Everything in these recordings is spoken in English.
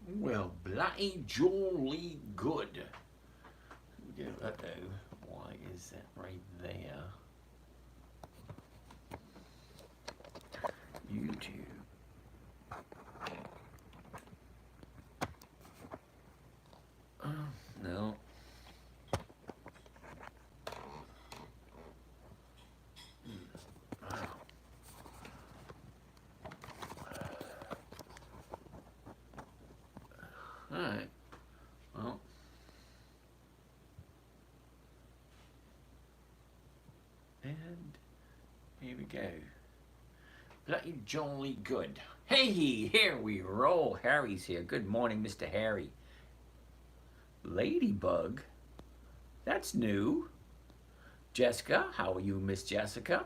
Well, bloody jolly good. Uh-oh. Why is that right there? YouTube. Oh, no. Wow. Alright. Well. And here we go. Bloody jolly good. Hey, here we roll. Harry's here. Good morning, Mr. Harry. Ladybug? That's new. Jessica, how are you, Miss Jessica?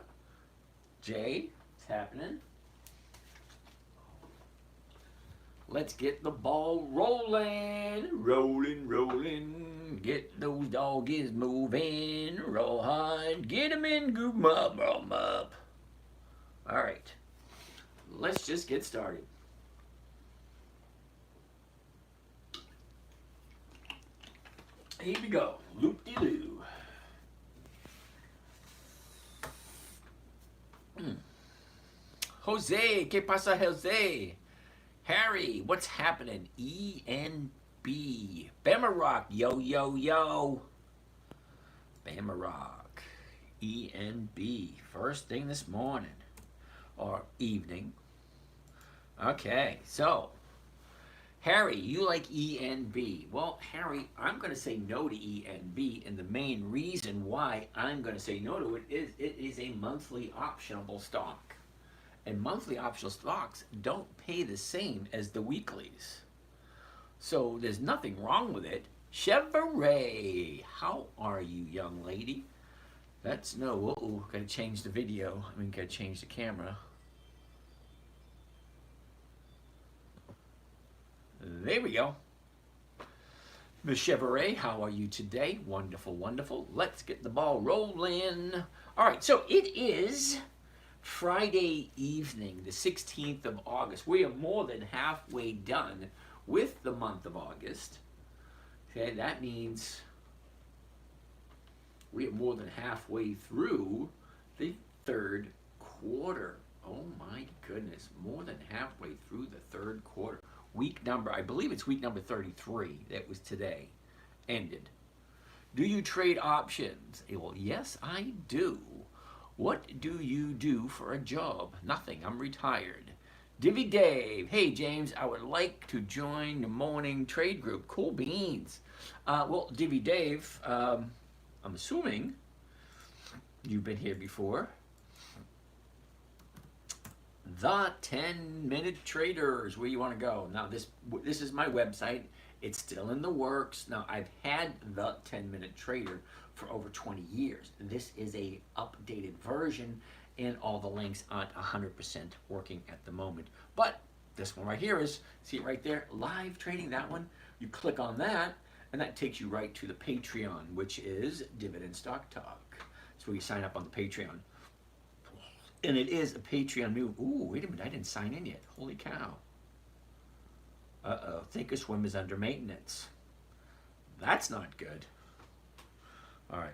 Jay, what's happening? Let's get the ball rolling. Rolling, rolling. Get those doggies moving. Roll hard. Get them in. Group 'em up. Roll 'em up. All right. Let's just get started. Here we go. Loop-de-loo. Jose, ¿qué pasa, Jose? Harry, what's happening? ENB. Bama Rock, yo, yo, yo. Bama Rock. ENB. First thing this morning. Or evening. Okay, so Harry, you like ENB. Well, Harry, I'm going to say no to ENB, and the main reason why I'm going to say no to it is a monthly optionable stock. And monthly optional stocks don't pay the same as the weeklies. So there's nothing wrong with it. Chevrolet, how are you, young lady? That's no, uh-oh, gotta change the video. I mean, gotta change the camera. There we go. Miss Chevrolet, how are you today? Wonderful, wonderful. Let's get the ball rolling. All right, so it is Friday evening, the 16th of August. We are more than halfway done with the month of August. Okay, that means we are more than halfway through the third quarter. Oh my goodness, more than halfway through the third quarter. Week number, I believe it's week number 33, that was today, ended. Do you trade options? Well, yes, I do. What do you do for a job? Nothing, I'm retired. Divvy Dave, hey James, I would like to join the morning trade group. Cool beans. Well, Divvy Dave, I'm assuming you've been here before. The 10-minute traders, where you want to go. Now this is my website. It's still in the works. Now I've had the 10-minute trader for over 20 years. This is a updated version and all the links aren't 100% working at the moment. But this one right here is, see it right there, live trading, that one. You click on that and that takes you right to the Patreon, which is Dividend Stock Talk. So you sign up on the Patreon. And it is a Patreon move. Ooh, wait a minute, I didn't sign in yet. Holy cow. Uh-oh, Thinkorswim is under maintenance. That's not good. All right.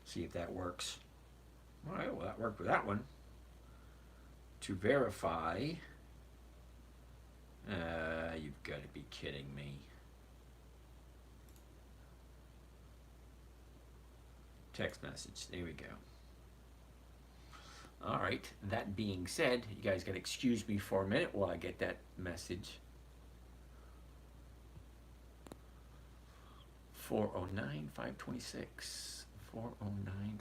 See if that works. All right, well, that worked with that one. To verify, you've got to be kidding me. Text message, there we go. All right, that being said, you guys got to excuse me for a minute while I get that message. 409, 526. 409.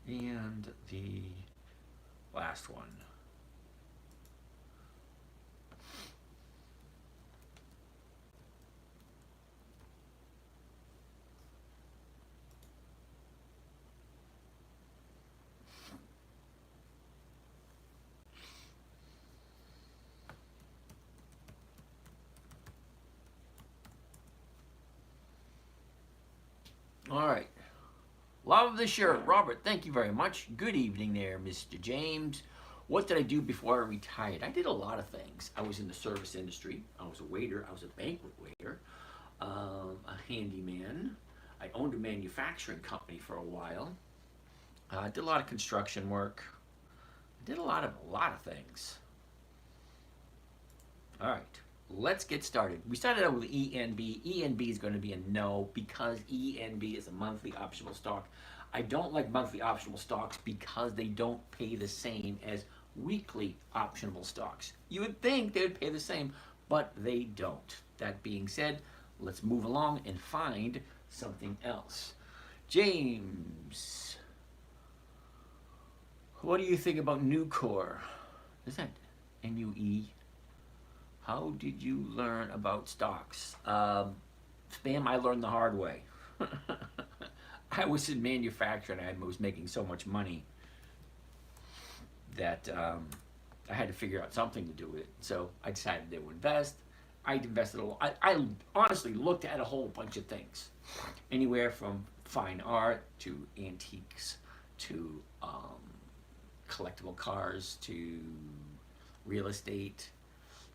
And the last one. All right. Love the shirt. Robert, thank you very much. Good evening there, Mr. James. What did I do before I retired? I did a lot of things. I was in the service industry. I was a waiter. I was a banquet waiter, a handyman. I owned a manufacturing company for a while. I did a lot of construction work. I did a lot of things. All right, let's get started. We started out with ENB. ENB is going to be a no because ENB is a monthly optional stock. I don't like monthly optional stocks because they don't pay the same as weekly optional stocks. You would think they would pay the same, but they don't. That being said, let's move along and find something else. James, what do you think about Nucor? Is that NUE? How did you learn about stocks? Spam, I learned the hard way. I was in manufacturing. I was making so much money that I had to figure out something to do with it. So I decided to invest. I invested a lot. I honestly looked at a whole bunch of things, anywhere from fine art to antiques to collectible cars to real estate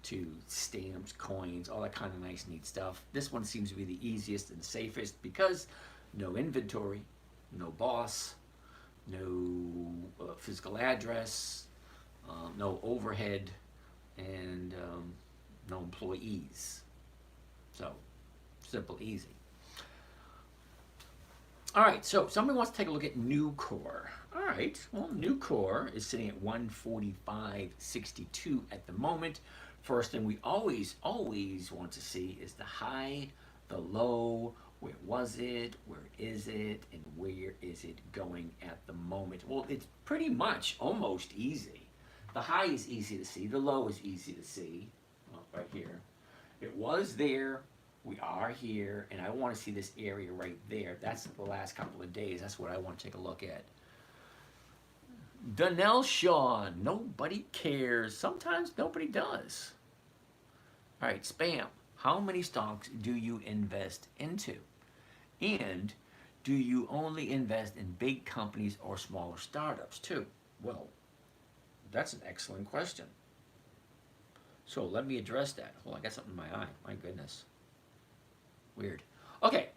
to stamps, coins, all that kind of nice, neat stuff. This one seems to be the easiest and safest because no inventory, no boss, no physical address, no overhead, and no employees. So, simple, easy. All right, so somebody wants to take a look at Nucor. All right, well, Nucor is sitting at 145.62 at the moment. First thing we always want to see is the high, the low, where was it, where is it, and where is it going at the moment. Well, it's pretty much almost easy. The high is easy to see, the low is easy to see, right here. It was there, we are here, and I want to see this area right there. That's the last couple of days. That's what I want to take a look at. Donnell Shaw, nobody cares. Sometimes nobody does. All right, Spam, how many stocks do you invest into? And do you only invest in big companies or smaller startups too? Well, that's an excellent question. So let me address that. Hold on, I got something in my eye. My goodness. Weird. Okay.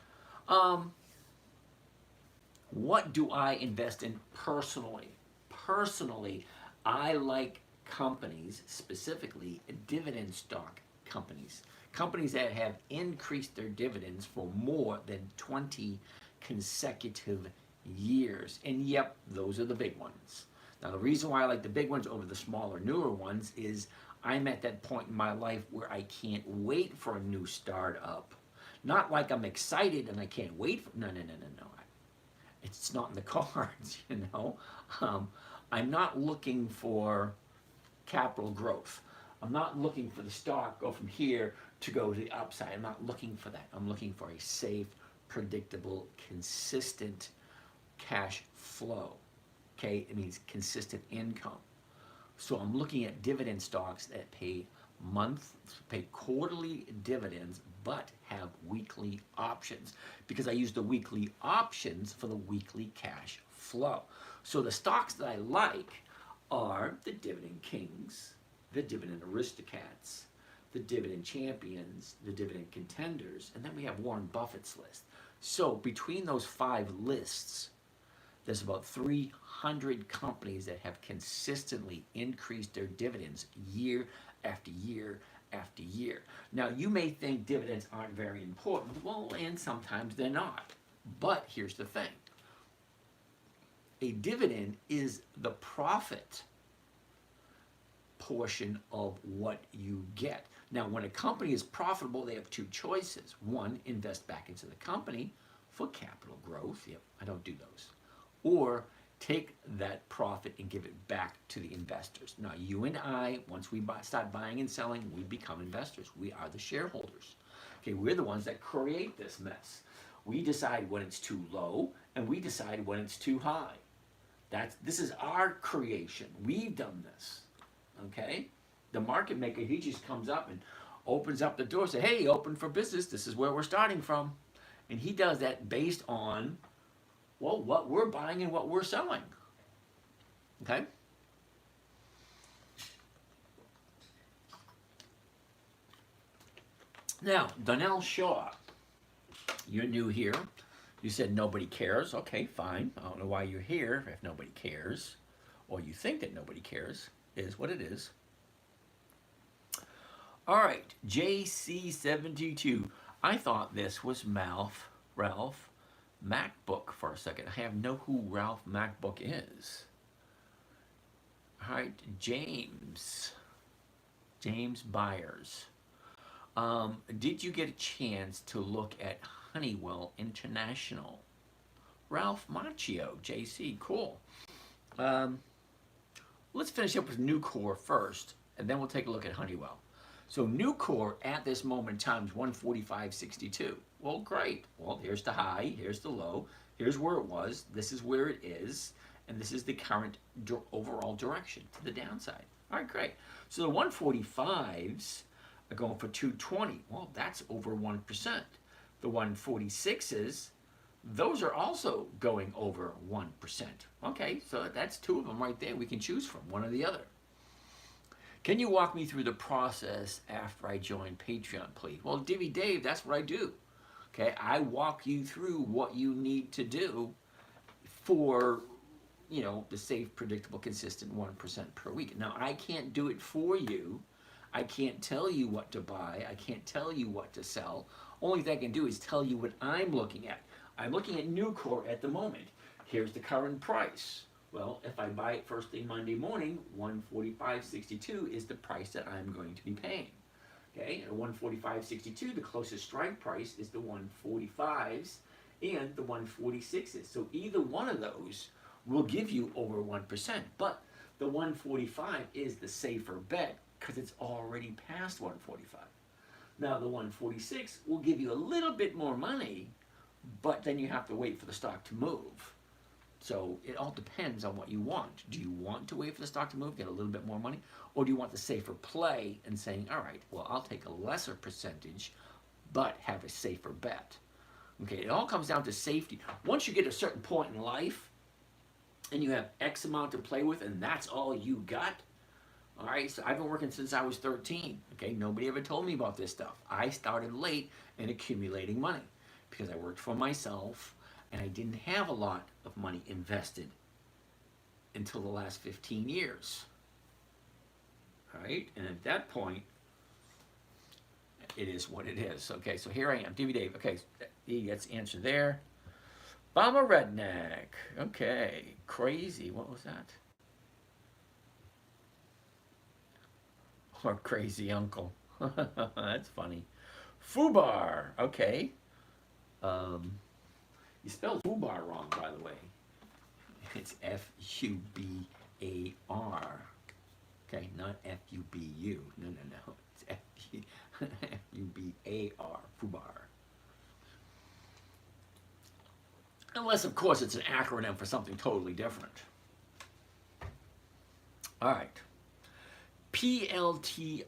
What do I invest in personally? Personally, I like companies, specifically dividend stock companies. Companies that have increased their dividends for more than 20 consecutive years. And yep, those are the big ones. Now, the reason why I like the big ones over the smaller, newer ones is I'm at that point in my life where I can't wait for a new startup. Not like I'm excited and I can't wait for, no. It's not in the cards, you know. I'm not looking for capital growth. I'm not looking for the stock go from here to go to the upside. I'm not looking for that. I'm looking for a safe, predictable, consistent cash flow. Okay, it means consistent income. So I'm looking at dividend stocks that pay quarterly dividends, but have weekly options because I use the weekly options for the weekly cash flow. So the stocks that I like are the dividend kings, the dividend aristocrats, the dividend champions, the dividend contenders, and then we have Warren Buffett's list. So between those 5 lists, there's about 300 companies that have consistently increased their dividends year after year after year. Now, you may think dividends aren't very important. Well, and sometimes they're not. But here's the thing. A dividend is the profit portion of what you get. Now, when a company is profitable, they have 2 choices. One, invest back into the company for capital growth. Yep, I don't do those. Or take that profit and give it back to the investors. Now, you and I, once we start buying and selling, we become investors. We are the shareholders. Okay, we're the ones that create this mess. We decide when it's too low, and we decide when it's too high. This is our creation. We've done this. Okay? The market maker, he just comes up and opens up the door, say, hey, open for business. This is where we're starting from. And he does that based on, well, what we're buying and what we're selling. Okay? Now, Donnell Shaw, you're new here. You said nobody cares. Okay, fine. I don't know why you're here if nobody cares, or you think that nobody cares, is what it is. All right, JC72. I thought this was Ralph MacBook for a second. I have no who Ralph MacBook is. All right, James Byers. Did you get a chance to look at Honeywell International? Ralph Macchio, JC, cool. Let's finish up with Nucor first, and then we'll take a look at Honeywell. So Nucor at this moment in time is 145.62. Well, great. Well, here's the high, here's the low, here's where it was, this is where it is, and this is the current overall direction to the downside. All right, great. So the 145s are going for 220. Well, that's over 1%. The 146s, those are also going over 1%. Okay, so that's two of them right there. We can choose from one or the other. Can you walk me through the process after I join Patreon, please? Well, Divvy Dave, that's what I do. Okay, I walk you through what you need to do for, you know, the safe, predictable, consistent 1% per week. Now, I can't do it for you. I can't tell you what to buy. I can't tell you what to sell. Only thing I can do is tell you what I'm looking at. I'm looking at Nucor at the moment. Here's the current price. Well, if I buy it first thing Monday morning, 145.62 is the price that I'm going to be paying. Okay, at 145.62, the closest strike price is the 145s and the 146s. So either one of those will give you over 1%, but the 145 is the safer bet because it's already past 145. Now the 146 will give you a little bit more money, but then you have to wait for the stock to move. So it all depends on what you want. Do you want to wait for the stock to move, get a little bit more money? Or do you want the safer play and saying, all right, well, I'll take a lesser percentage, but have a safer bet? Okay, it all comes down to safety. Once you get a certain point in life and you have X amount to play with and that's all you got, all right, so I've been working since I was 13. Okay, nobody ever told me about this stuff. I started late in accumulating money because I worked for myself and I didn't have a lot of money invested until the last 15 years. All right, and at that point, it is what it is. Okay, so here I am, Divvy Dave. Okay, he gets the answer there. Bomber Redneck. Okay, crazy. What was that? Or crazy uncle. That's funny. Fubar. Okay. You spelled FUBAR wrong, by the way. It's F-U-B-A-R. Okay, not F-U-B-U. No. It's F-U-B-A-R. FUBAR. Unless, of course, it's an acronym for something totally different. All right. PLTR,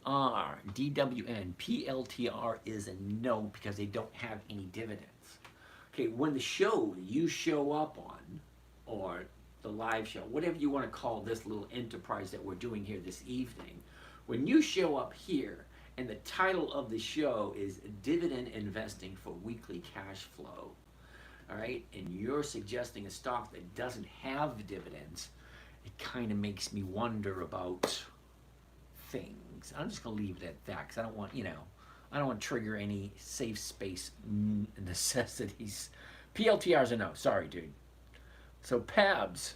DWN. PLTR is a no because they don't have any dividends. Okay, when the show you show up on, or the live show, whatever you want to call this little enterprise that we're doing here this evening, when you show up here and the title of the show is Dividend Investing for Weekly Cash Flow, all right, and you're suggesting a stock that doesn't have dividends, it kind of makes me wonder about things. I'm just going to leave it at that because I don't want, I don't want to trigger any safe space necessities. PLTR's a no. Sorry, dude. So, Pabs,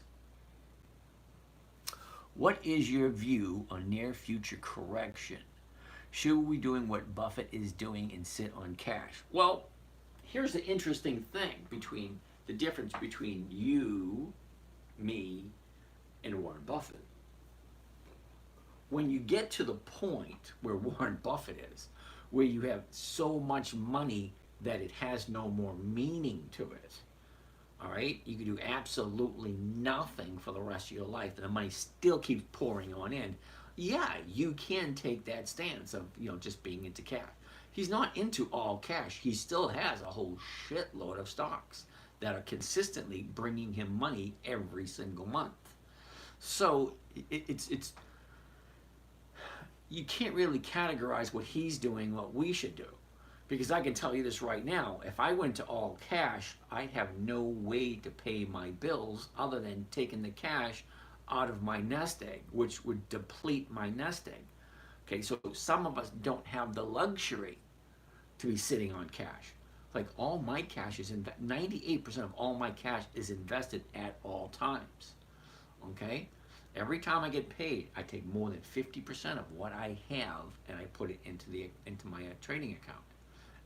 what is your view on near future correction? Should we be doing what Buffett is doing and sit on cash? Well, here's the interesting thing between the difference between you, me, and Warren Buffett. When you get to the point where Warren Buffett is, where you have so much money that it has no more meaning to it, all right? You can do absolutely nothing for the rest of your life, and the money still keeps pouring on in. Yeah, you can take that stance of, just being into cash. He's not into all cash. He still has a whole shitload of stocks that are consistently bringing him money every single month. So it's you can't really categorize what he's doing, what we should do. Because I can tell you this right now, if I went to all cash, I'd have no way to pay my bills other than taking the cash out of my nest egg, which would deplete my nest egg. Okay, so some of us don't have the luxury to be sitting on cash. Like all my cash is 98% of all my cash is invested at all times. Okay? Every time I get paid, I take more than 50% of what I have and I put it into my trading account.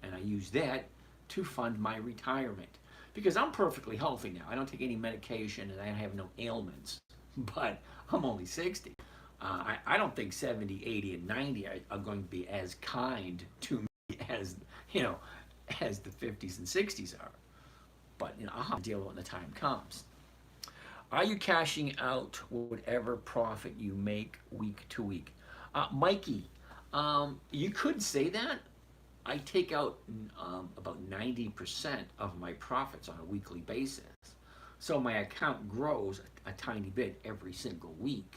And I use that to fund my retirement. Because I'm perfectly healthy now. I don't take any medication and I have no ailments. But I'm only 60. I don't think 70, 80, and 90 are going to be as kind to me as, as the 50s and 60s are. But, I'll have to deal with it when the time comes. Are you cashing out whatever profit you make week to week? Mikey, you could say that. I take out about 90% of my profits on a weekly basis. So my account grows a tiny bit every single week.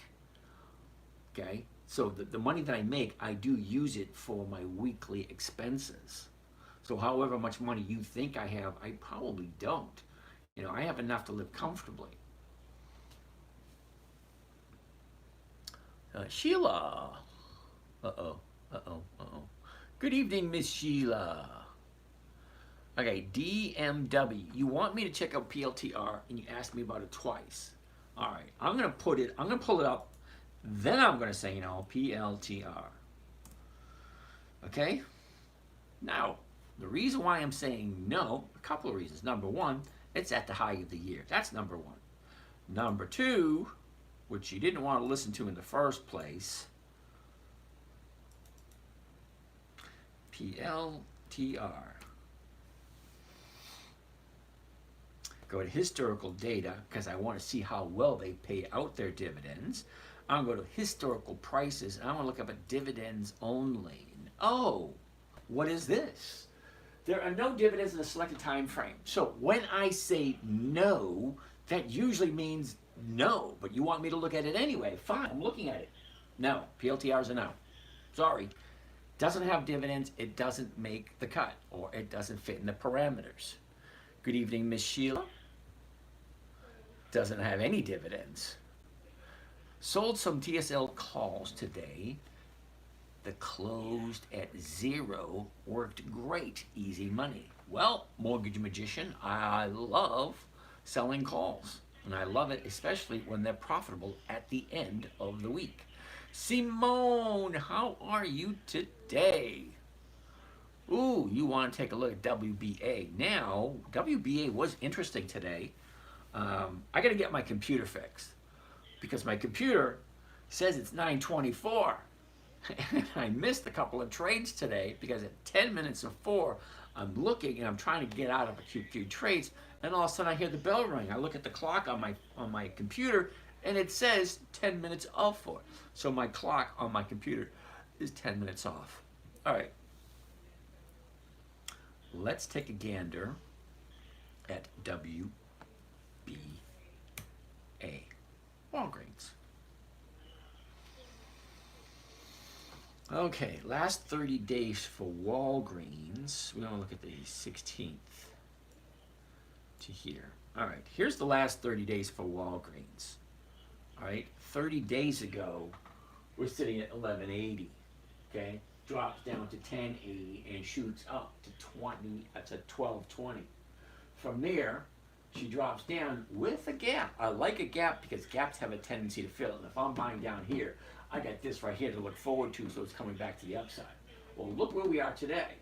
Okay? So the money that I make, I do use it for my weekly expenses. So however much money you think I have, I probably don't. I have enough to live comfortably. Sheila. Good evening, Miss Sheila. Okay, DMW. You want me to check out PLTR and you asked me about it twice. All right, I'm going to pull it up. Then I'm going to say, PLTR. Okay? Now, the reason why I'm saying no, a couple of reasons. Number one, it's at the high of the year. That's number one. Number two, which you didn't want to listen to in the first place, PLTR. Go to historical data because I want to see how well they pay out their dividends. I'm going to go to historical prices and I want to look up at dividends only. Oh, what is this? There are no dividends in a selected time frame. So when I say no, that usually means no, but you want me to look at it anyway. Fine, I'm looking at it. No, PLTR's a no. Sorry. Doesn't have dividends, it doesn't make the cut, or it doesn't fit in the parameters. Good evening, Miss Sheila. Doesn't have any dividends. Sold some TSL calls today. The closed at 0, worked great, easy money. Well, Mortgage Magician, I love selling calls. And I love it, especially when they're profitable at the end of the week. Simone, how are you today? Ooh, you want to take a look at WBA. Now, WBA was interesting today. I got to get my computer fixed because my computer says it's 9:24. And I missed a couple of trades today because at 10 minutes of 4, I'm looking and I'm trying to get out of a few trades, and all of a sudden I hear the bell ring. I look at the clock on my computer, and it says 10 minutes of 4. So my clock on my computer is 10 minutes off. All right. Let's take a gander at WBA. Walgreens. Okay, last 30 days for Walgreens. We're going to look at the 16th to here. All right, here's the last 30 days for Walgreens. All right, 30 days ago, we're sitting at 1180. Okay, drops down to 1080 and shoots up to 20. That's a 1220. From there, she drops down with a gap. I like a gap because gaps have a tendency to fill. And if I'm buying down here, I got this right here to look forward to, so it's coming back to the upside. Well, look where we are today.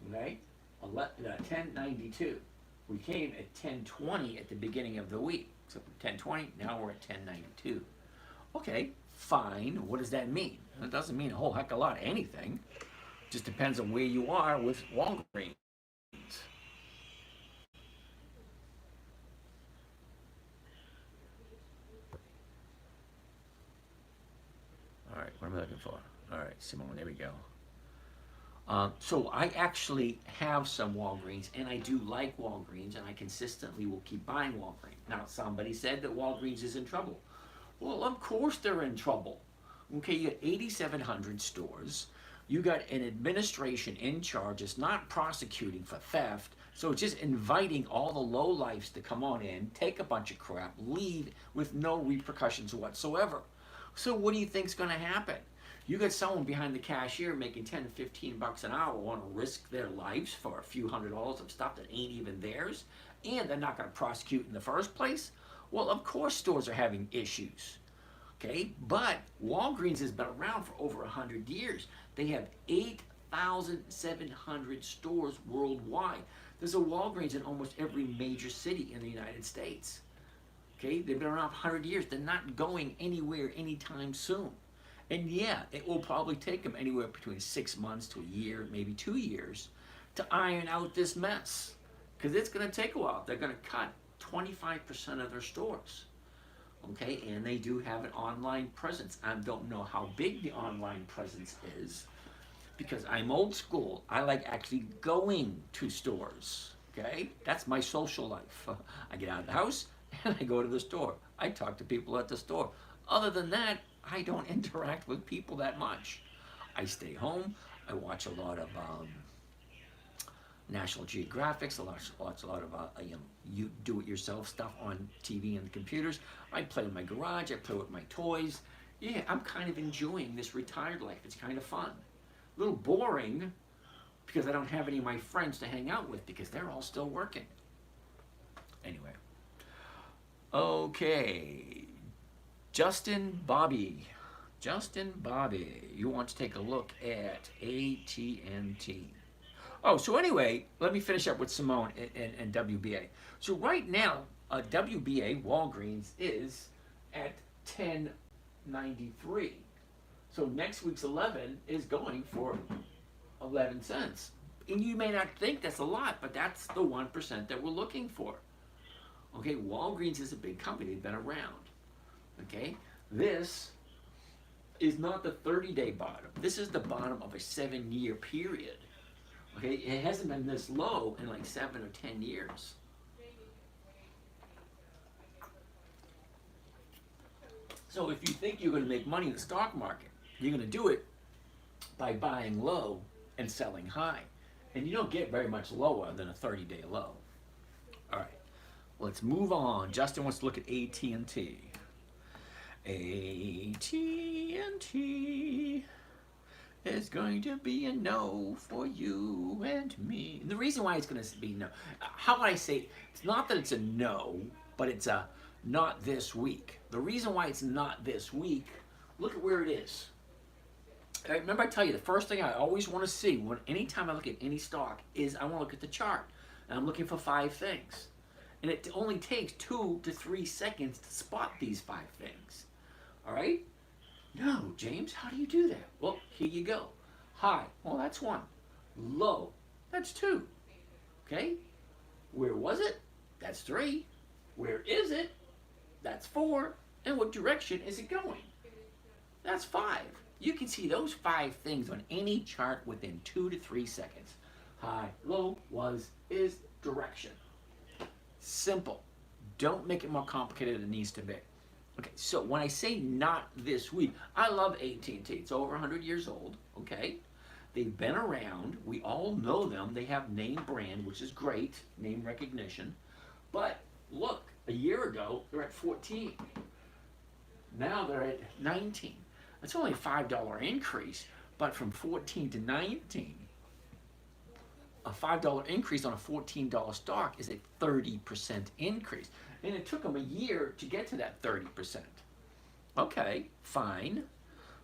Okay, 1092. We came at 1020 at the beginning of the week. So 1020, now we're at 1092. Okay, fine. What does that mean? It doesn't mean a whole heck of a lot of anything. It just depends on where you are with Walgreens. All right, what am I looking for? All right, Simone, there we go. So I actually have some Walgreens, and I do like Walgreens, and I consistently will keep buying Walgreens. Now, somebody said that Walgreens is in trouble. Well, of course they're in trouble. Okay, you got 8,700 stores. You got an administration in charge that's not prosecuting for theft, so it's just inviting all the lowlifes to come on in, take a bunch of crap, leave with no repercussions whatsoever. So what do you think's going to happen? You got someone behind the cashier making 10 to 15 bucks an hour want to risk their lives for a few $100s of stuff that ain't even theirs, and they're not going to prosecute in the first place? Well, of course stores are having issues. Okay, but Walgreens has been around for over 100 years. They have 8,700 stores worldwide. There's a Walgreens in almost every major city in the United States. Okay, they've been around for 100 years. They're not going anywhere anytime soon. And yeah, it will probably take them anywhere between 6 months to a year, maybe 2 years, to iron out this mess. Because it's going to take a while. They're going to cut 25% of their stores. Okay, and they do have an online presence. I don't know how big the online presence is because I'm old school. I like actually going to stores. Okay, that's my social life. I get out of the house and I go to the store. I talk to people at the store. Other than that, I don't interact with people that much. I stay home. I watch a lot of National Geographics, a lot of you do-it-yourself stuff on TV and computers. I play in my garage. I play with my toys. Yeah, I'm kind of enjoying this retired life. It's kind of fun. A little boring because I don't have any of my friends to hang out with because they're all still working. Anyway. Okay. Justin Bobby, you want to take a look at AT&T. Oh, so anyway, let me finish up with Simone and WBA. So right now, WBA Walgreens is at 10.93. So next week's 11 is going for 11 cents. And you may not think that's a lot, but that's the 1% that we're looking for. Okay, Walgreens is a big company. They've been around. Okay, this is not the 30-day bottom. This is the bottom of a 7-year period. Okay, it hasn't been this low in like 7 or 10 years. So if you think you're going to make money in the stock market, you're going to do it by buying low and selling high. And you don't get very much lower than a 30-day low. All right, let's move on. Justin wants to look at AT&T. AT&T is going to be a no for you and me. And the reason why it's going to be no, how would I say, it's not that it's a no, but it's a not this week. The reason why it's not this week, look at where it is. Remember I tell you, the first thing I always want to see, anytime I look at any stock, is I want to look at the chart. And I'm looking for 5 things. And it only takes 2 to 3 seconds to spot these 5 things. All right? No, James, how do you do that? Well, here you go. High, well, that's 1. Low, that's 2. Okay? Where was it? That's 3. Where is it? That's 4. And what direction is it going? That's 5. You can see those 5 things on any chart within 2 to 3 seconds. High, low, was, is, direction. Simple. Don't make it more complicated than it needs to be. Okay, so when I say not this week, I love AT&T. It's over 100 years old, okay? They've been around. We all know them. They have name brand, which is great, name recognition. But look, a year ago, they're at 14. Now they're at 19. That's only a $5 increase, but from 14 to 19, a $5 increase on a $14 stock is a 30% increase. And it took them a year to get to that 30%. Okay, fine.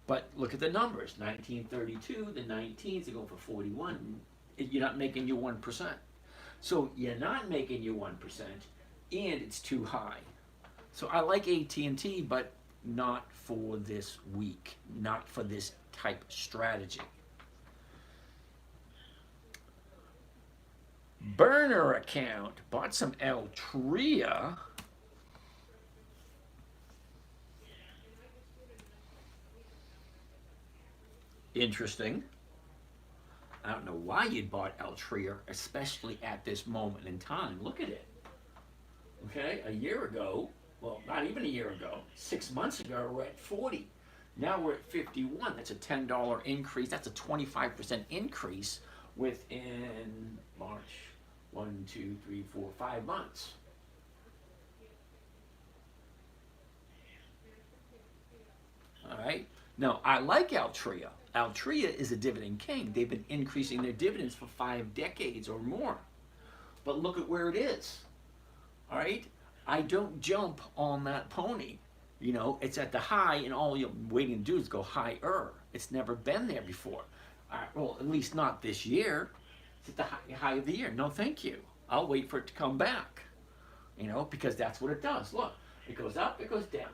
But look at the numbers. 1932, the 19s are going for 41. You're not making your 1%. So you're not making your 1%, and it's too high. So I like AT&T, but not for this week, not for this type strategy. Burner account, bought some Altria. Interesting. why you'd bought Altria, especially at this moment in time. Look at it. Okay, a year ago, well, not even a year ago, 6 months ago, we're at 40. Now we're at 51. That's a $10 increase. That's a 25% increase within March, 1, 2, 3, 4, 5 months. All right. Now, I like Altria. Altria is a dividend king. They've been increasing their dividends for 5 decades or more. But look at where it is. All right. I don't jump on that pony. You know, it's at the high, and all you're waiting to do is go higher. It's never been there before. Well, at least not this year. It's at the high of the year. No, thank you. I'll wait for it to come back. You know, because that's what it does. Look, it goes up, it goes down,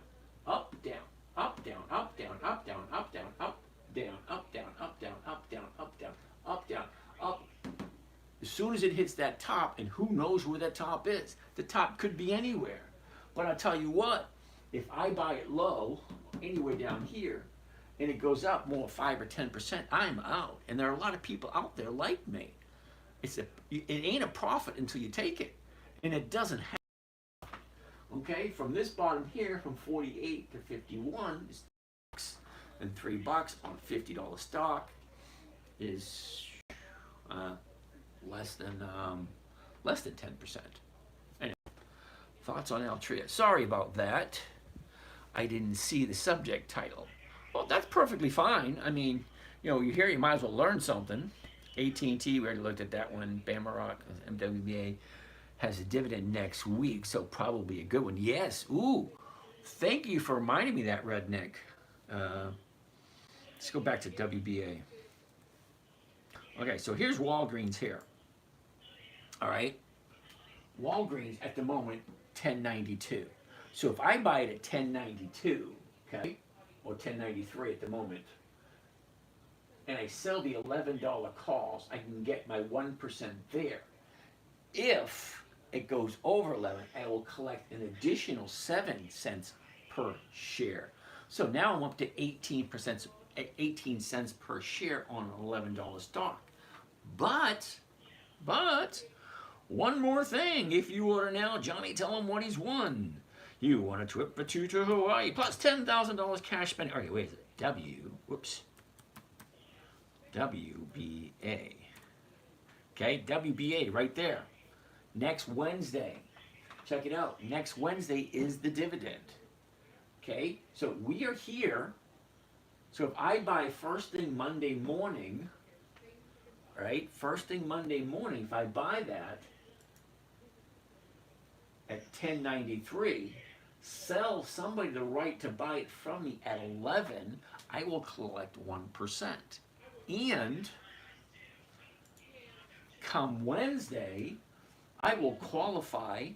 up, down, up, down, up, down, up, down, up, down, up, down, up, down, up, down, up, down, up, down, up, down, up. As soon as it hits that top, and who knows where that top is? The top could be anywhere. But I'll tell you what, if I buy it low, anywhere down here, and it goes up more 5 or 10%, I'm out. And there are a lot of people out there like me. It ain't a profit until you take it. And it doesn't happen. Okay, from this bottom here, from 48 to 51, is $3, and $3 on $50 stock is less than 10%. Anyway, thoughts on Altria? Sorry about that. I didn't see the subject title. Well, that's perfectly fine. I mean, you know, you're here, you might as well learn something. AT&T, we already looked at that one. Bamarock, MWBA, has a dividend next week, so probably a good one. Yes, ooh, thank you for reminding me that, Redneck. Let's go back to WBA. Okay, so here's Walgreens here. All right, Walgreens at the moment, 1092. So if I buy it at 1092, okay, or 1093 at the moment, and I sell the $11 calls, I can get my 1% there. If it goes over 11, I will collect an additional 7 cents per share. So now I'm up to 18 cents per share on an $11 stock. But, one more thing. If you order now, Johnny, tell him what he's won. You won a trip for 2 to Hawaii, plus $10,000 cash spend. All right, wait, is it WBA. Okay, WBA right there. Next Wednesday, check it out. Next Wednesday is the dividend. Okay, so we are here. So if I buy first thing Monday morning, right? First thing Monday morning, if I buy that at 1093, sell somebody the right to buy it from me at 11, I will collect 1%. And come Wednesday, I will qualify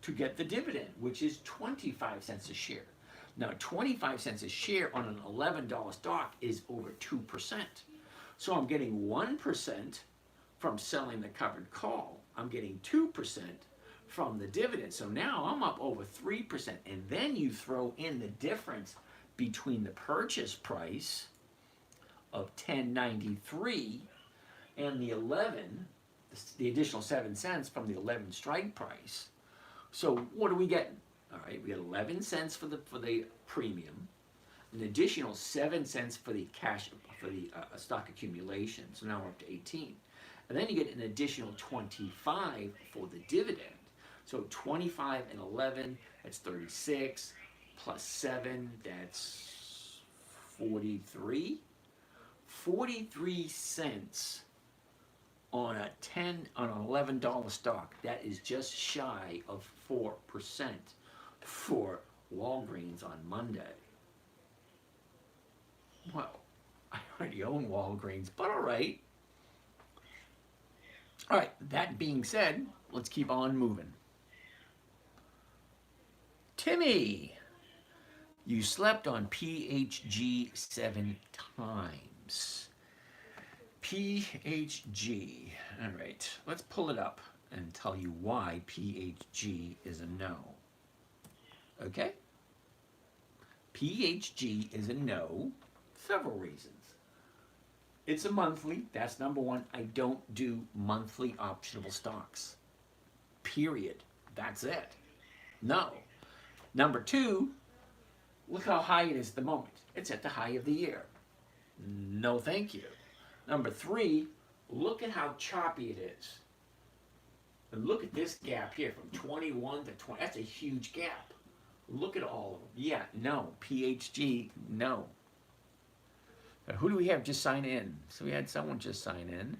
to get the dividend, which is 25 cents a share. Now, 25 cents a share on an $11 stock is over 2%. So I'm getting 1% from selling the covered call. I'm getting 2% from the dividend. So now I'm up over 3%. And then you throw in the difference between the purchase price of 1093 and the 11, the additional 7 cents from the 11 strike price. So what are we getting? All right, we get 11 cents for the premium, an additional 7 cents for the cash for the stock accumulation. So now we're up to 18, and then you get an additional 25 for the dividend. So 25 and 11, that's 36, plus 7, that's 43. 43 cents on an $11 stock. That is just shy of 4% for Walgreens on Monday. Well, I already own Walgreens, but all right. All right, that being said, let's keep on moving. Timmy, you slept on PHG 7 times. PHG. All right, let's pull it up and tell you why PHG is a no. Okay? PHG is a no, several reasons. It's a monthly. That's number one. I don't do monthly optionable stocks. Period. That's it. No. Number two, look how high it is at the moment. It's at the high of the year. No, thank you. Number three, look at how choppy it is. And look at this gap here from 21 to 20. That's a huge gap. Look at all of them. Yeah, no. PHG, no. Who do we have just sign in? So we had someone just sign in.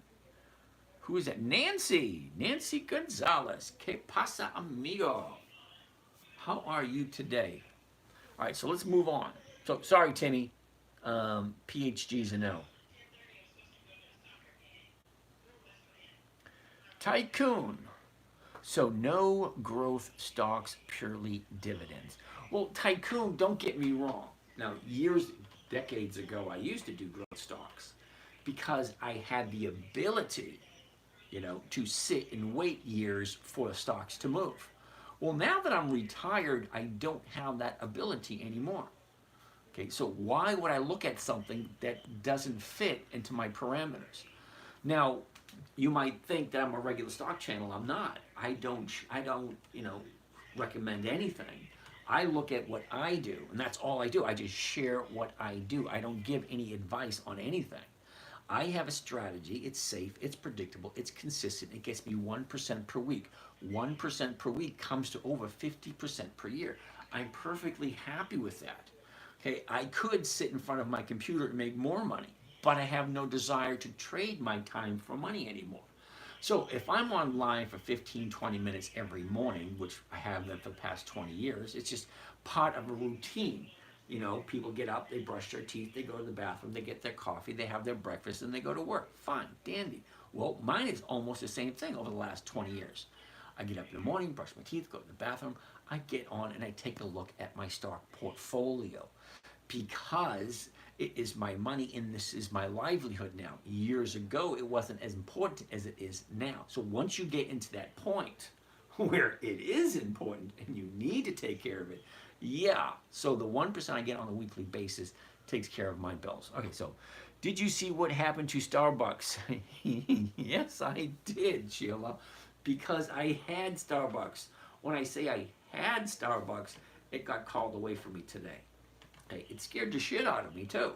Who is that? Nancy. Nancy Gonzalez. Que pasa, amigo? How are you today? All right, so let's move on. So, sorry, Timmy. PHG's a no. Tycoon. So no growth stocks, purely dividends. Well, Tycoon, don't get me wrong. Now, decades ago, I used to do growth stocks because I had the ability, to sit and wait years for the stocks to move. Well, now that I'm retired, I don't have that ability anymore. Okay, so why would I look at something that doesn't fit into my parameters? Now, you might think that I'm a regular stock channel. I'm not. I don't, recommend anything. I look at what I do, and that's all I do. I just share what I do. I don't give any advice on anything. I have a strategy. It's safe. It's predictable. It's consistent. It gets me 1% per week. 1% per week comes to over 50% per year. I'm perfectly happy with that. Okay, I could sit in front of my computer and make more money, but I have no desire to trade my time for money anymore. So if I'm online for 15, 20 minutes every morning, which I have been for the past 20 years, it's just part of a routine. People get up, they brush their teeth, they go to the bathroom, they get their coffee, they have their breakfast, and they go to work. Fine, dandy. Well, mine is almost the same thing over the last 20 years. I get up in the morning, brush my teeth, go to the bathroom, I get on and I take a look at my stock portfolio because it is my money and this is my livelihood now. Years ago, it wasn't as important as it is now. So once you get into that point where it is important and you need to take care of it, yeah. So the 1% I get on a weekly basis takes care of my bills. Okay, so did you see what happened to Starbucks? Yes, I did, Sheila, because I had Starbucks. When I say I had Starbucks, it got called away from me today. Okay, it scared the shit out of me too,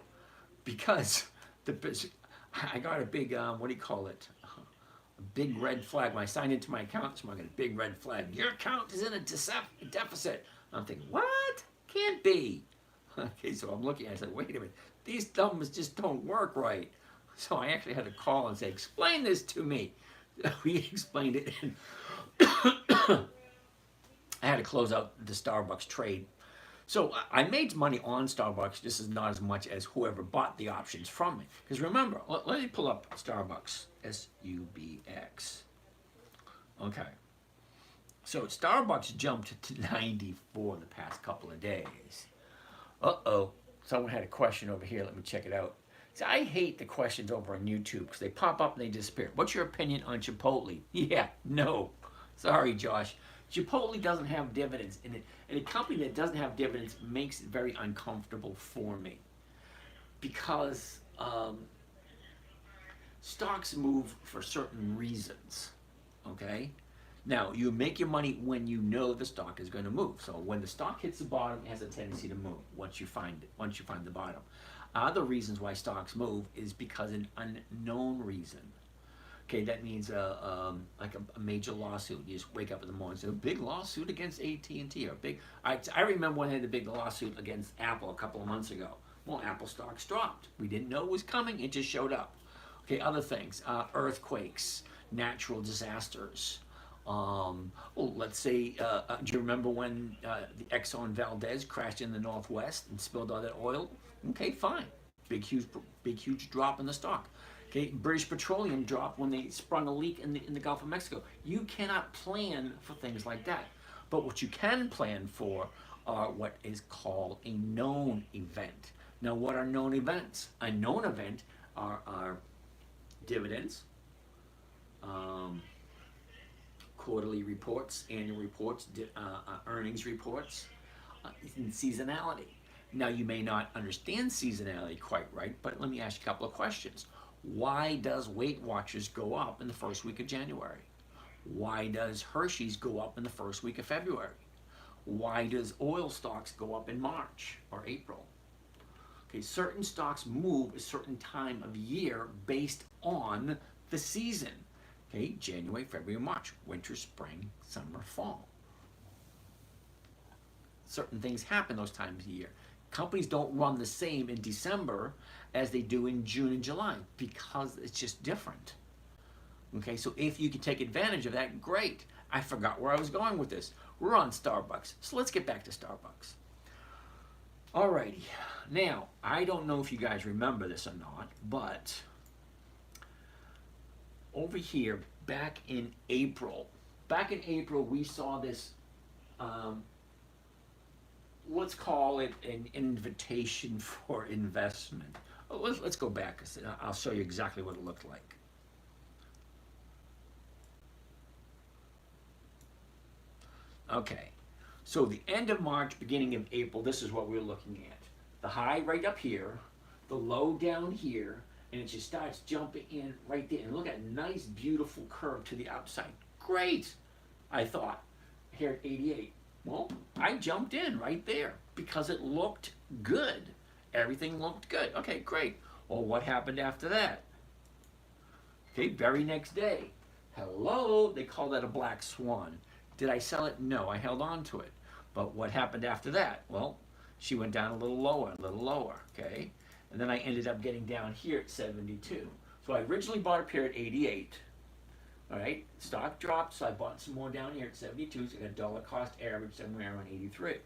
because I got a big, what do you call it? A big red flag. When I signed into my account, so I got a big red flag. Your account is in a deficit. I'm thinking, what? Can't be. Okay, so I'm looking at it, I said, wait a minute, these numbers just don't work right. So I actually had to call and say, explain this to me. We explained it, and I had to close out the Starbucks trade. So I made money on Starbucks. This is not as much as whoever bought the options from me. Because remember, let me pull up Starbucks, SUBX. Okay. So Starbucks jumped to 94 the past couple of days. Uh-oh. Someone had a question over here. Let me check it out. See, I hate the questions over on YouTube because they pop up and they disappear. What's your opinion on Chipotle? Yeah, no. Sorry, Josh. Chipotle doesn't have dividends in it. And a company that doesn't have dividends makes it very uncomfortable for me. Because stocks move for certain reasons. Okay? Now, you make your money when you know the stock is going to move. So when the stock hits the bottom, it has a tendency to move once you find the bottom. Other reasons why stocks move is because an unknown reason. Okay, that means like a major lawsuit. You just wake up in the morning and say, a big lawsuit against AT&T. I remember when they had the big lawsuit against Apple a couple of months ago. Well, Apple stocks dropped. We didn't know it was coming. It just showed up. Okay, other things, earthquakes, natural disasters. Let's say, do you remember when the Exxon Valdez crashed in the Northwest and spilled all that oil? Okay, fine. Big, huge drop in the stock. Okay, British Petroleum dropped when they sprung a leak in the Gulf of Mexico. You cannot plan for things like that. But what you can plan for are what is called a known event. Now, what are known events? A known event are dividends, quarterly reports, annual reports, earnings reports, and seasonality. Now, you may not understand seasonality quite right, but let me ask you a couple of questions. Why does Weight Watchers go up in the first week of January? Why does Hershey's go up in the first week of February? Why does oil stocks go up in March or April? Okay, certain stocks move a certain time of year based on the season. Okay, January, February, March, winter, spring, summer, fall. Certain things happen those times of year. Companies don't run the same in December as they do in June and July because it's just different. Okay, so if you can take advantage of that, great. I forgot where I was going with this. We're on Starbucks, so let's get back to Starbucks. Alrighty, now, I don't know if you guys remember this or not, but over here, back in April, we saw this, let's call it an invitation for investment. Let's go back. I'll show you exactly what it looked like. Okay, so the end of March, beginning of April, this is what we're looking at. The high right up here, the low down here, and it just starts jumping in right there. And look at a nice, beautiful curve to the upside. Great, I thought, here at 88. Well, I jumped in right there because it looked good. Everything looked good. Okay, great. Well, what happened after that? Okay, very next day. Hello, they call that a black swan. Did I sell it? No, I held on to it. But what happened after that? Well, she went down a little lower, okay? And then I ended up getting down here at 72. So I originally bought up here at 88. All right, stock dropped, so I bought some more down here at 72. So I got dollar cost average somewhere around 83.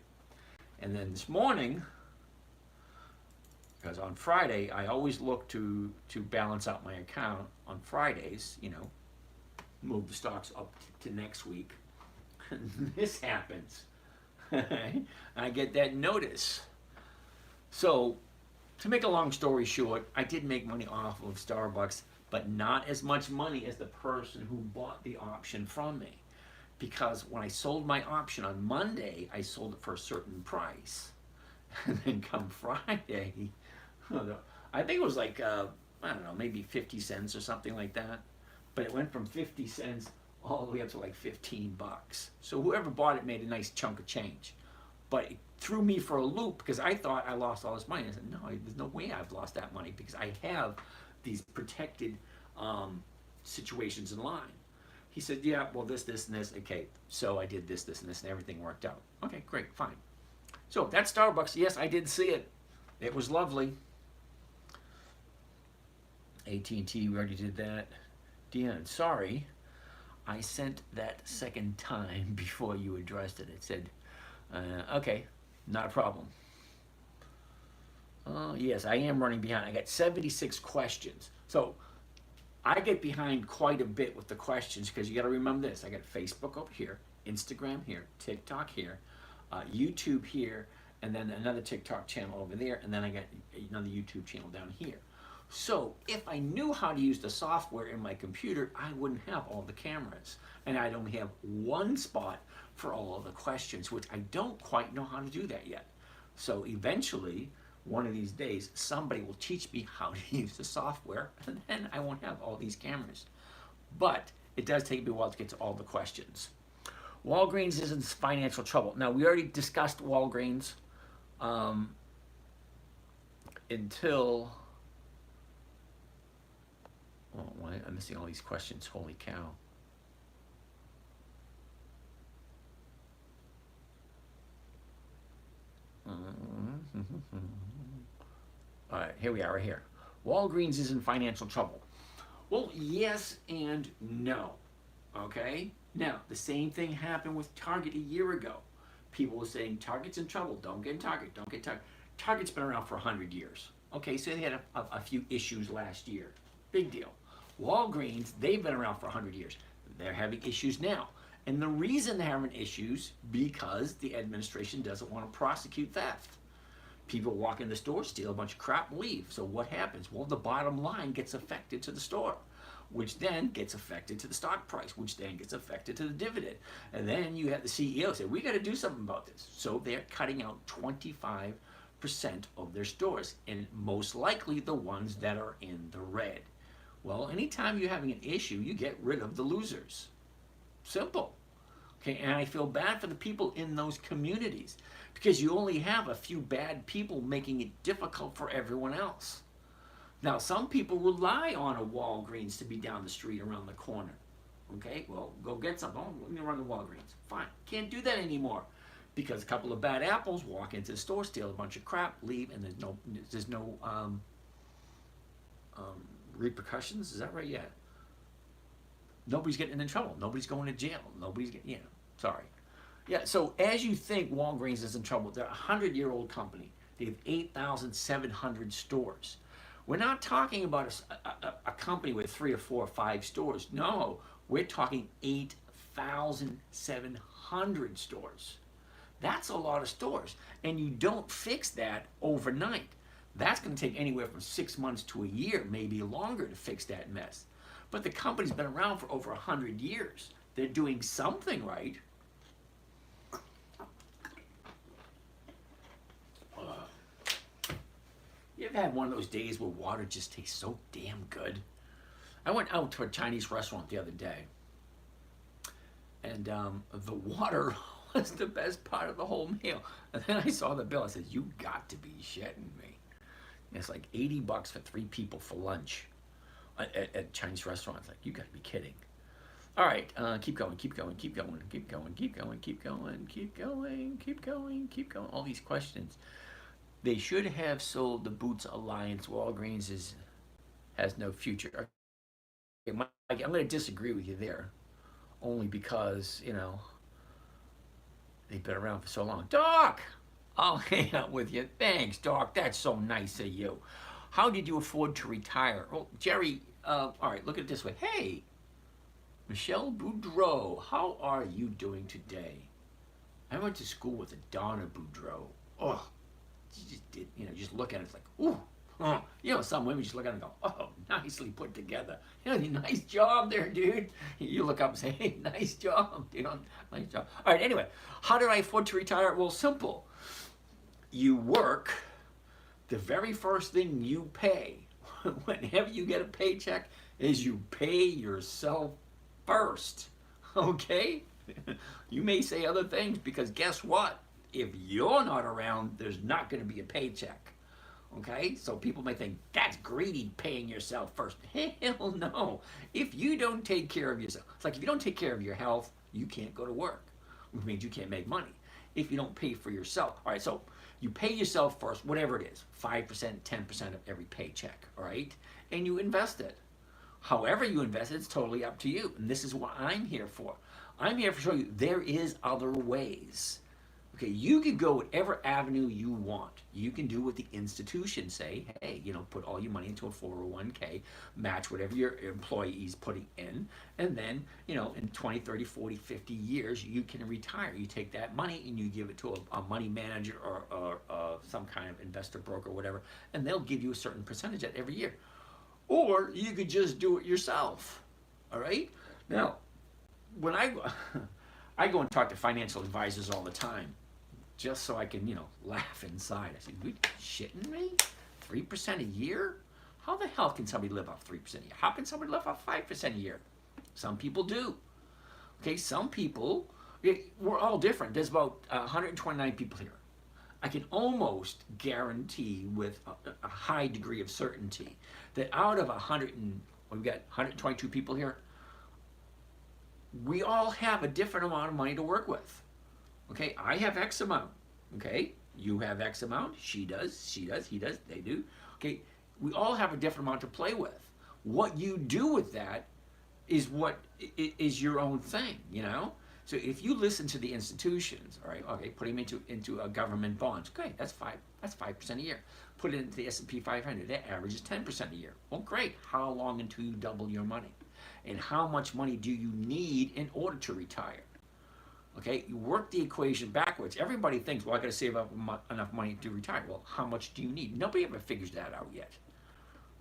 And then this morning, because on Friday, I always look to balance out my account on Fridays, you know, move the stocks up to next week. This happens. I get that notice. So, to make a long story short, I did make money off of Starbucks, but not as much money as the person who bought the option from me. Because when I sold my option on Monday, I sold it for a certain price. And then come Friday, I think it was like, I don't know, maybe 50 cents or something like that. But it went from 50 cents all the way up to like 15 bucks. So whoever bought it made a nice chunk of change. But it threw me for a loop because I thought I lost all this money. I said, no, there's no way I've lost that money because I have these protected situations in line. He said, yeah, well, this, and this. Okay, so I did this, and this, and everything worked out. Okay, great, fine. So that's Starbucks. Yes, I did see it. It was lovely. AT&T, we already did that. Dion, sorry. I sent that second time before you addressed it. It said, okay, not a problem. Yes, I am running behind. I got 76 questions. So I get behind quite a bit with the questions because you got to remember this. I got Facebook up here, Instagram here, TikTok here, YouTube here, and then another TikTok channel over there, and then I got another YouTube channel down here. So if I knew how to use the software in my computer, I wouldn't have all the cameras. And I'd only have one spot for all of the questions, which I don't quite know how to do that yet. So eventually, one of these days, somebody will teach me how to use the software, and then I won't have all these cameras. But it does take me a while to get to all the questions. Walgreens is in financial trouble. Now, we already discussed Walgreens until... Oh, why I'm missing all these questions. Holy cow. All right, here we are, right here. Walgreens is in financial trouble. Well, yes and no. Okay? Now, the same thing happened with Target a year ago. People were saying, Target's in trouble. Don't get in Target. Don't get Target. Target's been around for 100 years. Okay, so they had a few issues last year. Big deal. Walgreens, they've been around for 100 years. They're having issues now. And the reason they're having issues, because the administration doesn't want to prosecute theft. People walk in the store, steal a bunch of crap, and leave. So what happens? Well, the bottom line gets affected to the store, which then gets affected to the stock price, which then gets affected to the dividend. And then you have the CEO say, we got to do something about this. So they're cutting out 25% of their stores, and most likely the ones that are in the red. Well, anytime you're having an issue, you get rid of the losers. Simple. Okay, and I feel bad for the people in those communities because you only have a few bad people making it difficult for everyone else. Now, some people rely on a Walgreens to be down the street around the corner. Okay, well, go get some. Oh, let me run the Walgreens. Fine. Can't do that anymore because a couple of bad apples walk into the store, steal a bunch of crap, leave, and there's no repercussions. Is that right? Yeah. Nobody's getting in trouble. Nobody's going to jail. Nobody's getting, sorry. Yeah, so as you think Walgreens is in trouble, they're a 100-year-old company. They have 8,700 stores. We're not talking about a company with 3 or 4 or 5 stores. No, we're talking 8,700 stores. That's a lot of stores. And you don't fix that overnight. That's going to take anywhere from 6 months to a year, maybe longer, to fix that mess. But the company's been around for over 100 years. They're doing something right. You ever had one of those days where water just tastes so damn good? I went out to a Chinese restaurant the other day, and the water was the best part of the whole meal. And then I saw the bill. I said, "You got to be shitting me." And it's like $80 for 3 people for lunch at Chinese restaurants. Like, you got to be kidding. All right, keep going, keep going, keep going, keep going, keep going, keep going, keep going, keep going, keep going. All these questions. They should have sold the Boots Alliance. Walgreens has no future. Okay, Mike, I'm going to disagree with you there, only because, they've been around for so long. Doc, I'll hang out with you. Thanks, Doc. That's so nice of you. How did you afford to retire? Well, Jerry, all right, look at it this way. Hey, Michelle Boudreau, how are you doing today? I went to school with Donna Boudreau. Oh, just look at it, it's like, ooh. Some women just look at it and go, oh, nicely put together. Nice job there, dude. You look up and say, hey, nice job, nice job. All right, anyway, how did I afford to retire? Well, simple. You work, the very first thing you pay, whenever you get a paycheck, is you pay yourself first, okay? You may say other things because guess what? If you're not around, there's not going to be a paycheck. Okay? So people may think, that's greedy, paying yourself first. Hell no. If you don't take care of yourself, it's like if you don't take care of your health, you can't go to work, which means you can't make money. If you don't pay for yourself. All right, so you pay yourself first, whatever it is, 5%, 10% of every paycheck, all right? And you invest it. However you invest it, it's totally up to you. And this is what I'm here for. I'm here to show you there is other ways. Okay, you can go whatever avenue you want. You can do what the institutions say. Hey, put all your money into a 401k, match whatever your employee is putting in, and then, in 20, 30, 40, 50 years, you can retire. You take that money and you give it to a money manager or some kind of investor broker or whatever, and they'll give you a certain percentage at every year. Or you could just do it yourself, all right? Now, when I go and talk to financial advisors all the time, just so I can, laugh inside. I said, you shitting me? 3% a year? How the hell can somebody live off 3% a year? How can somebody live off 5% a year? Some people do. Okay, some people, we're all different. There's about 129 people here. I can almost guarantee with a high degree of certainty that out of we've got 122 people here, we all have a different amount of money to work with. Okay, I have X amount. Okay, you have X amount. She does, he does, they do. Okay, we all have a different amount to play with. What you do with that is what is your own thing, So if you listen to the institutions, all right, okay, put them into a government bonds. Okay, that's 5% a year. Put it into the S&P 500. That average is 10% a year. Well, great. How long until you double your money? And how much money do you need in order to retire? Okay, you work the equation backwards. Everybody thinks, well, I got to save up enough money to retire. Well, how much do you need? Nobody ever figures that out yet.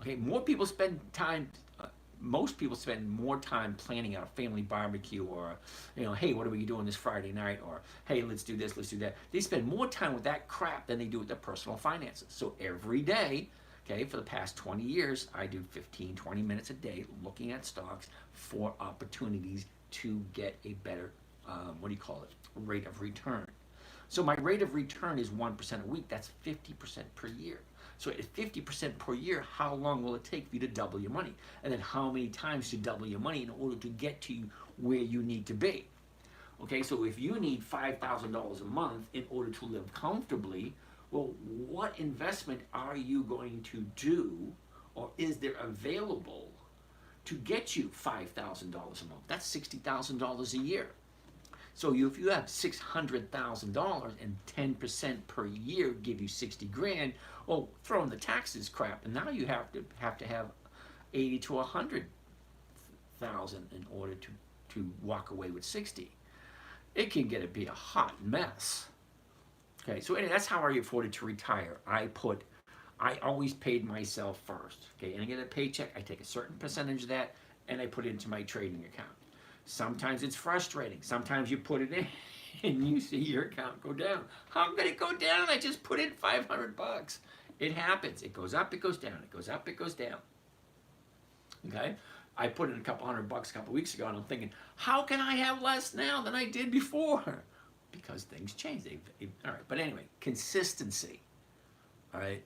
Okay, most people spend more time planning out a family barbecue or, hey, what are we doing this Friday night? Or, hey, let's do this, let's do that. They spend more time with that crap than they do with their personal finances. So every day, Okay, for the past 20 years, I do 15, 20 minutes a day looking at stocks for opportunities to get a better, rate of return. So my rate of return is 1% a week. That's 50% per year. So at 50% per year, how long will it take for you to double your money? And then how many times to double your money in order to get to where you need to be? Okay, so if you need $5,000 a month in order to live comfortably, well, what investment are you going to do, or is there available to get you $5,000 a month? That's $60,000 a year. So if you have $600,000 and 10% per year give you 60 grand, well, throw in the taxes crap, and now you have to have 80 to 100,000 in order to walk away with 60. It can be a hot mess. Okay, so anyway, that's how I afforded to retire. I always paid myself first. Okay, and I get a paycheck, I take a certain percentage of that, and I put it into my trading account. Sometimes it's frustrating. Sometimes you put it in and you see your account go down. How could it go down? I just put in $500. It happens. It goes up, it goes down. It goes up, it goes down. Okay? I put in a couple $100 a couple weeks ago, and I'm thinking, how can I have less now than I did before? Because things change. All right, but anyway, consistency. All right.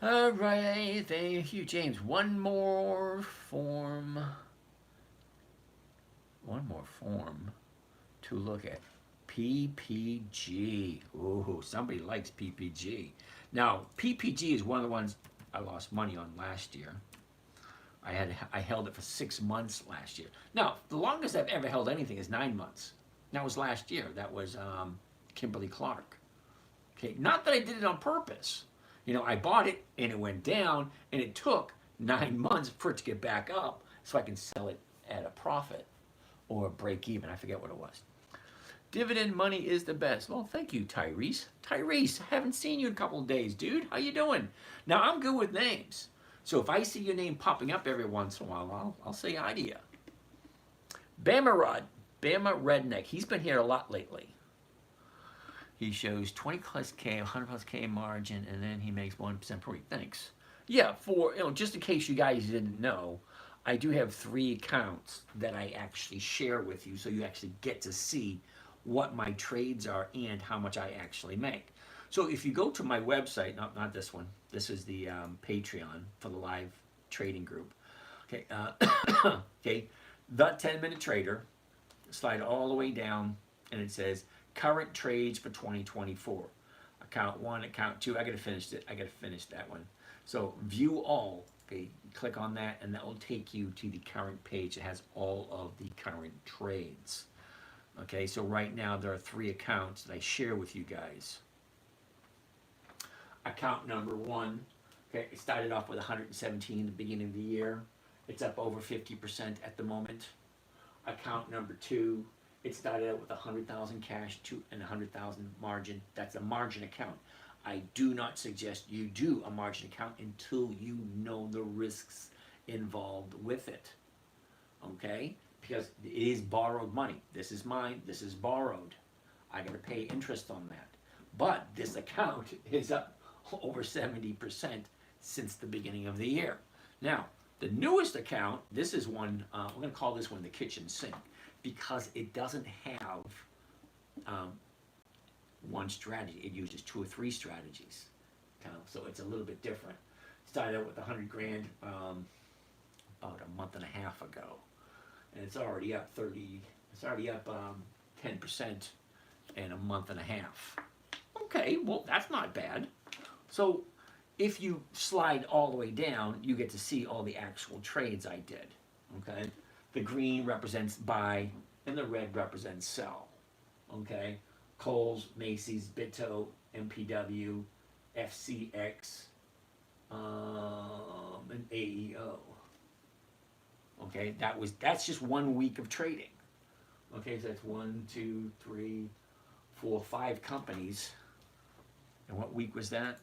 All right, thank you, James. One more form to look at. PPG. Ooh, somebody likes PPG. Now, PPG is one of the ones I lost money on last year. I held it for 6 months last year. Now, the longest I've ever held anything is 9 months. That was last year. That was Kimberly Clark. Okay, not that I did it on purpose. You know, I bought it and it went down, and it took 9 months for it to get back up so I can sell it at a profit or a break even. I forget what it was. Dividend money is the best. Well, thank you, Tyrese. Tyrese, I haven't seen you in a couple of days, dude. How you doing? Now, I'm good with names. So if I see your name popping up every once in a while, I'll say hi to you. Bama Redneck. He's been here a lot lately. He shows 20 plus K, 100 plus K margin, and then he makes 1% per week. Thanks. Yeah, just in case you guys didn't know, I do have 3 accounts that I actually share with you, so you actually get to see what my trades are and how much I actually make. So if you go to my website, not this one, this is the Patreon for the live trading group. Okay, okay, the 10-minute trader. Slide all the way down, and it says current trades for 2024. Account 1, account 2. I gotta finish it. I gotta finish that one. So view all. Okay, click on that, and that will take you to the current page. It has all of the current trades. Okay, so right now there are 3 accounts that I share with you guys. Account number 1, okay, it started off with 117 at the beginning of the year. It's up over 50% at the moment. Account number 2, it started out with 100,000 cash and 100,000 margin. That's a margin account. I do not suggest you do a margin account until you know the risks involved with it. Okay? Because it is borrowed money. This is mine. This is borrowed. I got to pay interest on that. But this account is up over 70% since the beginning of the year. Now, the newest account, this is one, we're going to call this one the kitchen sink, because it doesn't have one strategy. It uses 2 or 3 strategies. So it's a little bit different. Started out with 100 grand about a month and a half ago. And it's already up 10% in a month and a half. Okay, well, that's not bad. So if you slide all the way down, you get to see all the actual trades I did. Okay, the green represents buy, and the red represents sell. Okay, Kohl's, Macy's, Bitto, MPW, FCX, and AEO. Okay, that's just 1 week of trading. Okay, so that's 1, 2, 3, 4, 5 companies. And what week was that?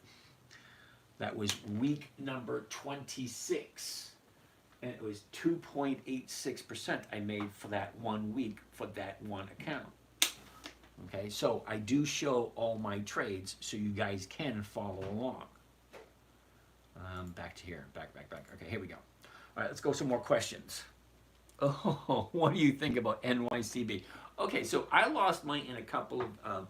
That was week number 26. And it was 2.86% I made for that 1 week for that one account. Okay, so I do show all my trades so you guys can follow along. Back to here. Back. Okay, here we go. All right, let's go some more questions. Oh, what do you think about NYCB? Okay, so I lost money in a couple of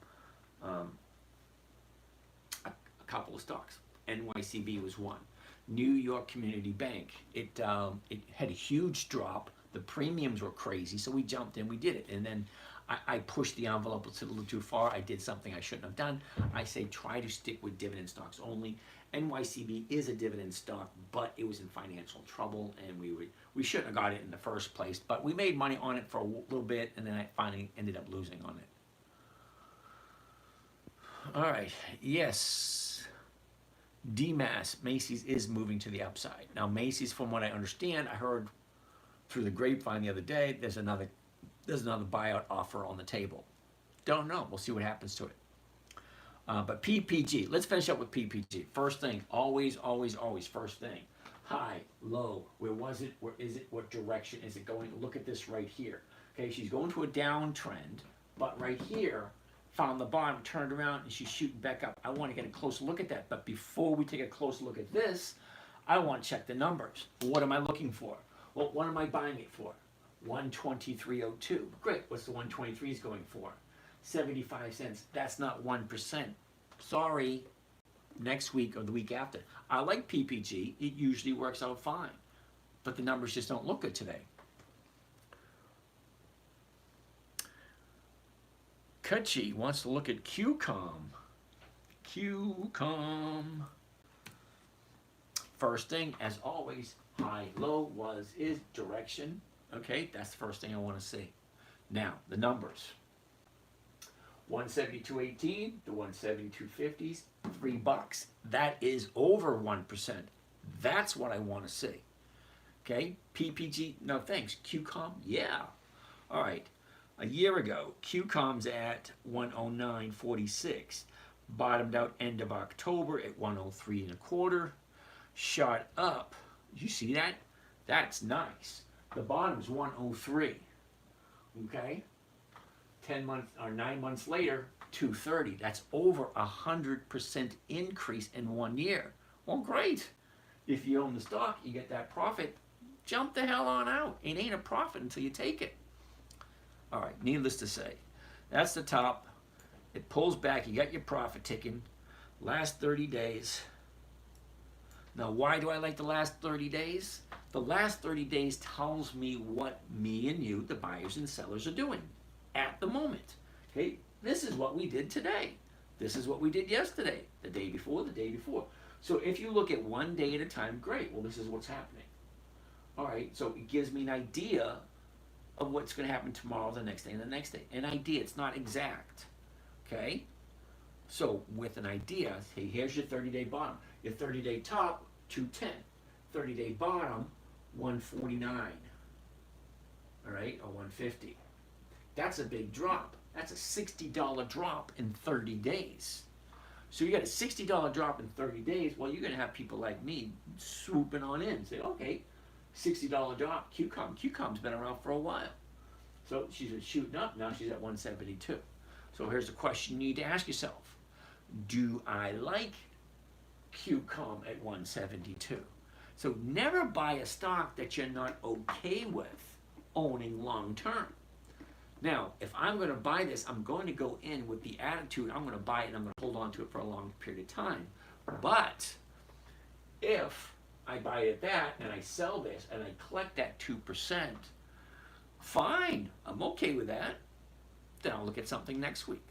stocks. NYCB was one. New York Community Bank. It had a huge drop. The premiums were crazy, so we jumped in. We did it, and then I pushed the envelope a little too far. I did something I shouldn't have done. I say try to stick with dividend stocks only. NYCB is a dividend stock, but it was in financial trouble, and we shouldn't have got it in the first place. But we made money on it for a little bit, and then I finally ended up losing on it. All right, yes. DMAS, Macy's is moving to the upside. Now Macy's, from what I understand, I heard through the grapevine the other day, there's another buyout offer on the table. Don't know. We'll see what happens to it. But PPG, let's finish up with PPG. First thing, always, first thing. High, low, where was it? Where is it? What direction is it going? Look at this right here. Okay, she's going to a downtrend, but right here, found the bottom, turned around, and she's shooting back up. I want to get a closer look at that. But before we take a closer look at this, I want to check the numbers. What am I looking for? Well, what am I buying it for? 123.02. Great. What's the 123s going for? 75 cents. That's not 1%. Sorry. Next week or the week after. I like PPG. It usually works out fine. But the numbers just don't look good today. Kutchi wants to look at QCOM. QCOM. First thing, as always, high, low, was, is, direction. Okay, that's the first thing I want to see. Now, the numbers. 172.18 to 172.50s, $3. That is over 1%. That's what I want to see. Okay, PPG, no thanks. QCOM, yeah. All right, a year ago, QCOM's at 109.46. Bottomed out end of October at 103.25. Shot up. You see that? That's nice. The bottom's 103. Okay? 10 months or 9 months later, 230. That's over 100% increase in 1 year. Well, great. If you own the stock, you get that profit. Jump the hell on out. It ain't a profit until you take it. All right, needless to say, that's the top. It pulls back. You got your profit ticking. Last 30 days. Now, why do I like the last 30 days? The last 30 days tells me what me and you, the buyers and sellers, are doing at the moment. Okay, this is what we did today. This is what we did yesterday, the day before, the day before. So if you look at 1 day at a time, great. Well, this is what's happening. All right, so it gives me an idea of what's going to happen tomorrow, the next day, and the next day. An idea, it's not exact. Okay? So with an idea, hey, here's your 30-day bottom. Your 30-day top, 210. 30-day bottom, 149. All right, or 150. That's a big drop. That's a $60 drop in 30 days. So you got a $60 drop in 30 days. Well, you're going to have people like me swooping on in. Say, okay, $60 drop, QCOM. QCOM's been around for a while. So she's been shooting up. Now she's at 172. So here's the question you need to ask yourself. Do I like QCOM at 172? So never buy a stock that you're not okay with owning long term. Now, if I'm going to buy this, I'm going to go in with the attitude, I'm going to buy it and I'm going to hold on to it for a long period of time. But if I buy it at that and I sell this and I collect that 2%, fine, I'm okay with that. Then I'll look at something next week.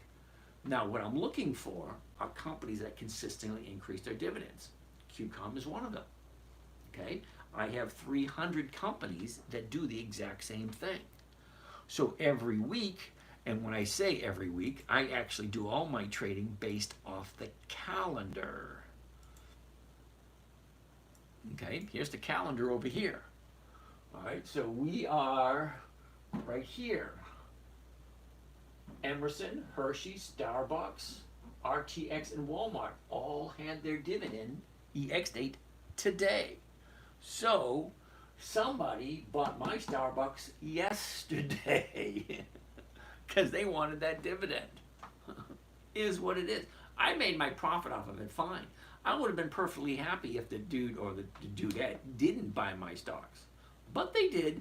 Now, what I'm looking for are companies that consistently increase their dividends. QCOM is one of them. Okay? I have 300 companies that do the exact same thing. So every week, and when I say every week, I actually do all my trading based off the calendar. Okay, here's the calendar over here. All right, so we are right here. Emerson, Hershey, Starbucks, RTX, and Walmart all had their dividend EX date today. So somebody bought my Starbucks yesterday because they wanted that dividend. Is what it is. I made my profit off of it, fine. I would have been perfectly happy if the dude or the dudette didn't buy my stocks. But they did,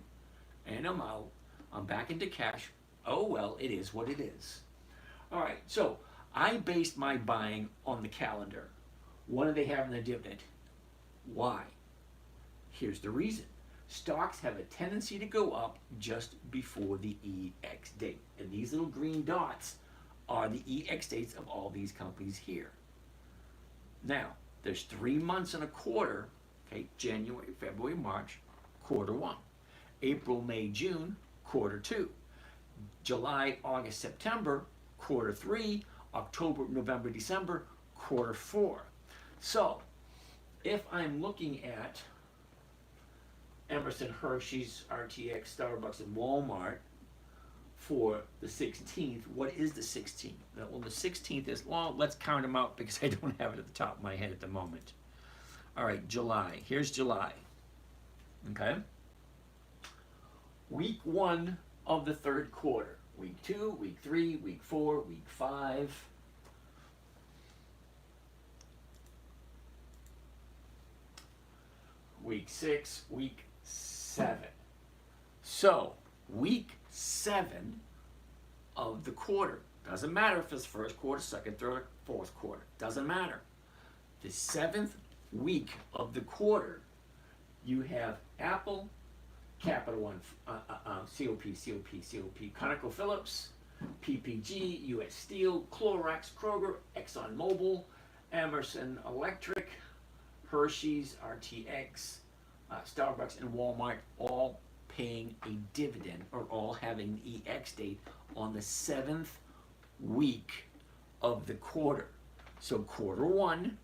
and I'm out. I'm back into cash. Oh well, it is what it is. All right, so I based my buying on the calendar. What are they having the dividend? Why? Here's the reason. Stocks have a tendency to go up just before the EX date. And these little green dots are the EX dates of all these companies here. Now, there's 3 months and a quarter, okay, January, February, March, quarter one. April, May, June, quarter two. July, August, September, quarter three. October, November, December, quarter four. So, if I'm looking at Emerson, Hershey's, RTX, Starbucks, and Walmart for the 16th, what is the 16th? Well, the 16th is, well, let's count them out because I don't have it at the top of my head at the moment. All right, July. Here's July. Okay? Week 1 of the 3rd quarter. Week 2, week 3, week 4, week 5. Week 6, week 7. So, week 7 of the quarter. Doesn't matter if it's first quarter, second, third, fourth quarter. Doesn't matter. The 7th week of the quarter, you have Apple, Capital One, COP, ConocoPhillips, PPG, U.S. Steel, Clorox, Kroger, ExxonMobil, Emerson Electric, Hershey's, RTX, Starbucks, and Walmart all paying a dividend or all having the EX date on the 7th week of the quarter. So quarter 1,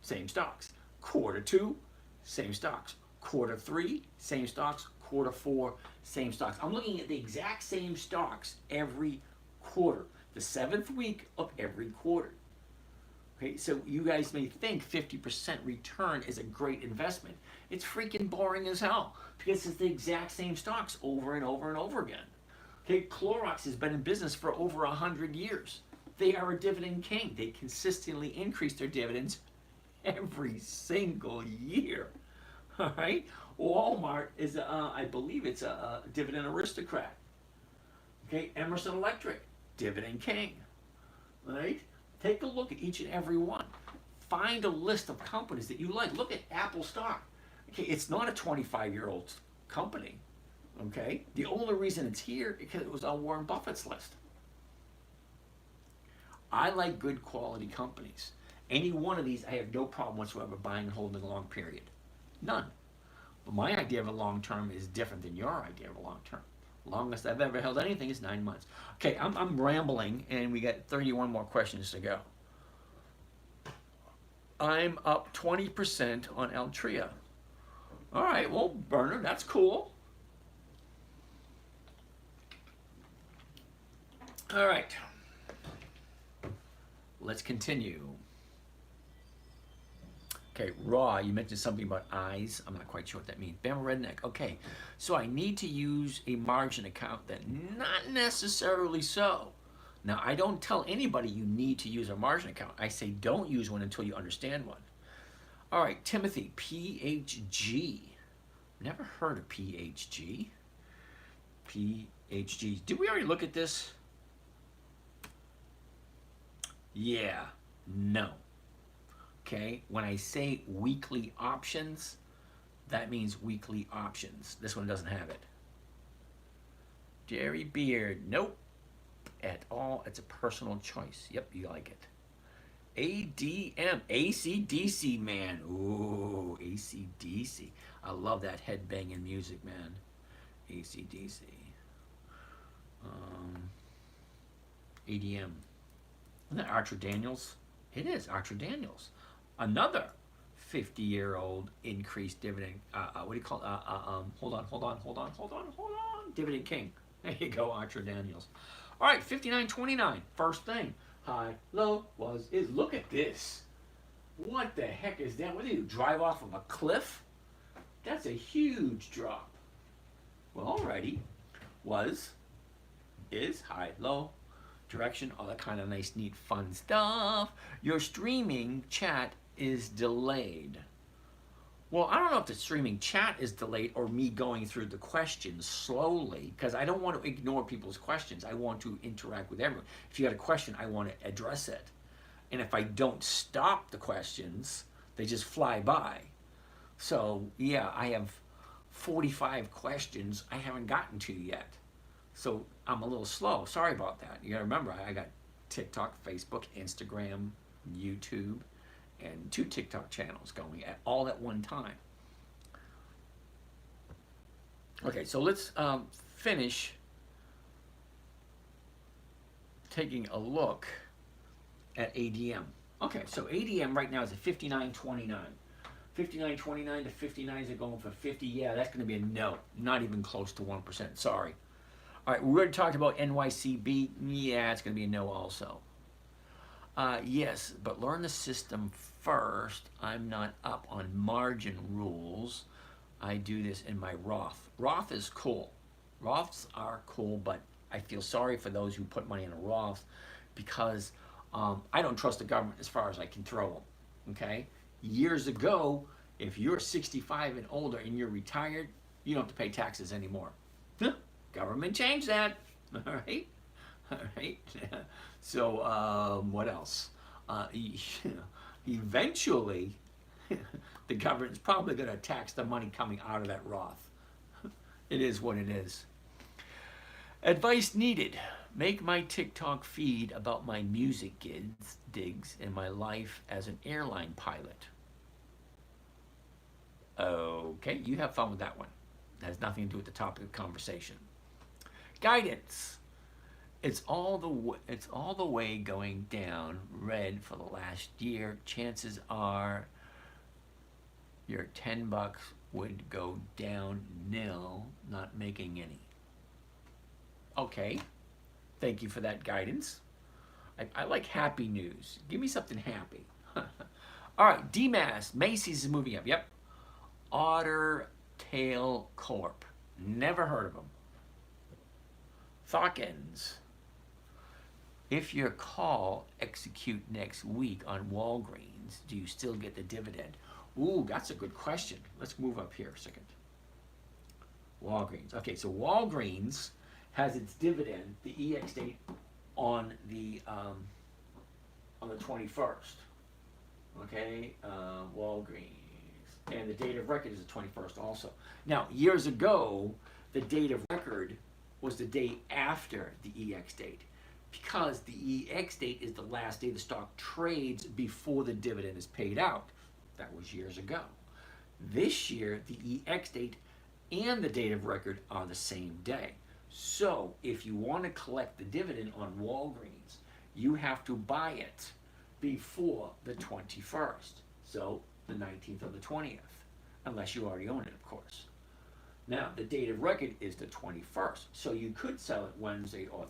same stocks. Quarter 2, same stocks. Quarter 3, same stocks. Quarter 4, same stocks. I'm looking at the exact same stocks every quarter. The 7th week of every quarter. Okay, so you guys may think 50% return is a great investment. It's freaking boring as hell because it's the exact same stocks over and over and over again. Okay, Clorox has been in business for over 100 years. They are a dividend king. They consistently increase their dividends every single year. All right, Walmart is, I believe it's a dividend aristocrat. Okay, Emerson Electric, dividend king. All right, take a look at each and every one. Find a list of companies that you like. Look at Apple stock. Okay, it's not a 25-year-old company. Okay, the only reason it's here is because it was on Warren Buffett's list. I like good quality companies. Any one of these, I have no problem whatsoever buying and holding a long period. None. But my idea of a long term is different than your idea of a long term. Longest I've ever held anything is 9 months. Okay, I'm rambling, and we got 31 more questions to go. I'm up 20% on Altria. All right, well, Bernard, that's cool. All right. Let's continue. Okay, raw, you mentioned something about eyes. I'm not quite sure what that means. Bama Redneck. Okay, so I need to use a margin account then. Not necessarily so. Now, I don't tell anybody you need to use a margin account. I say don't use one until you understand one. All right, Timothy, PHG. Never heard of PHG. PHG. Did we already look at this? Yeah, no. Okay, when I say weekly options, that means weekly options. This one doesn't have it. Jerry Beard, nope, at all. It's a personal choice. Yep, you like it. ADM, AC/DC, man. Ooh, AC/DC. I love that head-banging music, man. AC/DC. ADM. Isn't that Archer Daniels? It is Archer Daniels. Another 50-year-old increased dividend. What do you call it? Hold on. Dividend king. There you go, Archer Daniels. All right, 59.29. First thing. High, low, is. Look at this. What the heck is that? What do you drive off of a cliff? That's a huge drop. Well, alrighty. Was, is, high, low, direction, all that kind of nice, neat, fun stuff. Your streaming chat is delayed. Well, I don't know if the streaming chat is delayed or me going through the questions slowly, because I don't want to ignore people's questions. I want to interact with everyone. If you got a question, I want to address it. And if I don't stop the questions, they just fly by. So, yeah, I have 45 questions I haven't gotten to yet. So I'm a little slow. Sorry about that. You gotta remember, I got TikTok, Facebook, Instagram, YouTube, and 2 TikTok channels going all at one time. Okay, so let's finish taking a look at ADM. Okay, so ADM right now is at 59.29. 59.29 to 59s are going for 50. Yeah, that's going to be a no. Not even close to 1%. Sorry. All right, we already talked about NYCB. Yeah, it's going to be a no also. Yes, but learn the system first. I'm not up on margin rules. I do this in my Roth. Roth is cool. Roths are cool, but I feel sorry for those who put money in a Roth because I don't trust the government as far as I can throw them. Okay? Years ago, if you're 65 and older and you're retired, you don't have to pay taxes anymore. Government changed that. All right? All right. So what else? Eventually, the government's probably going to tax the money coming out of that Roth. It is what it is. Advice needed. Make my TikTok feed about my music digs and my life as an airline pilot. Okay, you have fun with that one. That has nothing to do with the topic of conversation. Guidance. It's all the way going down red for the last year. Chances are your $10 would go down nil, not making any. Okay, thank you for that guidance. I like happy news. Give me something happy. All right, DMAS, Macy's is moving up. Yep. Otter Tail Corp. Never heard of them. Thawkins. If your call execute next week on Walgreens, do you still get the dividend? Ooh, that's a good question. Let's move up here a second. Walgreens. Okay, so Walgreens has its dividend, the EX date, on the 21st. Okay, Walgreens. And the date of record is the 21st also. Now, years ago, the date of record was the day after the EX date, because the EX date is the last day the stock trades before the dividend is paid out. That was years ago. This year, the EX date and the date of record are the same day. So if you want to collect the dividend on Walgreens, you have to buy it before the 21st. So the 19th or the 20th, unless you already own it, of course. Now, the date of record is the 21st, so you could sell it Wednesday or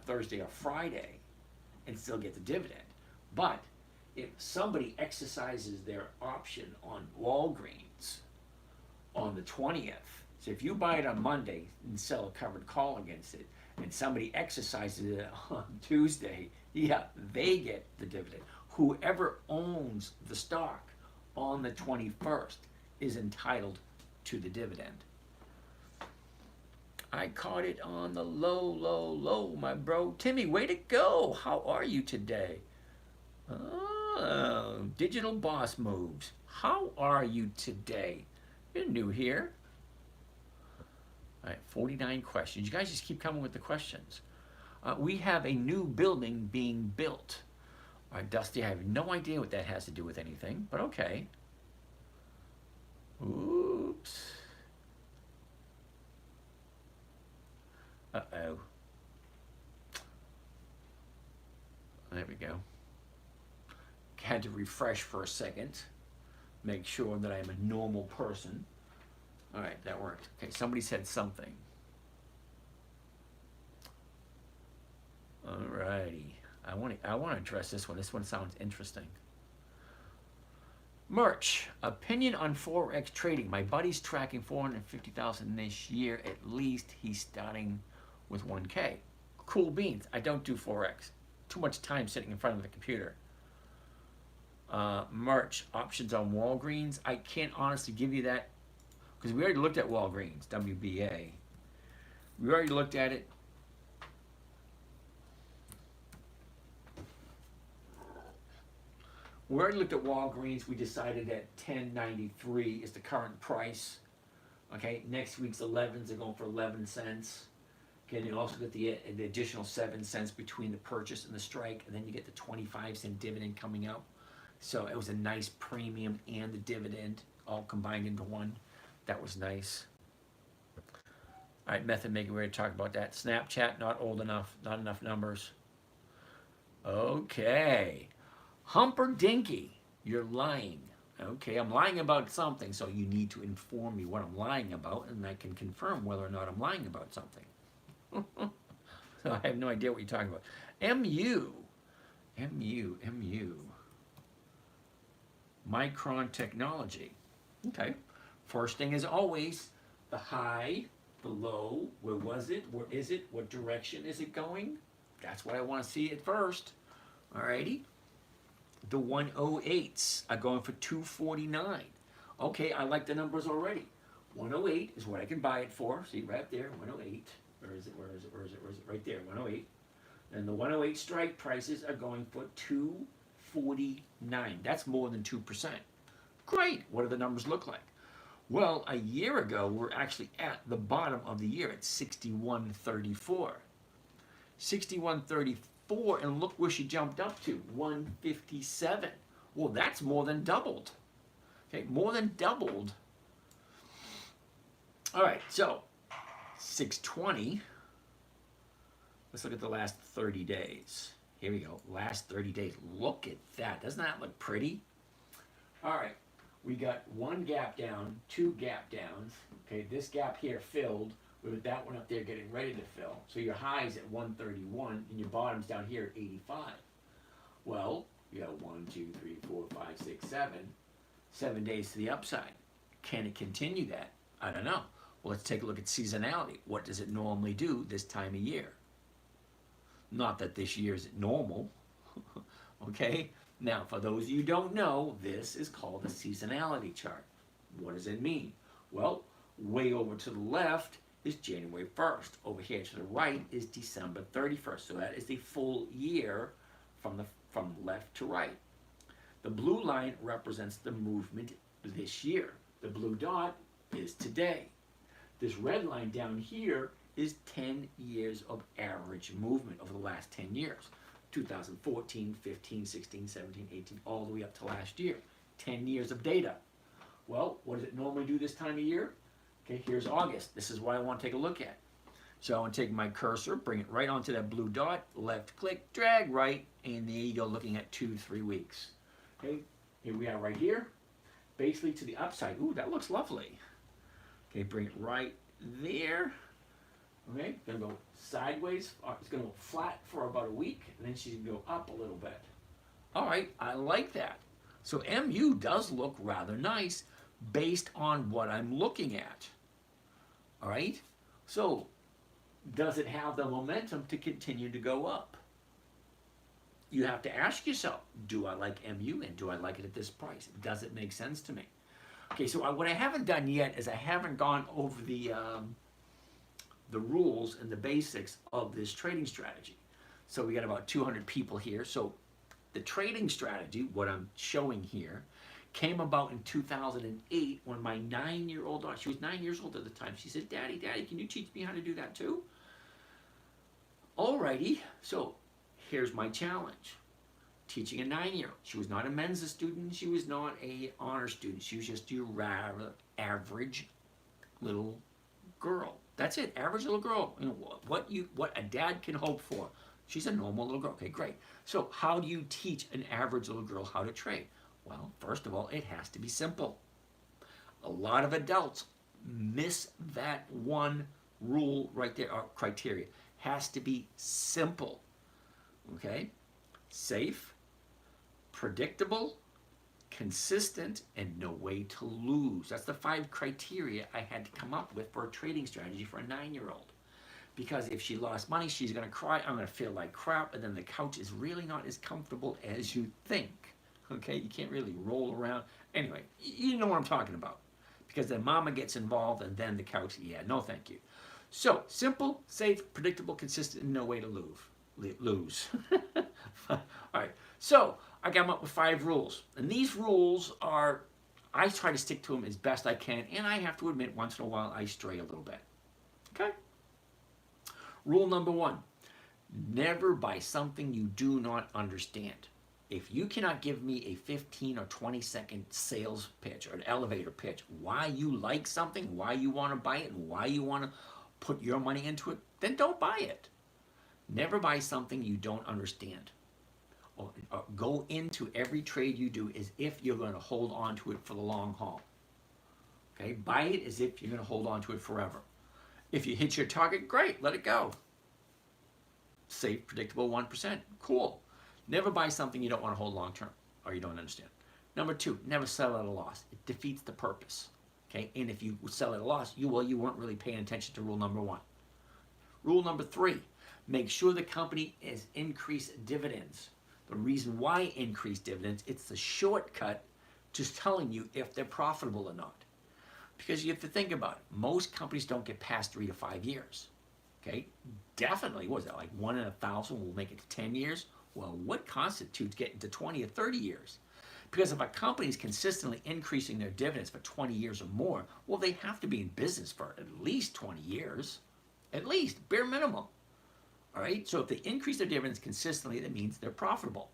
Thursday or Friday and still get the dividend. But if somebody exercises their option on Walgreens on the 20th, so if you buy it on Monday and sell a covered call against it, and somebody exercises it on Tuesday, yeah, they get the dividend. Whoever owns the stock on the 21st is entitled to the dividend. I caught it on the low, my bro. Timmy, way to go. How are you today? Oh, digital boss moves. How are you today? You're new here. All right, 49 questions. You guys just keep coming with the questions. We have a new building being built. All right, Dusty, I have no idea what that has to do with anything, but okay. Oops. Uh-oh. There we go. Had to refresh for a second. Make sure that I'm a normal person. All right, that worked. Okay, somebody said something. All righty. I want to address this one. This one sounds interesting. Merch. Opinion on Forex trading. My buddy's tracking 450,000 this year. At least he's starting with 1K. Cool beans. I don't do Forex. Too much time sitting in front of the computer. Merch, options on Walgreens. I can't honestly give you that because we already looked at Walgreens, WBA. We already looked at it. We already looked at Walgreens. We decided that $10.93 is the current price. Okay, next week's 11s are going for 11 cents. Okay, you also get the additional 7 cents between the purchase and the strike, and then you get the 25-cent dividend coming out. So it was a nice premium and the dividend all combined into one. That was nice. All right, method making, we're going to talk about that. Snapchat, not old enough, not enough numbers. Okay. Humperdinky, you're lying. Okay, I'm lying about something, so you need to inform me what I'm lying about, and I can confirm whether or not I'm lying about something. So I have no idea what you're talking about. MU. Micron Technology. Okay. First thing is always the high, the low, where was it, where is it, what direction is it going? That's what I want to see at first. Alrighty. The 108s are going for $249. Okay, I like the numbers already. 108 is what I can buy it for. See, right there, 108. Where is it? Right there, 108. And the 108 strike prices are going for $249. That's more than 2%. Great. What do the numbers look like? Well, a year ago, we're actually at the bottom of the year at 61.34. 61.34, and look where she jumped up to, 157. Well, that's more than doubled. Okay, more than doubled. All right, so 620. Let's look at the last 30 days. Here we go, last 30 days. Look at that. Doesn't that look pretty? All right, we got one gap down, two gap downs. Okay, this gap here filled with that one up there getting ready to fill. So your high's at 131 and your bottom's down here at 85. Well, you got 1, 2, 3, 4, 5, 6, 7. 7 days to the upside. Can it continue that? I don't know. Well, let's take a look at seasonality. What does it normally do this time of year? Not that this year is normal. Okay? Now, for those of you who don't know, this is called a seasonality chart. What does it mean? Well, way over to the left is January 1st. Over here to the right is December 31st. So that is the full year from left to right. The blue line represents the movement this year. The blue dot is today. This red line down here is 10 years of average movement over the last 10 years. 2014, 15, 16, 17, 18, all the way up to last year. 10 years of data. Well, what does it normally do this time of year? Okay, here's August. This is what I want to take a look at. So I want to take my cursor, bring it right onto that blue dot, left click, drag right, and there you go, looking at 2-3 weeks. Okay, here we are right here, basically to the upside. Ooh, that looks lovely. Okay, bring it right there. Okay, gonna go sideways. It's gonna go flat for about a week, and then she's gonna go up a little bit. All right, I like that. So MU does look rather nice based on what I'm looking at. All right, so does it have the momentum to continue to go up? You have to ask yourself, do I like MU and do I like it at this price? Does it make sense to me? Okay, so what I haven't done yet is I haven't gone over the rules and the basics of this trading strategy. So we got about 200 people here. So the trading strategy, what I'm showing here, came about in 2008 when my 9-year-old daughter, she was 9 years old at the time, she said, Daddy, can you teach me how to do that too? Alrighty, so here's my challenge. Teaching a 9-year-old. She was not a Mensa student. She was not a honor student. She was just your rather average little girl. That's it, average little girl. You know, what a dad can hope for. She's a normal little girl. Okay, great. So how do you teach an average little girl how to trade? Well, first of all, it has to be simple. A lot of adults miss that one rule right there, or criteria. Has to be simple. Okay? Safe, predictable, consistent, and no way to lose. That's the 5 criteria I had to come up with for a trading strategy for a 9-year-old. Because if she lost money, she's going to cry, I'm going to feel like crap, and then the couch is really not as comfortable as you think. Okay, you can't really roll around. Anyway, you know what I'm talking about. Because then mama gets involved and then the couch, yeah, no thank you. So, simple, safe, predictable, consistent, and no way to lose. All right, so I come up with 5 rules. And these rules are, I try to stick to them as best I can, and I have to admit, once in a while, I stray a little bit. Okay? Rule number 1, never buy something you do not understand. If you cannot give me a 15 or 20-second sales pitch or an elevator pitch, why you like something, why you want to buy it, and why you want to put your money into it, then don't buy it. Never buy something you don't understand. Or go into every trade you do as if you're going to hold on to it for the long haul. Okay? Buy it as if you're going to hold on to it forever. If you hit your target, great, let it go. Safe, predictable 1%. Cool. Never buy something you don't want to hold long term or you don't understand. Number 2, never sell at a loss. It defeats the purpose. Okay? And if you sell at a loss, you weren't really paying attention to rule number 1. Rule number 3, make sure the company is increased dividends. The reason why increased dividends, it's the shortcut to telling you if they're profitable or not. Because you have to think about it. Most companies don't get past 3 to 5 years. Okay? Definitely, what is that, like 1 in 1,000 will make it to 10 years? Well, what constitutes getting to 20 or 30 years? Because if a company is consistently increasing their dividends for 20 years or more, well, they have to be in business for at least 20 years. At least, bare minimum. All right? So if they increase their dividends consistently, that means they're profitable.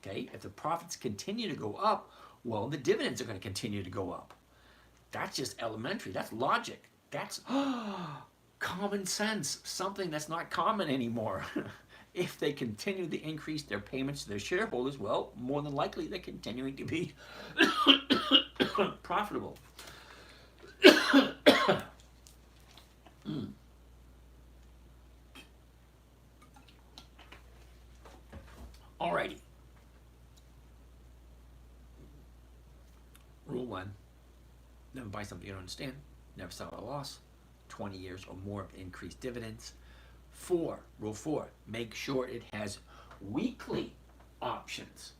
Okay? If the profits continue to go up, well, the dividends are going to continue to go up. That's just elementary. That's logic. That's common sense. Something that's not common anymore. If they continue to increase their payments to their shareholders, well, more than likely they're continuing to be profitable. Alrighty. Rule 1, never buy something you don't understand. Never sell at a loss. 20 years or more of increased dividends. 4, rule 4, make sure it has weekly options.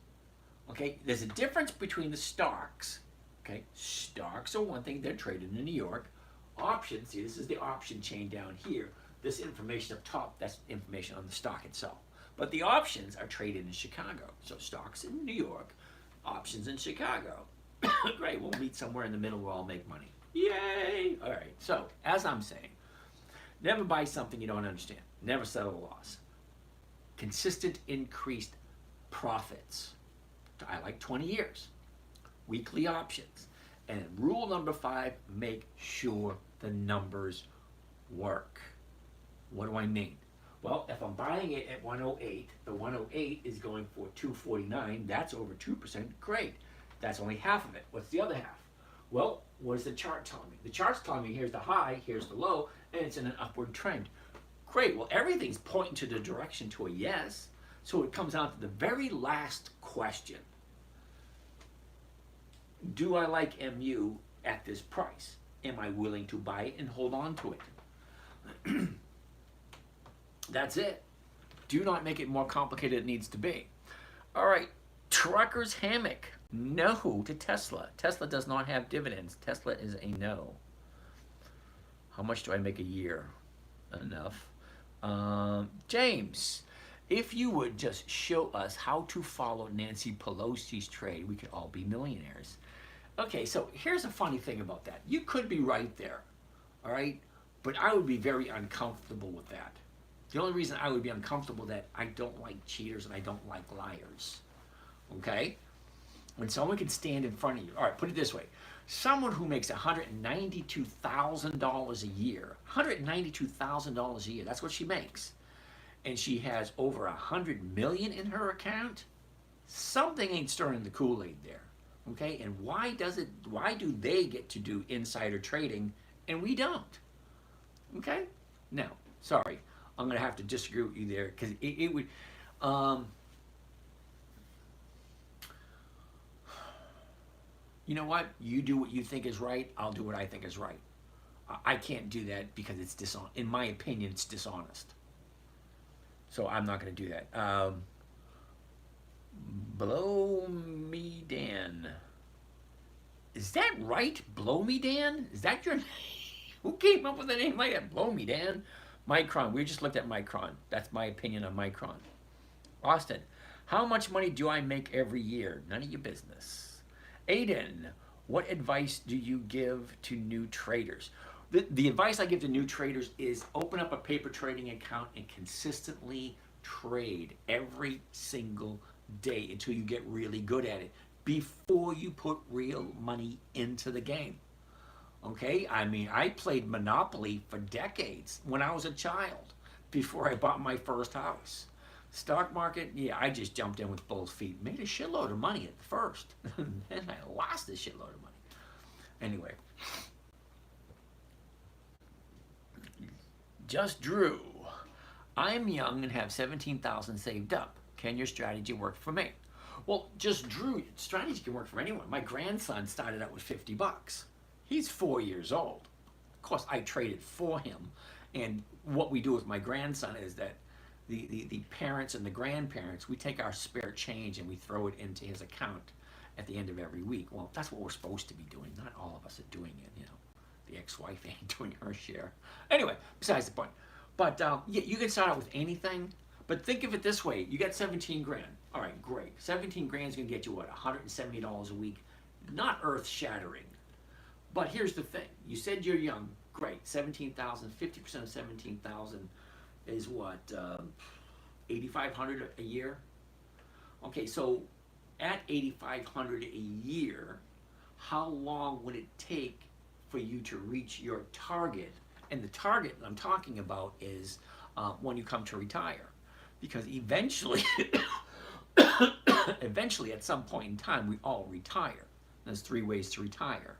Okay, there's a difference between the stocks. Okay, stocks are one thing, they're traded in New York. Options, see, this is the option chain down here. This information up top, that's information on the stock itself. But the options are traded in Chicago. So stocks in New York, options in Chicago. Great, we'll meet somewhere in the middle, we'll all make money. Yay! All right, so as I'm saying, never buy something you don't understand. Never sell at a loss. Consistent increased profits. I like 20 years. Weekly options. And rule number 5, make sure the numbers work. What do I mean? Well, if I'm buying it at 108, the 108 is going for 249. That's over 2%. Great. That's only half of it. What's the other half? Well, what does the chart tell me? The chart's telling me here's the high, here's the low, and it's in an upward trend. Great. Well, everything's pointing to the direction to a yes. So it comes down to the very last question. Do I like MU at this price? Am I willing to buy it and hold on to it? That's it. Do not make it more complicated than it needs to be. All right. Trucker's hammock. No to Tesla. Tesla does not have dividends. Tesla is a no. How much do I make a year? Enough. James, if you would just show us how to follow Nancy Pelosi's trade, we could all be millionaires. Okay, so here's a funny thing about that. You could be right there, all right? But I would be very uncomfortable with that. The only reason I would be uncomfortable with that, I don't like cheaters and I don't like liars, okay? When someone can stand in front of you, all right, put it this way. Someone who makes $192,000 a year, $192,000 a year, that's what she makes, and she has over $100 million in her account, something ain't stirring the Kool-Aid there, okay? And why do they get to do insider trading and we don't? Okay? Now, sorry, I'm going to have to disagree with you there because it would, you know what? You do what you think is right. I'll do what I think is right. I can't do that because it's dishonest. In my opinion, it's dishonest. So I'm not going to do that. Blow me Dan. Is that right? Blow me Dan? Is that your name? Who came up with a name like that? Blow me Dan? Micron. We just looked at Micron. That's my opinion on Micron. Austin. How much money do I make every year? None of your business. Aiden. What advice do you give to new traders? The advice I give to new traders is open up a paper trading account and consistently trade every single day until you get really good at it before you put real money into the game. Okay? I mean, I played Monopoly for decades when I was a child before I bought my first house. Stock market, yeah, I just jumped in with both feet. Made a shitload of money at first. Then I lost a shitload of money. Anyway. Just Drew. I'm young and have 17,000 saved up. Can your strategy work for me? Well, just Drew, strategy can work for anyone. My grandson started out with 50 bucks. He's 4 years old. Of course, I traded for him. And what we do with my grandson is that the parents and the grandparents, we take our spare change and we throw it into his account at the end of every week. Well, that's what we're supposed to be doing. Not all of us are doing it, you know. The ex-wife ain't doing her share. Anyway, besides the point. But yeah, you can start out with anything. But think of it this way. You got 17 grand. All right, great. 17 grand is going to get you, what, $170 a week? Not earth-shattering. But here's the thing. You said you're young. Great. 17,000, 50% of 17,000 is what, 8,500 a year? Okay, so at 8,500 a year, how long would it take for you to reach your target? And the target I'm talking about is when you come to retire. Because eventually, eventually at some point in time, we all retire. There's 3 ways to retire.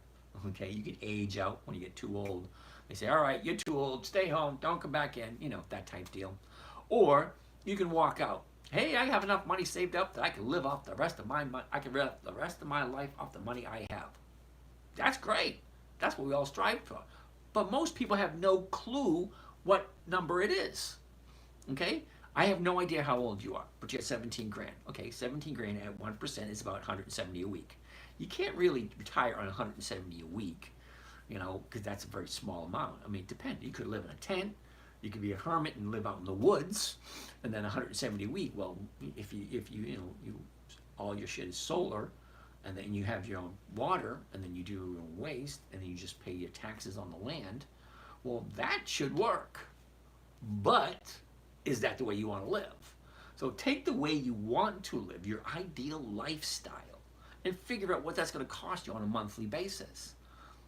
Okay, you can age out when you get too old. They say, all right, you're too old, stay home, don't come back in, you know, that type deal. Or you can walk out. Hey, I have enough money saved up that I can live off the rest of my money. I can live the rest of my life off the money I have. That's great. That's what we all strive for. But most people have no clue what number it is. Okay? I have no idea how old you are, but you have 17 grand. Okay, 17 grand at 1% is about 170 a week. You can't really retire on 170 a week, you know, because that's a very small amount. I mean, it depends. You could live in a tent. You could be a hermit and live out in the woods, and then 170 a week. Well, if you all your shit is solar, and then you have your own water, and then you do your own waste, and then you just pay your taxes on the land, well, that should work. But is that the way you want to live? So take the way you want to live, your ideal lifestyle, and figure out what that's going to cost you on a monthly basis.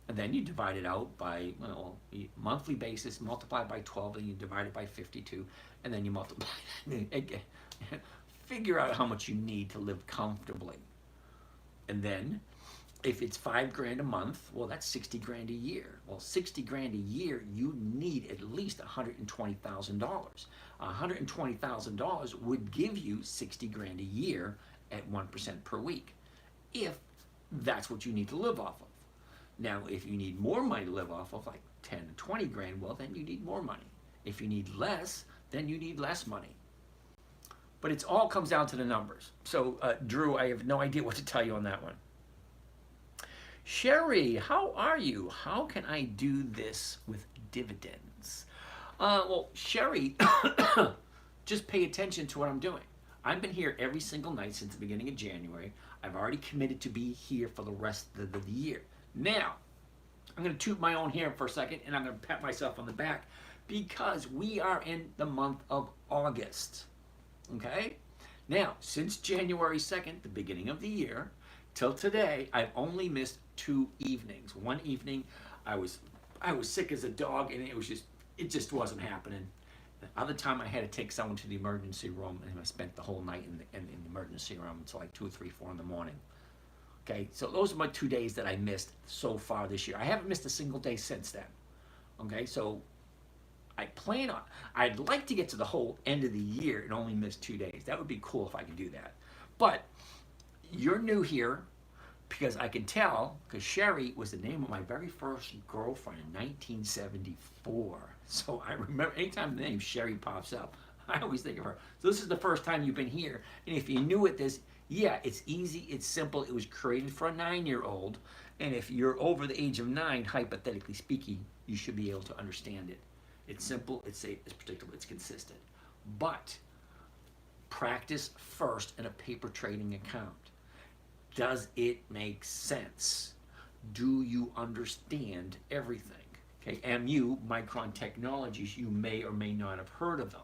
And then you divide it out by, well, monthly basis, multiply by 12, and you divide it by 52, and then you multiply. Figure out how much you need to live comfortably. And then, if it's 5 grand a month, well, that's 60 grand a year. Well, 60 grand a year, you need at least $120,000. $120,000 would give you 60 grand a year at 1% per week, if that's what you need to live off of. Now, if you need more money to live off of, like 10 or 20 grand, well, then you need more money. If you need less, then you need less money. But it all comes down to the numbers. So, Drew, I have no idea what to tell you on that one. Sherry, how are you? How can I do this with dividends? Well, Sherry, just pay attention to what I'm doing. I've been here every single night since the beginning of January. I've already committed to be here for the rest of the year. Now, I'm going to toot my own horn for a second, and I'm going to pat myself on the back because we are in the month of August. Okay? Now, since January 2nd, the beginning of the year, till today, I've only missed 2 evenings. One evening, I was sick as a dog, and it just wasn't happening. The other time, I had to take someone to the emergency room, and I spent the whole night in the emergency room until like 2 or 3, 4 in the morning. Okay, so those are my 2 days that I missed so far this year. I haven't missed a single day since then. Okay, so I'd like to get to the whole end of the year and only miss 2 days. That would be cool if I could do that. But you're new here because I can tell, because Sherry was the name of my very first girlfriend in 1974. So I remember anytime the name Sherry pops up, I always think of her. So this is the first time you've been here. And if you're new at this, yeah, it's easy, it's simple. It was created for a 9-year-old. And if you're over the age of 9, hypothetically speaking, you should be able to understand it. It's simple, it's safe, it's predictable, it's consistent. But practice first in a paper trading account. Does it make sense? Do you understand everything? Okay, MU, Micron Technologies, you may or may not have heard of them.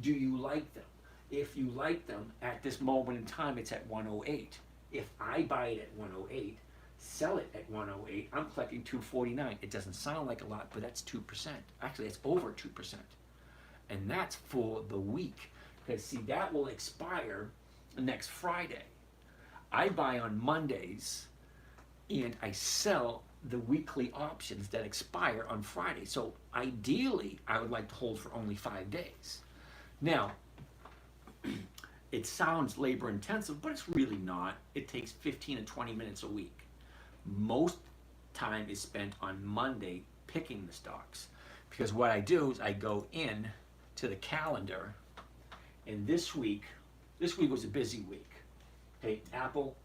Do you like them? If you like them, at this moment in time, it's at 108. If I buy it at 108, sell it at 108, I'm collecting 249. It doesn't sound like a lot, but that's 2%. Actually, it's over 2%. And that's for the week. Because, see, that will expire next Friday. I buy on Mondays, and I sell the weekly options that expire on Friday. So ideally, I would like to hold for only 5 days. Now, it sounds labor intensive, but it's really not. It takes 15 to 20 minutes a week. Most time is spent on Monday picking the stocks. Because what I do is I go in to the calendar, and this week was a busy week. Okay, Apple,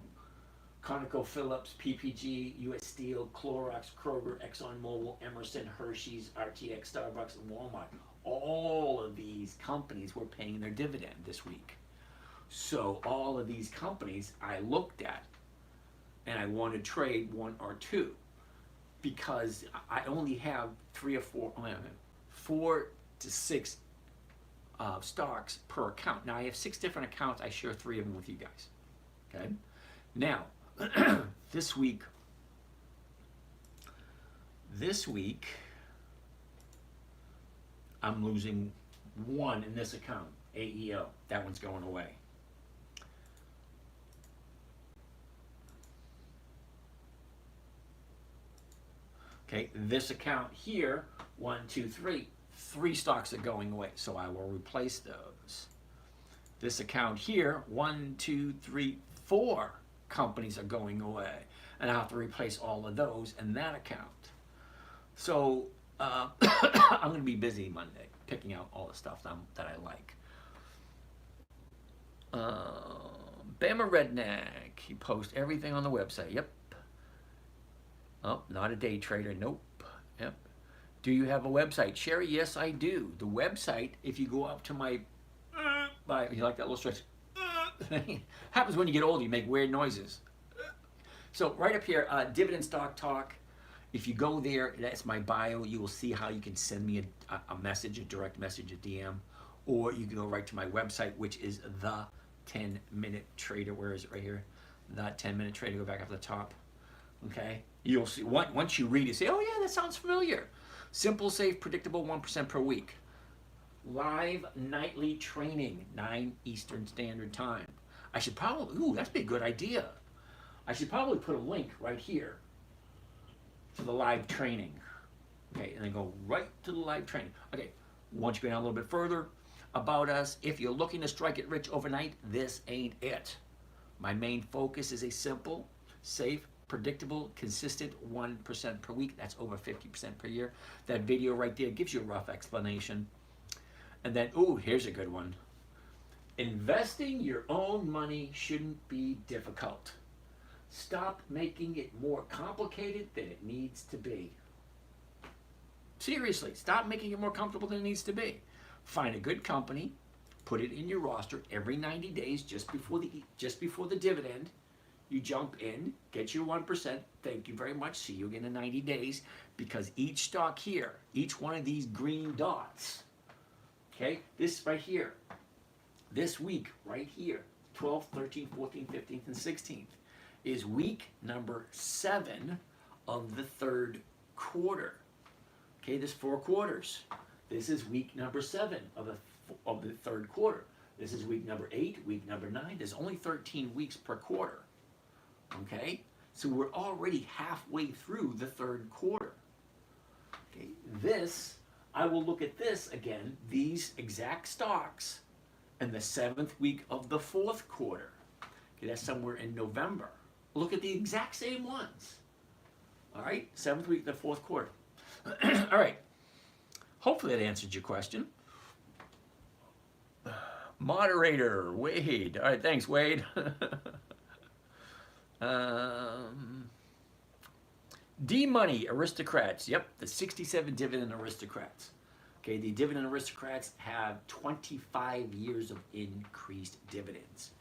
ConocoPhillips, PPG, US Steel, Clorox, Kroger, ExxonMobil, Emerson, Hershey's, RTX, Starbucks, and Walmart. All of these companies were paying their dividend this week. So all of these companies I looked at, and I want to trade one or two, because I only have 4 to 6 stocks per account. Now I have 6 different accounts. I share 3 of them with you guys. Okay. Now, this week, I'm losing 1 in this account, AEO. That one's going away. Okay, this account here, 1, 2, 3, 3 stocks are going away, so I will replace those. This account here, 1, 2, 3, 4 companies are going away, and I have to replace all of those in that account. So I'm going to be busy Monday picking out all the stuff that I like. Bama Redneck, he posts everything on the website. Yep. Oh, not a day trader. Nope. Yep. Do you have a website, Sherry? Yes, I do. The website, if you go up to my, you like that little stretch? Happens when you get older, you make weird noises. So right up here, Dividend Stock Talk. If you go there, that's my bio. You will see how you can send me a message, a direct message, a DM, or you can go right to my website, which is The 10-Minute Trader. Where is it? Right here. The 10-Minute Trader. Go back up to the top. Okay. You'll see. Once you read it, say, "Oh yeah, that sounds familiar." Simple, safe, predictable, 1% per week. Live nightly training, 9 Eastern Standard Time. I should probably, that's be a good idea. I should probably put a link right here to the live training. Okay, and then go right to the live training. Okay, once you go down a little bit further, about us, if you're looking to strike it rich overnight, this ain't it. My main focus is a simple, safe, predictable, consistent 1% per week. That's over 50% per year. That video right there gives you a rough explanation. And then, here's a good one. Investing your own money shouldn't be difficult. Stop making it more complicated than it needs to be. Seriously, stop making it more comfortable than it needs to be. Find a good company, put it in your roster every 90 days just before the dividend. You jump in, get your 1%. Thank you very much. See you again in 90 days, because each stock here, each one of these green dots, okay, this right here, this week right here, 12th, 13th, 14th, 15th, and 16th, is week number 7 of the 3rd quarter. Okay, there's 4 quarters. This is week number 7 of the 3rd quarter. This is week number 8, week number 9. There's only 13 weeks per quarter. Okay, so we're already halfway through the 3rd quarter. Okay, I will look at this again, these exact stocks, in the 7th week of the 4th quarter. Okay, that's somewhere in November. Look at the exact same ones. All right, 7th week of the 4th quarter. All right, hopefully that answered your question. Moderator, Wade. All right, thanks, Wade. um, D-Money Aristocrats. Yep, the 67 Dividend Aristocrats. Okay, the Dividend Aristocrats have 25 years of increased dividends.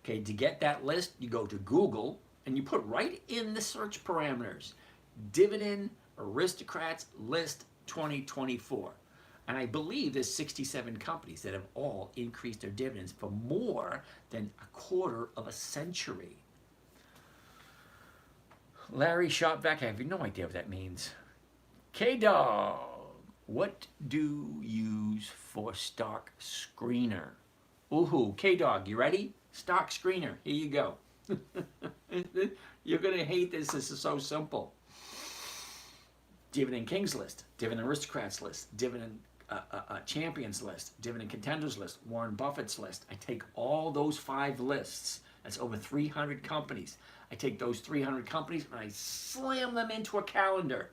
Okay, to get that list, you go to Google and you put right in the search parameters, Dividend Aristocrats List 2024. And I believe there's 67 companies that have all increased their dividends for more than a quarter of a century. Larry Shopvac, I have no idea what that means. K-Dog, what do you use for stock screener? Ooh, K-Dog, you ready? Stock screener, here you go. You're gonna hate this, this is so simple. Dividend Kings list, Dividend Aristocrats list, Dividend Champions list, Dividend Contenders list, Warren Buffett's list. I take all those 5 lists, that's over 300 companies. I take those 300 companies and I slam them into a calendar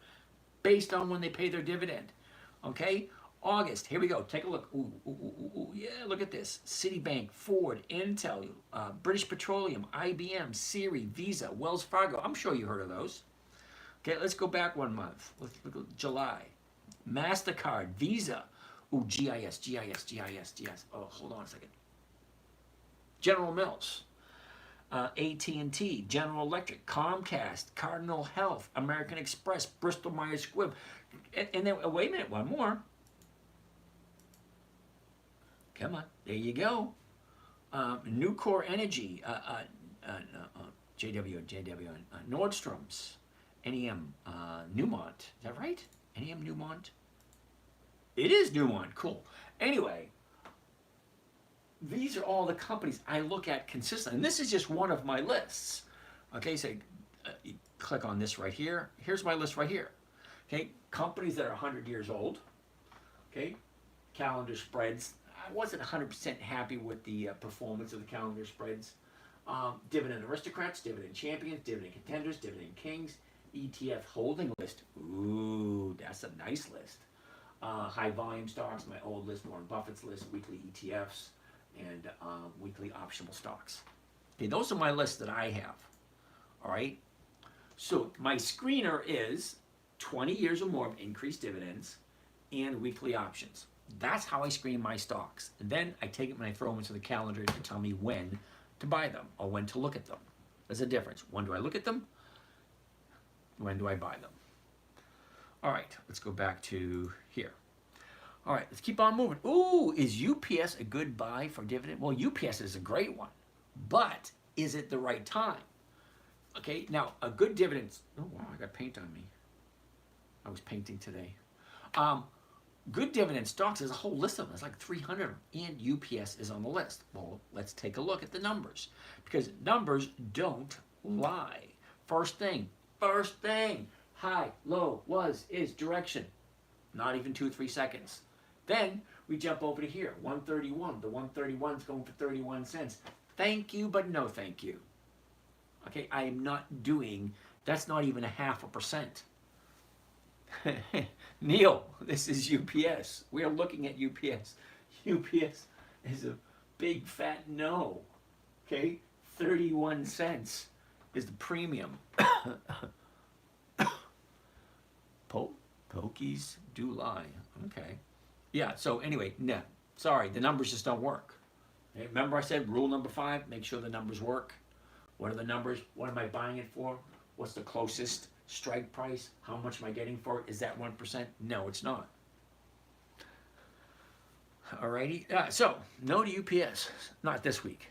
based on when they pay their dividend. Okay? August, here we go. Take a look. Ooh, yeah, look at this. Citibank, Ford, Intel, British Petroleum, IBM, Siri, Visa, Wells Fargo. I'm sure you heard of those. Okay, let's go back 1 month. Let's look at July. MasterCard, Visa. Ooh, GIS. Oh, hold on a second. General Mills, AT&T, General Electric, Comcast, Cardinal Health, American Express, Bristol Myers Squibb. And then, wait a minute, one more. Come on, there you go. Nucor Energy, JW, Nordstrom's, NEM, Newmont. Is that right? NEM Newmont? It is Newmont, cool. Anyway, these are all the companies I look at consistently. And this is just one of my lists. Okay, so you click on this right here. Here's my list right here. Okay, companies that are 100 years old. Okay, calendar spreads. I wasn't 100% happy with the performance of the calendar spreads. Dividend Aristocrats, Dividend Champions, Dividend Contenders, Dividend Kings, ETF holding list. Ooh, that's a nice list. High volume stocks, my old list, Warren Buffett's list, weekly ETFs, and weekly optional stocks. Okay, those are my lists that I have. All right. So my screener is 20 years or more of increased dividends and weekly options. That's how I screen my stocks. And then I take it and I throw them into the calendar to tell me when to buy them or when to look at them. There's a difference. When do I look at them? When do I buy them? All right, let's go back to here. All right, let's keep on moving. Ooh, is UPS a good buy for dividend? Well, UPS is a great one, but is it the right time? Okay, now a good dividend. Oh wow, I got paint on me. I was painting today. Good dividend stocks, there's a whole list of them. There's like 300 of them, and UPS is on the list. Well, let's take a look at the numbers, because numbers don't lie. First thing, high, low, was, is, direction. Not even 2 or 3 seconds. Then we jump over to here, 131. The 131 is going for 31 cents. Thank you, but no thank you. Okay, I am not doing, that's not even 0.5%. Neil, this is UPS. We are looking at UPS. UPS is a big fat no. Okay, 31 cents is the premium. Pokies do lie. Okay. Yeah, so anyway, no. Sorry, the numbers just don't work. Okay, remember I said rule number 5, make sure the numbers work. What are the numbers? What am I buying it for? What's the closest strike price? How much am I getting for it? Is that 1%? No, it's not. Alrighty. So, no to UPS. Not this week.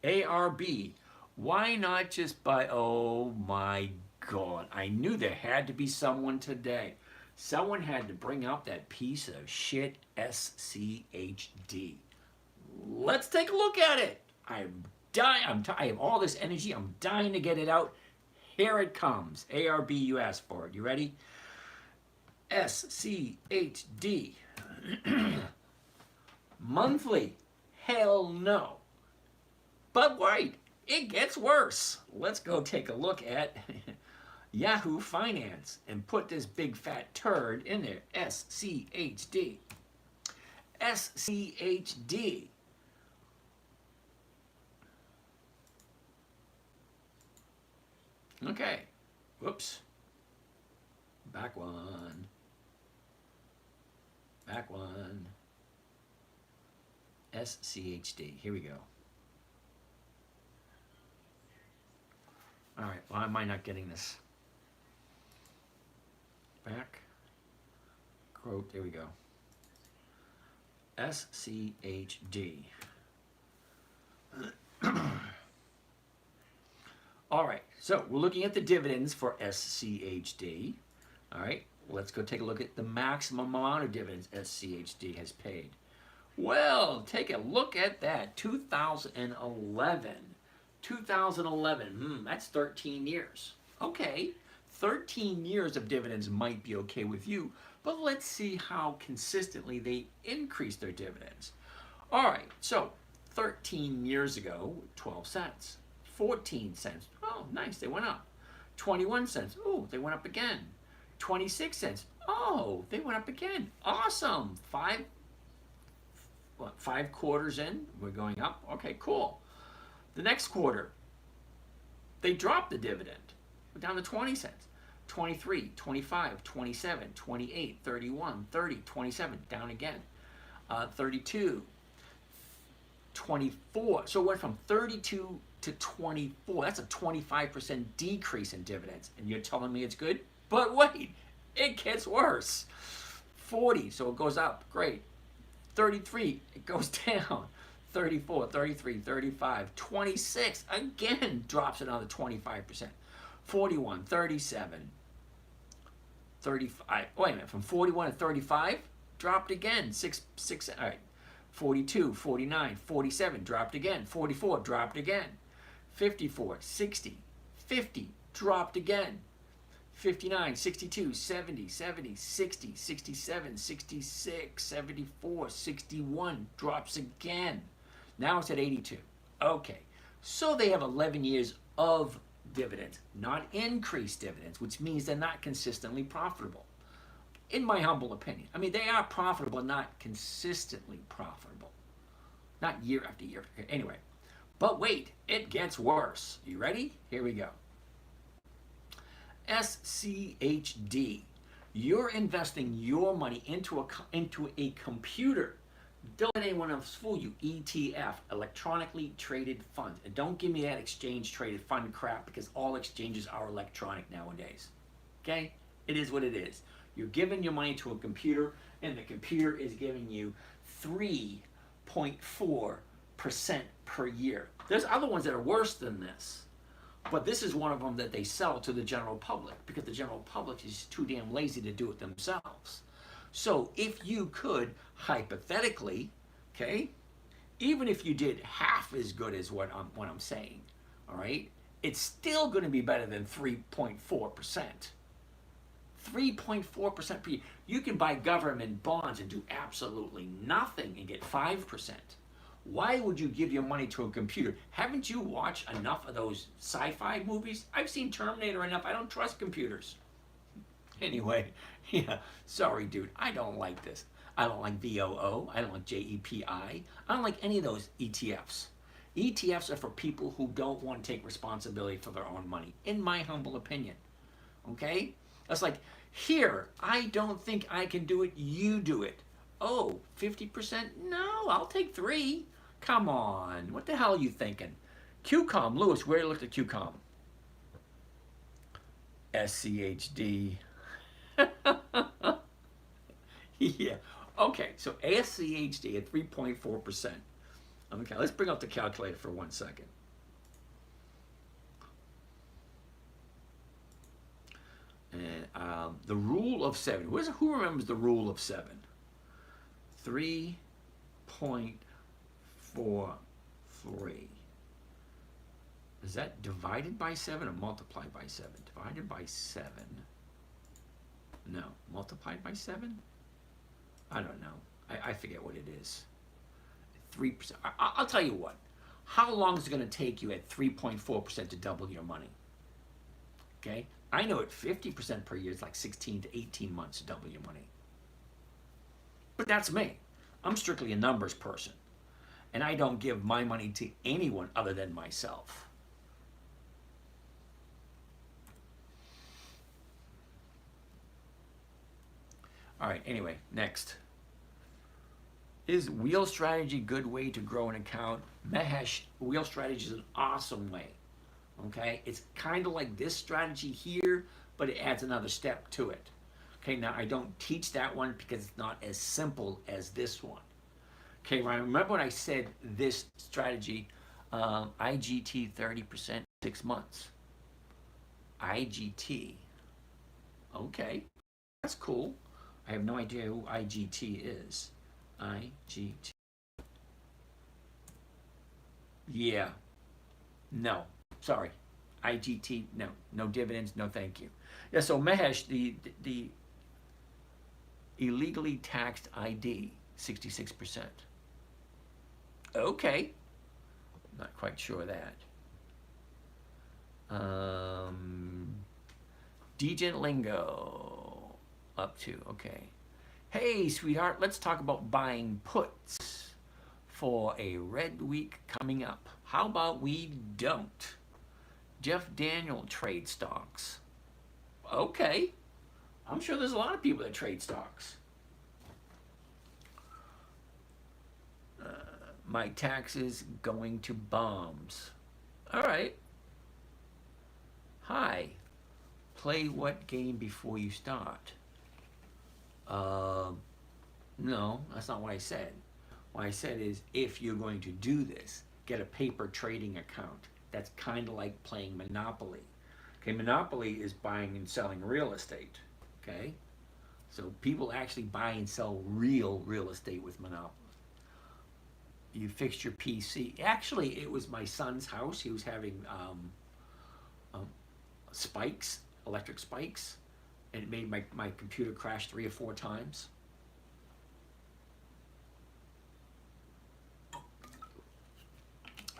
ARB. Why not just buy? Oh my God. I knew there had to be someone today. Someone had to bring up that piece of shit SCHD. Let's take a look at it. I'm dying. I have all this energy. I'm dying to get it out. Here it comes. ARB, you asked for it. You ready? SCHD. Monthly. Hell no. But wait, it gets worse. Let's go take a look at Yahoo Finance and put this big fat turd in there. SCHD. SCHD. Okay. Whoops. Back one. Back one. SCHD. Here we go. All right. Why am I not getting this? Back. Quote. There we go. SCHD. All right. So we're looking at the dividends for SCHD. All right. Let's go take a look at the maximum amount of dividends SCHD has paid. Well, take a look at that. 2011. 2011. That's 13 years. Okay. 13 years of dividends might be okay with you, but let's see how consistently they increase their dividends. All right. So 13 years ago, 12 cents. 14 cents. Oh, nice. They went up. 21 cents. Oh, they went up again. 26 cents. Oh, they went up again. Awesome. Five quarters in, we're going up. Okay, cool. The next quarter, they dropped the dividend. We're down to 20 cents. 23, 25, 27, 28, 31, 30, 27, down again. 32, 24. So it went from 32 to 24. That's a 25% decrease in dividends. And you're telling me it's good? But wait, it gets worse. 40, so it goes up. Great. 33, it goes down. 34, 33, 35, 26, again drops another 25%. 41, 37, 35, wait a minute, from 41 to 35, dropped again, all right. 42, 49, 47, dropped again. 44, dropped again. 54, 60, 50, dropped again. 59, 62, 70, 70, 60, 67, 66, 74, 61, drops again. Now it's at 82. Okay, so they have 11 years of dividends, not increased dividends, which means they're not consistently profitable. In my humble opinion. I mean, they are profitable, not consistently profitable. Not year after year. Anyway, but wait, it gets worse. You ready? Here we go. SCHD. You're investing your money into a computer. Don't let anyone else fool you. ETF, electronically traded funds. And don't give me that exchange traded fund crap, because all exchanges are electronic nowadays. Okay? It is what it is. You're giving your money to a computer, and the computer is giving you 3.4% per year. There's other ones that are worse than this. But this is one of them that they sell to the general public, because the general public is too damn lazy to do it themselves. So if you could, hypothetically, okay, even if you did half as good as what I'm saying, all right, it's still going to be better than 3.4%. 3.4% per year. You can buy government bonds and do absolutely nothing and get 5%. Why would you give your money to a computer? Haven't you watched enough of those sci-fi movies? I've seen Terminator enough. I don't trust computers. Anyway, yeah, sorry, dude. I don't like this. I don't like VOO. I don't like JEPI. I don't like any of those ETFs. ETFs are for people who don't want to take responsibility for their own money, in my humble opinion. Okay? That's like, here, I don't think I can do it. You do it. Oh, 50%? No, I'll take 3. Come on. What the hell are you thinking? QCOM. Lewis, where you looked at QCOM? SCHD. Yeah. Okay, so SCHD at 3.4%. Okay, let's bring up the calculator for 1 second. And the rule of 7. Who remembers the rule of 7? 3.43. Is that divided by 7 or multiplied by 7? Divided by 7. No. Multiplied by 7? I don't know. I forget what it is. 3%. I'll tell you what. How long is it going to take you at 3.4% to double your money? Okay? I know at 50% per year, it's like 16 to 18 months to double your money. But that's me. I'm strictly a numbers person. And I don't give my money to anyone other than myself. All right, anyway, next. Is wheel strategy a good way to grow an account? Mahesh, wheel strategy is an awesome way. Okay, it's kind of like this strategy here, but it adds another step to it. Okay, now I don't teach that one because it's not as simple as this one. Okay, Ryan, remember when I said this strategy, IGT 30%, 6 months. IGT. Okay, that's cool. I have no idea who IGT is. IGT. Yeah. No. Sorry. IGT. No. No dividends. No thank you. Yeah, so Mahesh, the illegally taxed ID, 66%. Okay. Not quite sure of that. Degent lingo. Up to. Okay. Hey, sweetheart, let's talk about buying puts for a red week coming up. How about we don't? Jeff Daniel trade stocks. Okay. I'm sure there's a lot of people that trade stocks. My taxes going to bombs. All right. Hi. Play what game before you start? No, that's not what I said. What I said is, if you're going to do this, get a paper trading account. That's kind of like playing Monopoly. Okay, Monopoly is buying and selling real estate. Okay, so people actually buy and sell real estate with Monopoly. You fixed your PC. Actually, it was my son's house. He was having spikes, electric spikes, and it made my computer crash 3 or 4 times.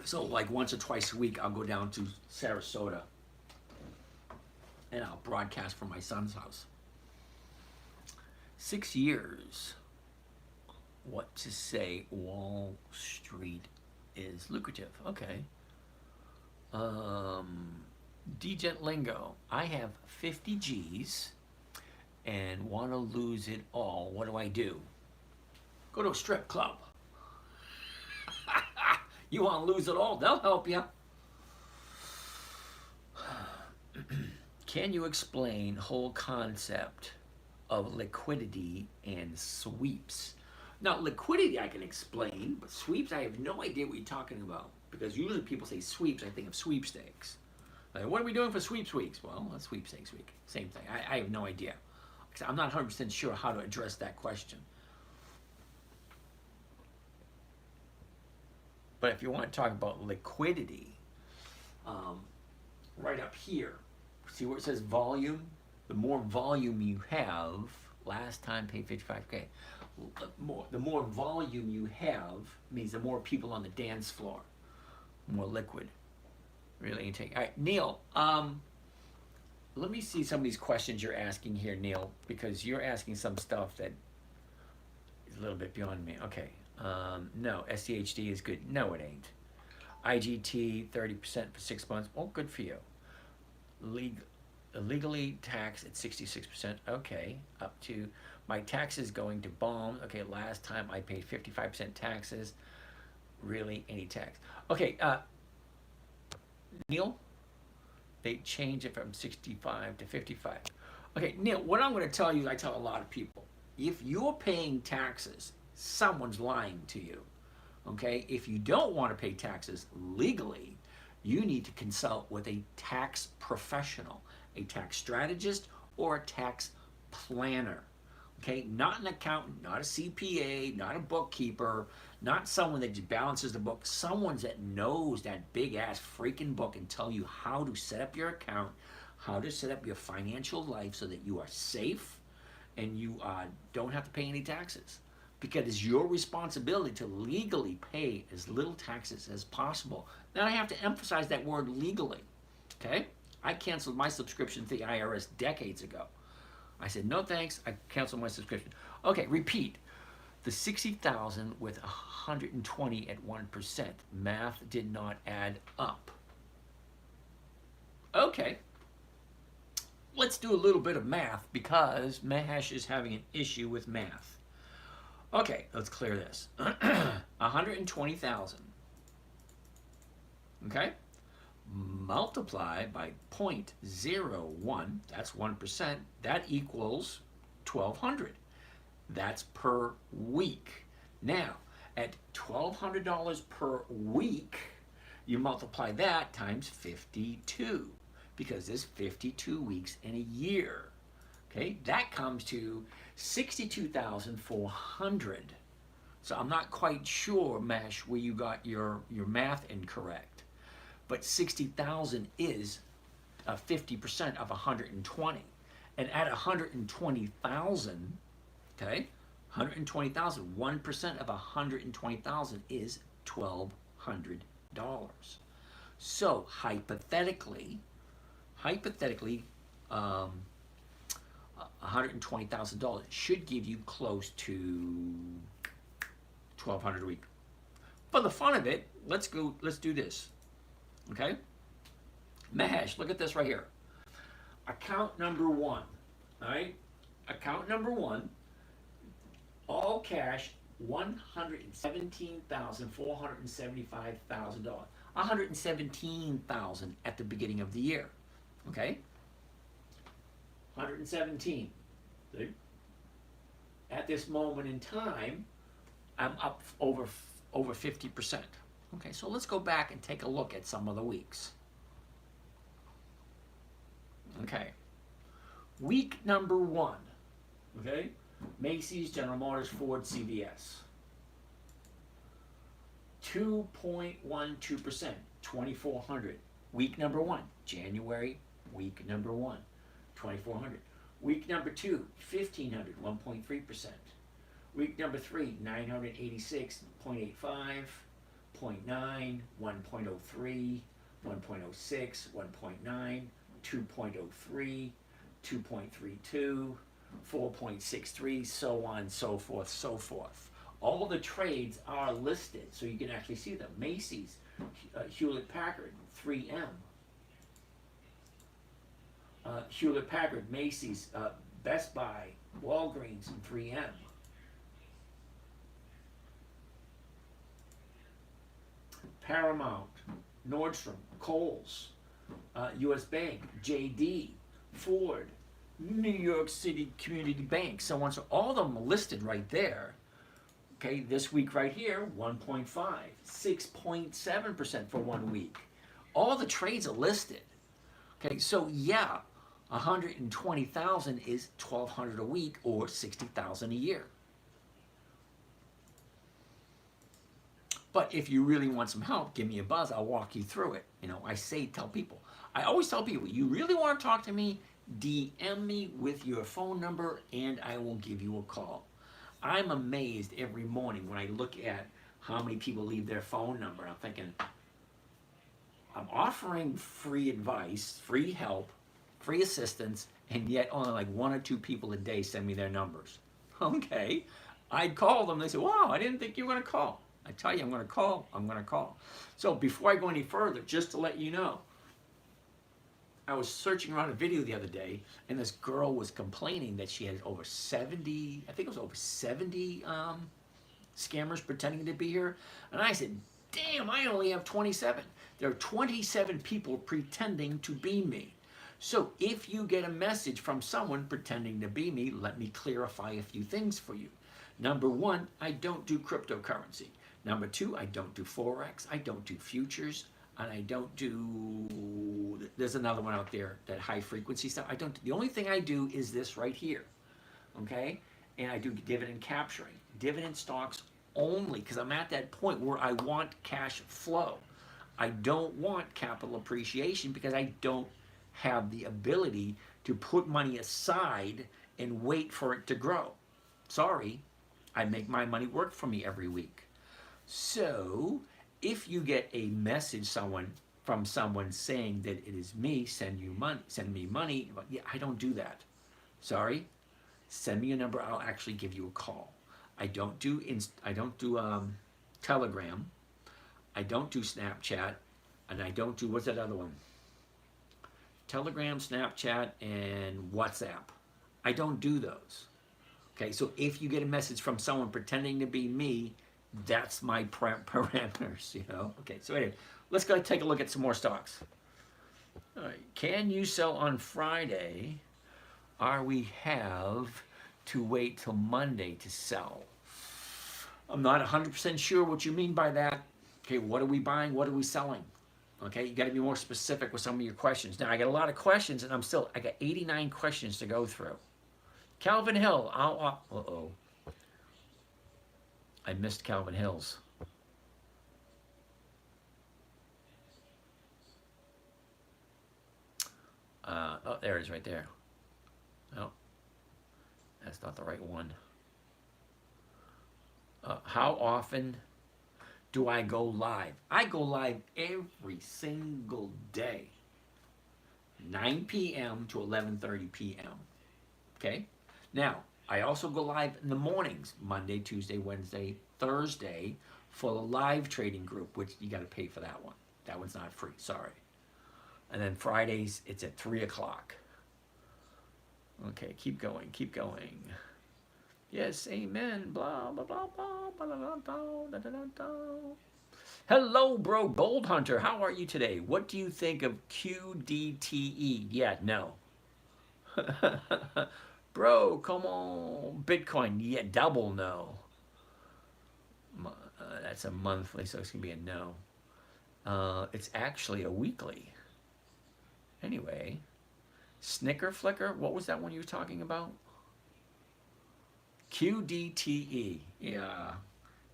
So like once or twice a week, I'll go down to Sarasota and I'll broadcast from my son's house. 6 years. What to say? Wall Street is lucrative. Okay. Degent lingo. I have 50 G's and want to lose it all. What do I do? Go to a strip club. You want to lose it all? They'll help you. Can you explain whole concept of liquidity and sweeps? Now, liquidity I can explain, but sweeps I have no idea what you're talking about. Because usually people say sweeps, I think of sweepstakes. Like, what are we doing for sweeps weeks? Well, that's sweepstakes week. Same thing. I have no idea. I'm not 100% sure how to address that question. But if you want to talk about liquidity, right up here, see where it says volume? The more volume you have, last time paid 55K. The more volume you have means the more people on the dance floor, more liquid. Really intake. All right, Neil, let me see some of these questions you're asking here, Neil, because you're asking some stuff that is a little bit beyond me. Okay. No, SCHD is good. No, it ain't. IGT 30% for 6 months. Well, good for you. Illegally taxed at 66%. Okay, up to my taxes going to bomb. Okay, last time I paid 55% taxes. Really, any tax? Okay, Neil, they change it from 65 to 55. Okay, Neil, what I'm going to tell you, I tell a lot of people, if you're paying taxes, someone's lying to you. Okay, if you don't want to pay taxes legally, you need to consult with a tax professional, a tax strategist, or a tax planner. Okay, not an accountant, not a CPA, not a bookkeeper, not someone that just balances the book, someone that knows that big ass freaking book and tell you how to set up your account, how to set up your financial life so that you are safe and you don't have to pay any taxes. Because it's your responsibility to legally pay as little taxes as possible. Now I have to emphasize that word legally, okay? I canceled my subscription to the IRS decades ago. I said, no thanks, I canceled my subscription. Okay, repeat. The 60,000 with 120 at 1%. Math did not add up. Okay. Let's do a little bit of math because Mahesh is having an issue with math. Okay, let's clear this. 120,000. Okay? Multiply by 0.01, that's 1%, that equals 1,200. That's per week. Now, at $1,200 per week, you multiply that times 52, because there's 52 weeks in a year. Okay, that comes to 62,400. So I'm not quite sure, Mesh, where you got your math incorrect. But 60,000 is 50% of 120. And at 120,000, okay, 120,000, 1% of 120,000 is $1,200. So hypothetically, $120,000 should give you close to $1,200 a week. For the fun of it, let's do this. Okay? Mahesh, look at this right here. Account number 1. All right? Account number 1, all cash, $117,475,000. $117,000 at the beginning of the year. Okay? 117. See? At this moment in time, I'm up over 50%. Okay, so let's go back and take a look at some of the weeks. Okay. Week number 1. Okay? Macy's, General Motors, Ford, CVS. 2.12%, 2,400. Week number 1, January, week number 1, 2,400. Week number 2, 1,500, 1.3%. Week number 3, 986.85, 0.9, 1.03, 1.06, 1.9, 2.03, 2.32, 4.63, so on, so forth, so forth. All the trades are listed, so you can actually see them. Macy's, Hewlett Packard, 3M. Hewlett Packard, Macy's, Best Buy, Walgreens, and 3M. Paramount, Nordstrom, Kohl's, U.S. Bank, JD, Ford, New York City Community Bank, so on. So all of them are listed right there. Okay, this week right here, 1.5, 6.7% for 1 week. All the trades are listed. Okay, so yeah, 120,000 is 1,200 a week or 60,000 a year. But if you really want some help, give me a buzz. I'll walk you through it. You know, I always tell people, you really want to talk to me, DM me with your phone number and I will give you a call. I'm amazed every morning when I look at how many people leave their phone number. I'm thinking, I'm offering free advice, free help, free assistance, and yet only like 1 or 2 people a day send me their numbers. Okay. I'd call them. They say, wow, I didn't think you were going to call. I tell you, I'm going to call. I'm going to call. So before I go any further, just to let you know, I was searching around a video the other day, and this girl was complaining that she had over 70, I think it was over 70 scammers pretending to be her. And I said, damn, I only have 27. There are 27 people pretending to be me. So if you get a message from someone pretending to be me, let me clarify a few things for you. Number 1, I don't do cryptocurrency. Number 2, I don't do Forex. I don't do futures. And I don't do, there's another one out there, that high frequency stuff. The only thing I do is this right here, okay? And I do dividend capturing. Dividend stocks only, because I'm at that point where I want cash flow. I don't want capital appreciation because I don't have the ability to put money aside and wait for it to grow. Sorry, I make my money work for me every week. So, if you get a message from someone saying that it is me, send me money. Yeah, I don't do that. Sorry. Send me a number. I'll actually give you a call. I don't do Telegram. I don't do Snapchat, and I don't do, what's that other one? Telegram, Snapchat, and WhatsApp. I don't do those. Okay, so if you get a message from someone pretending to be me, that's my parameters, you know? Okay, so anyway, let's go take a look at some more stocks. All right, can you sell on Friday, or we have to wait till Monday to sell? I'm not 100% sure what you mean by that. Okay, what are we buying? What are we selling? Okay, you got to be more specific with some of your questions. Now, I got a lot of questions, and I got 89 questions to go through. Calvin Hill, uh-oh. I missed Calvin Hill's. Oh, there it is right there. Oh, that's not the right one. How often do I go live? I go live every single day, 9 p.m. to 11:30 p.m. Okay? Now, I also go live in the mornings, Monday, Tuesday, Wednesday, Thursday, for the live trading group, which you got to pay for that one. That one's not free, sorry. And then Fridays, it's at 3 o'clock. Okay, keep going, keep going. Yes, amen, blah, blah, blah, blah, blah, blah, blah, da, da, da, da. Hello, bro, Gold Hunter. How are you today? What do you think of QDTE? Yeah, no. Bro, come on. Bitcoin, yeah, double no. That's a monthly, so it's going to be a no. It's actually a weekly. Anyway, Snicker Flicker, what was that one you were talking about? QDTE. Yeah,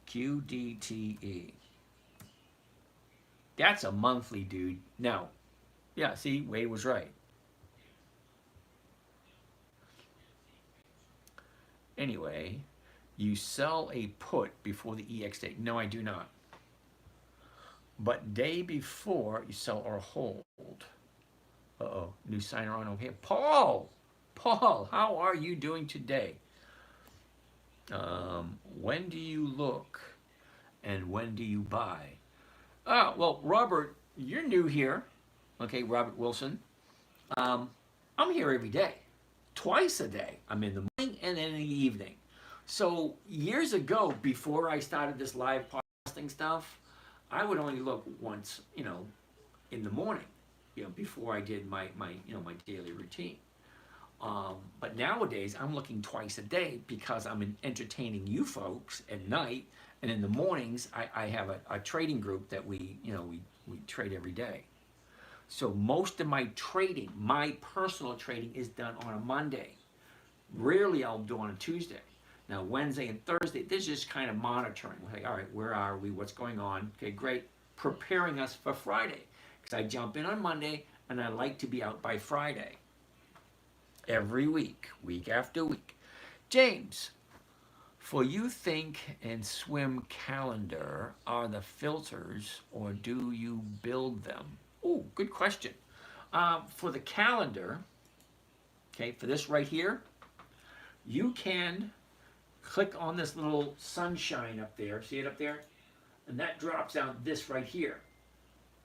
QDTE. That's a monthly, dude. No. Yeah, see, Wade was right. Anyway, you sell a put before the EX date. No, I do not. But day before, you sell or hold. Uh-oh, new signer on over here. Paul, how are you doing today? When do you look and when do you buy? Well, Robert, you're new here. Okay, Robert Wilson. I'm here every day, twice a day. I'm in the morning and then in the evening. So years ago, before I started this live podcasting stuff, I would only look once, in the morning, before I did my daily routine. But nowadays, I'm looking twice a day because I'm entertaining you folks at night, and in the mornings, I have a trading group that we trade every day. So most of my trading, my personal trading, is done on a Monday. Rarely I'll do on a Tuesday. Now Wednesday and Thursday, this is just kind of monitoring. Like, all right, where are we? What's going on? Okay, great. Preparing us for Friday. Because I jump in on Monday, and I like to be out by Friday. Every week, week after week. James, for you think and swim calendar are the filters, or do you build them? Oh, good question. For the calendar, okay, for this right here, you can click on this little sunshine up there. See it up there? And that drops out this right here.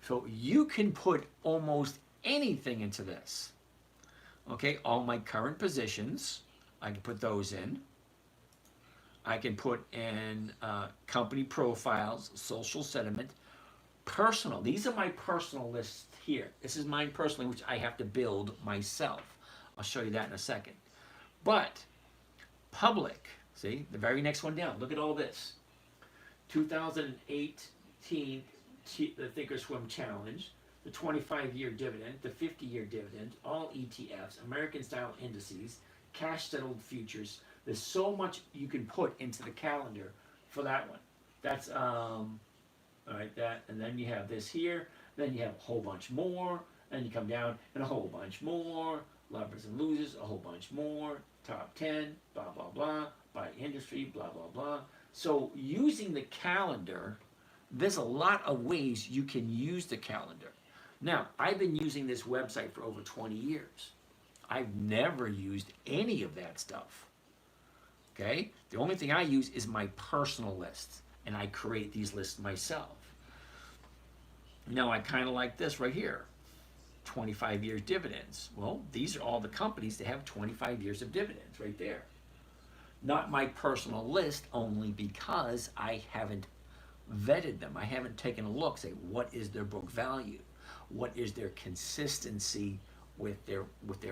So you can put almost anything into this. Okay, all my current positions, I can put those in. I can put in company profiles, social sentiment, personal. These are my personal lists here. This is mine personally, which I have to build myself. I'll show you that in a second. But public, see, the very next one down. Look at all this. 2018, the Thinkorswim Challenge, the 25-year dividend, the 50-year dividend, all ETFs, American-style indices, cash-settled futures. There's so much you can put into the calendar for that one. That's, all right, that, and then you have this here, then you have a whole bunch more, and you come down, and a whole bunch more, lovers and losers, a whole bunch more, top 10, blah, blah, blah, by industry, blah, blah, blah. So using the calendar, there's a lot of ways you can use the calendar. Now, I've been using this website for over 20 years. I've never used any of that stuff. Okay? The only thing I use is my personal lists, and I create these lists myself. Now, I kind of like this right here, 25 years dividends. Well, these are all the companies that have 25 years of dividends right there. Not my personal list, only because I haven't vetted them. I haven't taken a look, say, what is their book value? What is their consistency with their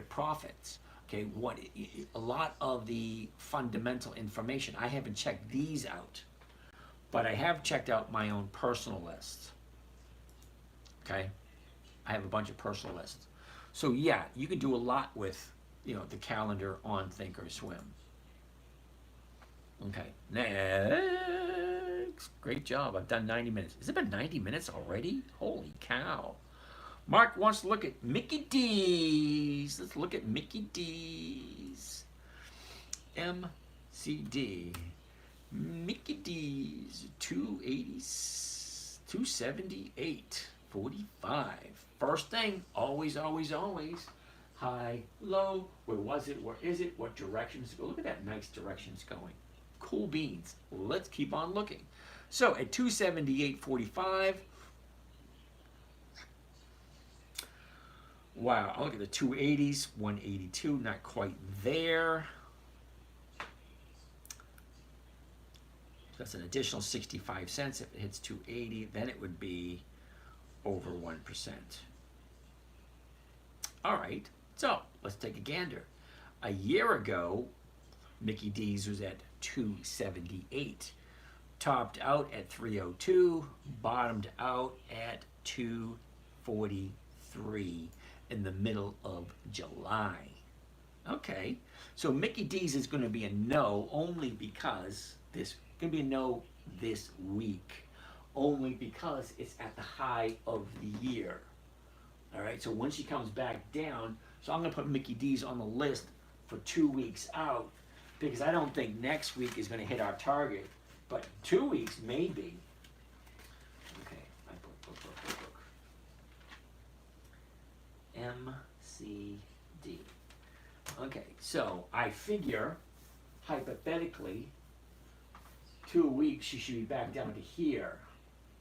profits? Okay, a lot of the fundamental information, I haven't checked these out, but I have checked out my own personal lists. Okay, I have a bunch of personal lists. So yeah, you can do a lot with, the calendar on Thinkorswim. Okay, next. Great job. I've done 90 minutes. Has it been 90 minutes already? Holy cow. Mark wants to look at Mickey D's. Let's look at Mickey D's. MCD. Mickey D's. 280, 278, 45. First thing, always, always, always. High, low, where was it, where is it, what direction is it going? Look at that nice direction it's going. Cool beans. Let's keep on looking. So at 278.45, wow, I'll look at the 280s, 182, not quite there. That's an additional 65 cents. If it hits 280, then it would be over 1%. All right, so let's take a gander. A year ago, Mickey D's was at 278, topped out at 302, bottomed out at 243 in the middle of July. Okay, so Mickey D's is going to be a no only because this going to be a no this week, only because it's at the high of the year. All right, so when she comes back down, so I'm going to put Mickey D's on the list for 2 weeks out, because I don't think next week is going to hit our target, but 2 weeks maybe. Okay, I book. MCD. Okay, so I figure, hypothetically, 2 weeks she should be back down to here.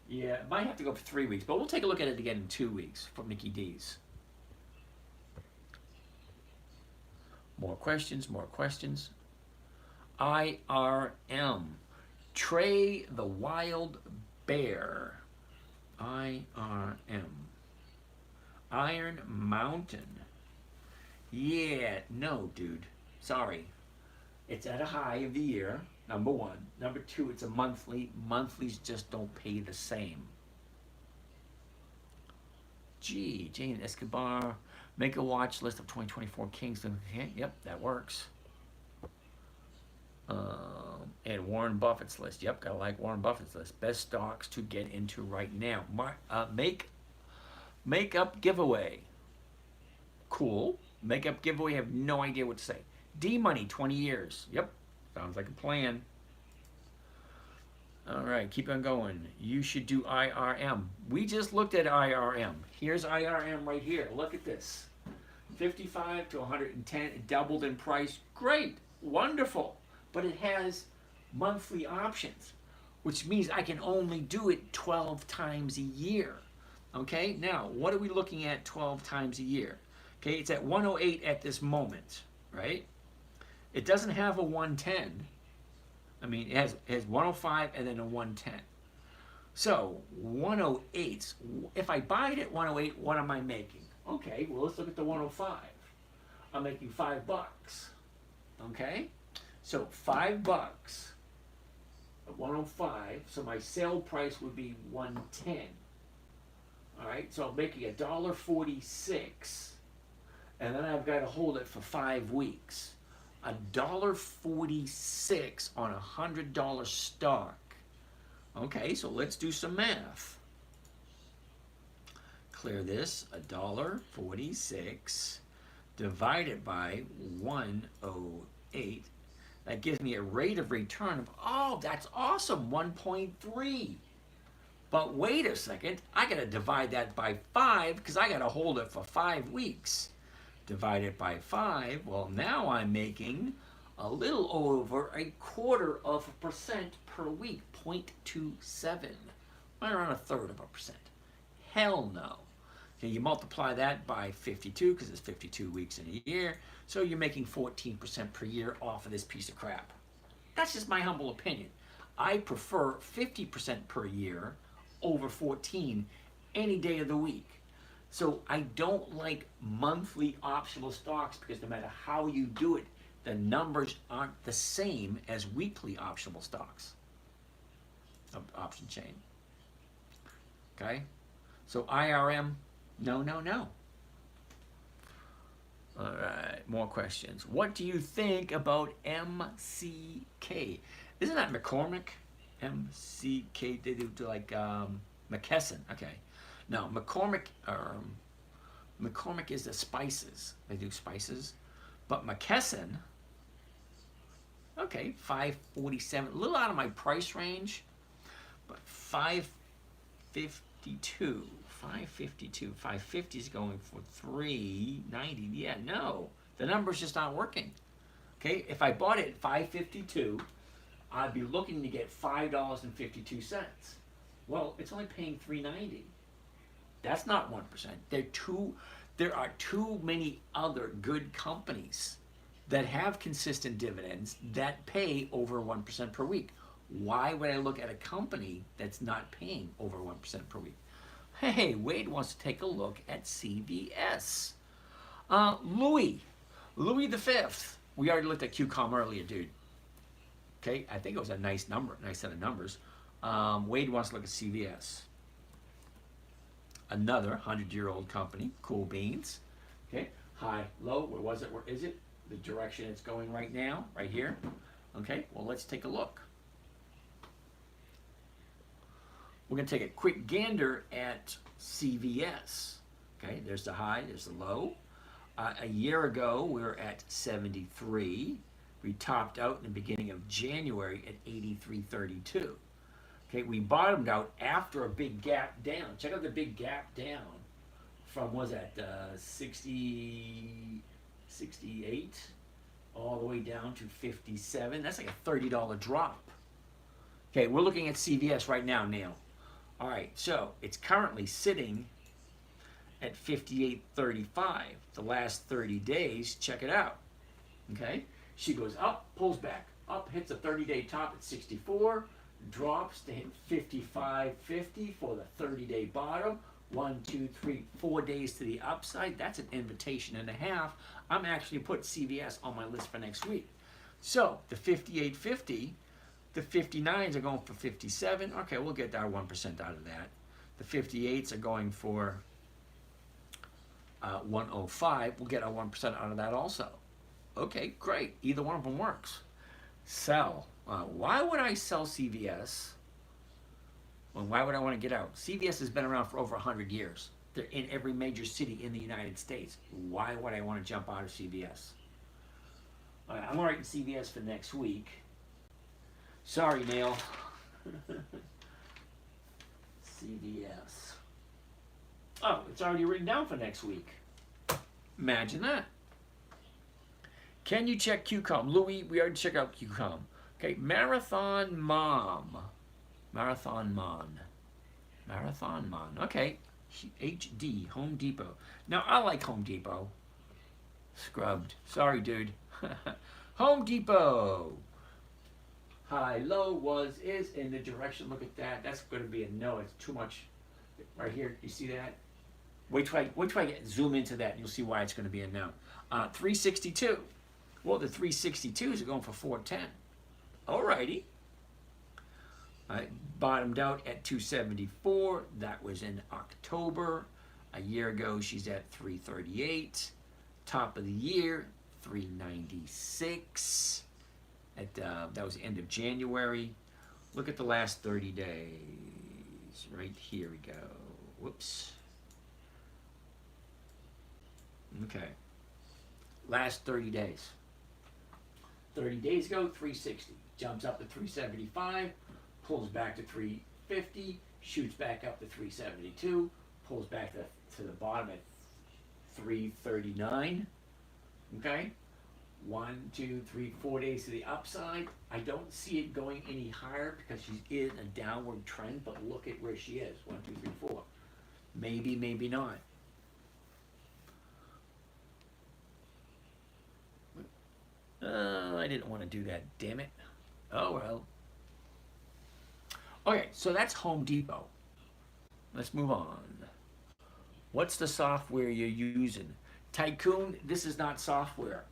Yeah, it might have to go for 3 weeks, but we'll take a look at it again in 2 weeks for Mickey D's. More questions, more questions. IRM. Trey the Wild Bear. IRM. Iron Mountain. Yeah, no, dude. Sorry. It's at a high of the year, number one. Number two, it's a monthly. Monthlies just don't pay the same. Gee, Jane Escobar. Make a watch list of 2024 Kingston. Yep, that works. And Warren Buffett's list. Yep, gotta like Warren Buffett's list. Best stocks to get into right now. Makeup giveaway. Cool. Makeup giveaway. Have no idea what to say. D-Money, 20 years. Yep, sounds like a plan. All right, keep on going. You should do IRM. We just looked at IRM. Here's IRM right here. Look at this. 55 to 110. It doubled in price. Great. Wonderful. But it has monthly options, which means I can only do it 12 times a year. Okay, now what are we looking at 12 times a year? Okay, it's at 108 at this moment, right? It doesn't have a 110. I mean, it has 105 and then a 110. So 108, if I buy it at 108, what am I making? Okay, well, let's look at the 105. I'm making $5. Okay, so $5 at 105. So my sale price would be 110. All right, so I'm making $1.46, and then I've got to hold it for 5 weeks. $1.46 on a $100 stock. Okay, so let's do some math. Clear this. $1.46 divided by 108. That gives me a rate of return of, oh, that's awesome, 1.3. But wait a second, I got to divide that by 5 because I got to hold it for 5 weeks. Divide it by 5, well, now I'm making a little over 0.25% per week, 0.27, right around 1/3%. Hell no. Okay, you multiply that by 52 because it's 52 weeks in a year, so you're making 14% per year off of this piece of crap. That's just my humble opinion. I prefer 50% per year over 14 any day of the week. So I don't like monthly optional stocks because no matter how you do it, the numbers aren't the same as weekly optional stocks. Option chain. Okay? So IRM, no, no, no. All right, more questions. What do you think about MCK? Isn't that McCormick? MCK, they do like McKesson. Okay. No, McCormick is the spices. They do spices. But McKesson, okay, 547. A little out of my price range, but 552. 550 is going for 390. Yeah, no. The numbers just aren't working. Okay, if I bought it at 552, I'd be looking to get $5.52. Well, it's only paying 390. That's not 1%. There are too many other good companies that have consistent dividends that pay over 1% per week. Why would I look at a company that's not paying over 1% per week? Hey, Wade wants to take a look at CVS. Louis the Fifth. We already looked at QCOM earlier, dude. Okay, I think it was a nice number, nice set of numbers. Wade wants to look at CVS. Another 100-year-old company, cool beans. Okay, high, low, where was it, where is it? The direction it's going right now, right here. Okay, well, let's take a look. We're going to take a quick gander at CVS. Okay, there's the high, there's the low. A year ago, we were at 73. We topped out in the beginning of January at 83.32. Okay, we bottomed out after a big gap down. Check out the big gap down from, what was that, 68 all the way down to 57. That's like a $30 drop. Okay, we're looking at CVS right now, Neil. All right, so it's currently sitting at 58.35. The last 30 days, check it out. Okay, she goes up, pulls back, up, hits a 30-day top at 64, drops to hit 55.50 for the 30-day bottom. 1, 2, 3, 4 days to the upside. That's an invitation and a half. I'm actually put CVS on my list for next week. So the 58.50. The 59s are going for 57. Okay, we'll get our 1% out of that. The 58s are going for 105. We'll get our 1% out of that also. Okay, great. Either one of them works. Sell. Why would I sell CVS? Well, why would I want to get out? CVS has been around for over 100 years. They're in every major city in the United States. Why would I want to jump out of CVS? All right, I'm writing CVS for next week. Sorry, Neil. CVS. Oh, it's already written down for next week. Imagine that. Can you check QCOM? Louis, we already checked out QCOM. Okay, Marathon Mom. Marathon Mon. Marathon Mon. Okay, HD, Home Depot. Now, I like Home Depot. Scrubbed. Sorry, dude. Home Depot. High, low, was, is, in the direction. Look at that. That's going to be a no. It's too much. Right here. You see that? Wait till I zoom into that, and you'll see why it's going to be a no. 362. Well, the 362s are going for 410. Alrighty. Bottomed out at 274. That was in October. A year ago, she's at 338. Top of the year, 396. That was the end of January. Look at the last 30 days. Right here we go. Whoops. Okay. Last 30 days. 30 days ago, 360. Jumps up to 375. Pulls back to 350. shoots back up to 372, pulls back to the bottom at 339. Okay, 1, 2, 3, 4 days to the upside. I don't see it going any higher because she's in a downward trend, but look at where she is. 1, 2, 3, 4. Maybe, maybe not. I didn't want to do that, damn it. Oh well. Okay, so that's Home Depot. Let's move on. What's the software you're using? Tycoon, this is not software.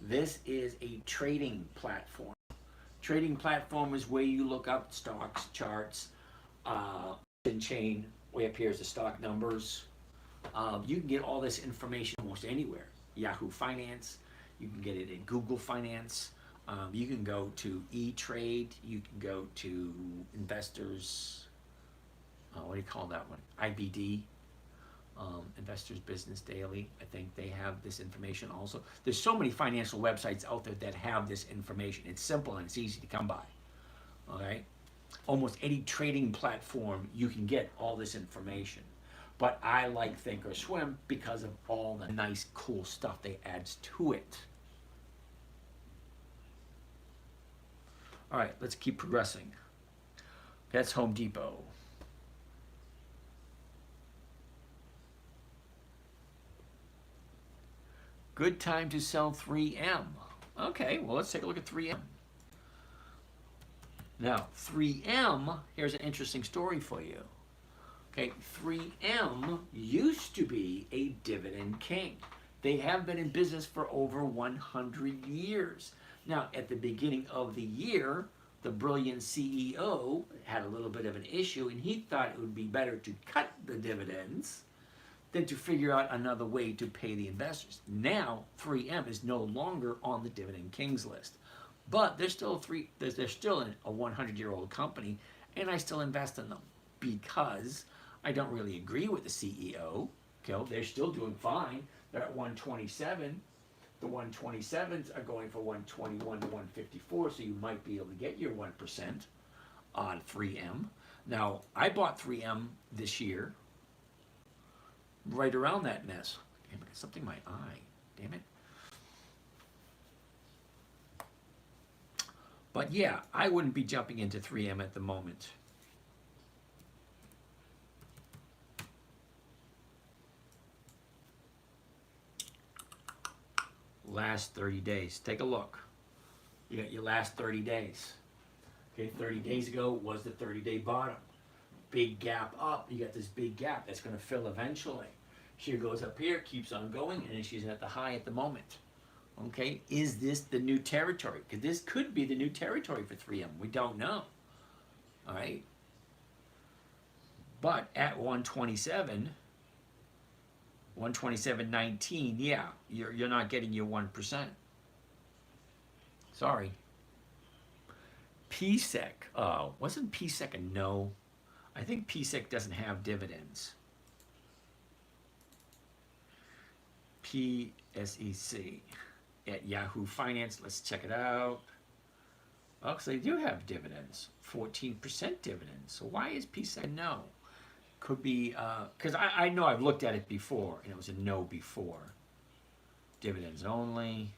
This is a trading platform. Trading platform is where you look up stocks, charts, and chain, where appears the stock numbers. You can get all this information almost anywhere. Yahoo Finance, you can get it in Google Finance. You can go to E-Trade. You can go to Investors, what do you call that one? IBD, Investors Business Daily. I think they have this information also. There's so many financial websites out there that have this information. It's simple and it's easy to come by. All right? Almost any trading platform, you can get all this information. But I like Thinkorswim because of all the nice, cool stuff they add to it. All right, let's keep progressing. That's Home Depot. Good time to sell 3M. Okay, well, let's take a look at 3M. Now, 3M, here's an interesting story for you. Okay, 3M used to be a dividend king. They have been in business for over 100 years. Now, at the beginning of the year, the brilliant CEO had a little bit of an issue, and he thought it would be better to cut the dividends than to figure out another way to pay the investors. Now, 3M is no longer on the Dividend Kings list. But they're still a 100-year-old company, and I still invest in them because I don't really agree with the CEO. Okay, they're still doing fine. They're at 127. The 127s are going for 121 to 154, so you might be able to get your 1% on 3M. Now, I bought 3M this year, right around that mess. Damn, I got something in my eye. Damn it. But yeah, I wouldn't be jumping into 3M at the moment. Last 30 days. Take a look. You got your last 30 days. Okay, 30 days ago was the 30-day bottom. Big gap up. You got this big gap that's going to fill eventually. She goes up here, keeps on going, and she's at the high at the moment. Okay, is this the new territory? Because this could be the new territory for 3M. We don't know. All right. But at 127, 127.19, yeah, you're not getting your 1%. Sorry. PSEC. Wasn't PSEC a no? I think PSEC doesn't have dividends. PSEC. At Yahoo Finance, let's check it out. Oh, so they do have dividends, 14% dividends. So why is PSEC no? Could be, because I know I've looked at it before, and it was a no before. Dividends only.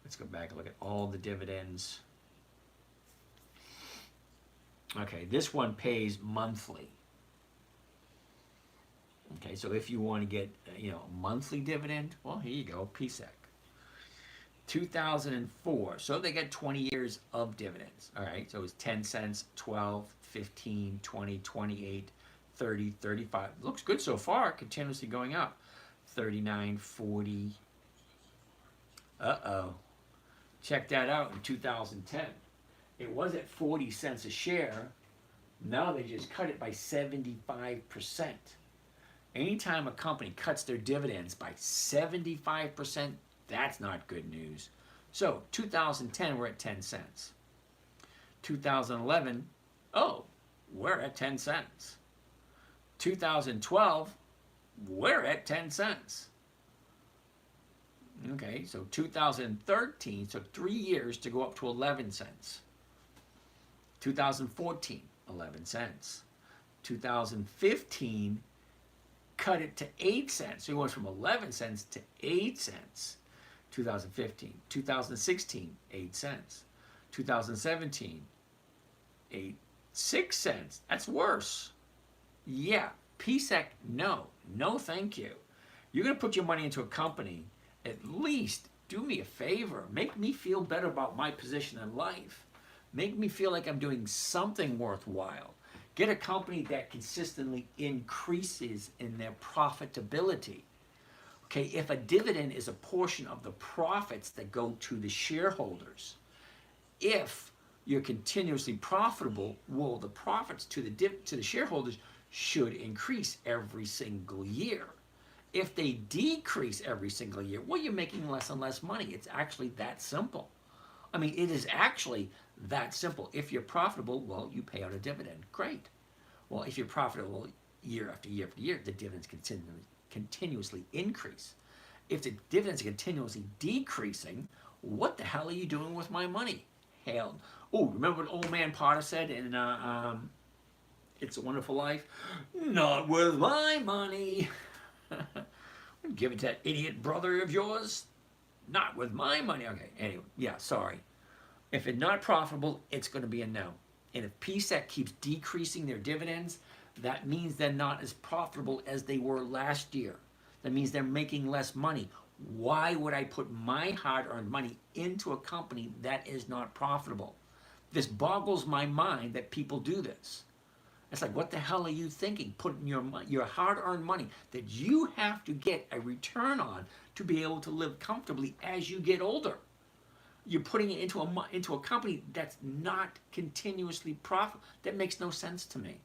Let's go back and look at all the dividends. Okay, this one pays monthly. Okay, so if you want to get, a monthly dividend, well, here you go, PSEC. 2004, so they get 20 years of dividends. All right, so it was 10 cents, 12, 15, 20, 28, 30, 35. Looks good so far, continuously going up. 39, 40. Uh-oh. Check that out in 2010. It was at 40 cents a share. Now they just cut it by 75%. Anytime a company cuts their dividends by 75%, that's not good news. So 2010, we're at 10 cents. 2011, we're at 10 cents. 2012, we're at 10 cents. Okay, so 2013 took 3 years to go up to 11 cents. 2014, 11 cents. 2015 cut it to 8 cents. So it went from 11 cents to 8 cents. 2015. 2016, 8 cents. 2017, 6 cents. That's worse. Yeah, PSEC, no. No, thank you. You're going to put your money into a company, at least do me a favor. Make me feel better about my position in life. Make me feel like I'm doing something worthwhile. Get a company that consistently increases in their profitability. Okay, if a dividend is a portion of the profits that go to the shareholders, if you're continuously profitable, well, the profits to the shareholders should increase every single year. If they decrease every single year, well, you're making less and less money. It's actually that simple. I mean, it is actually that simple. If you're profitable, well, you pay out a dividend. Great. Well, if you're profitable year after year after year, the dividends continuously increase. If the dividends are continuously decreasing, what the hell are you doing with my money? Hell. Oh, remember what old man Potter said in It's a Wonderful Life? Not with my money. Give it to that idiot brother of yours. Not with my money. Okay, anyway, yeah, sorry. If it's not profitable, it's going to be a no. And if PSEC keeps decreasing their dividends, that means they're not as profitable as they were last year. That means they're making less money. Why would I put my hard-earned money into a company that is not profitable? This boggles my mind that people do this. It's like, what the hell are you thinking? Putting your hard-earned money that you have to get a return on to be able to live comfortably as you get older. You're putting it into a company that's not continuously profitable. That makes no sense to me.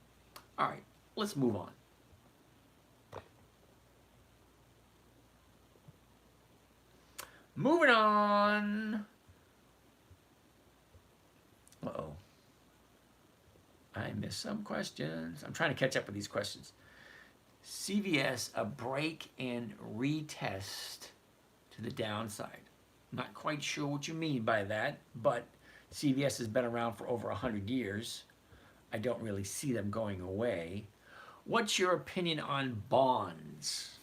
All right, let's move on. Moving on. Uh-oh. I missed some questions. I'm trying to catch up with these questions. CVS, a break and retest to the downside. Not quite sure what you mean by that, but CVS has been around for over 100 years. I don't really see them going away. What's your opinion on bonds?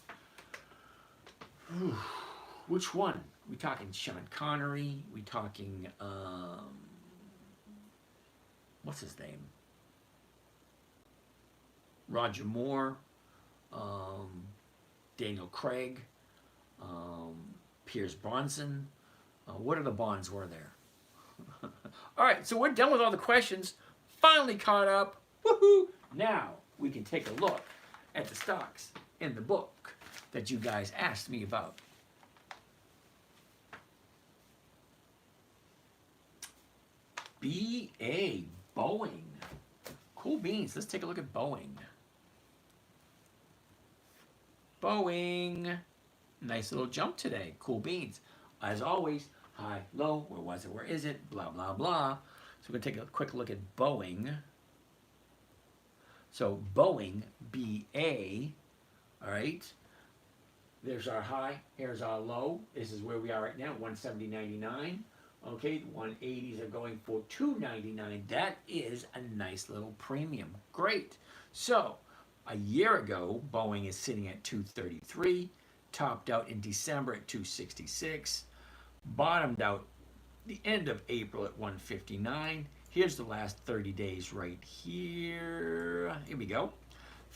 Which one? We talking Sean Connery? We talking, what's his name? Roger Moore, Daniel Craig, Pierce Bronson. What other bonds were there? All right, so we're done with all the questions. Finally caught up. Woohoo! Now we can take a look at the stocks in the book that you guys asked me about. BA, Boeing. Cool beans. Let's take a look at Boeing. Boeing. Nice little jump today. Cool beans. As always, high, low, where was it, where is it, blah, blah, blah. So we're going to take a quick look at Boeing. So Boeing, BA, all right. There's our high, here's our low. This is where we are right now, 170.99. Okay, the 180s are going for $2.99. That is a nice little premium. Great. So a year ago, Boeing is sitting at 233, topped out in December at 266, bottomed out the end of April at 159. Here's the last 30 days right here. Here we go.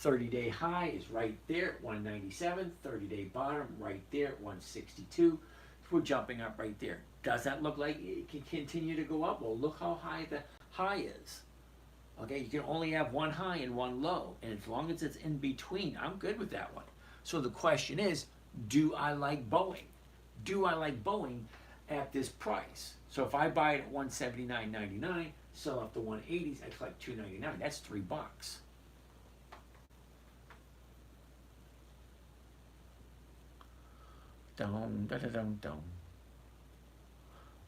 30-day high is right there at 197. 30-day bottom right there at 162. We're jumping up right there. Does that look like it can continue to go up? Well, look how high the high is. Okay, you can only have one high and one low. And as long as it's in between, I'm good with that one. So the question is, do I like Boeing? Do I like Boeing at this price? So if I buy it at $179.99, sell off the 180s, I collect $2.99. That's $3. Dum, da, da, dum, dum.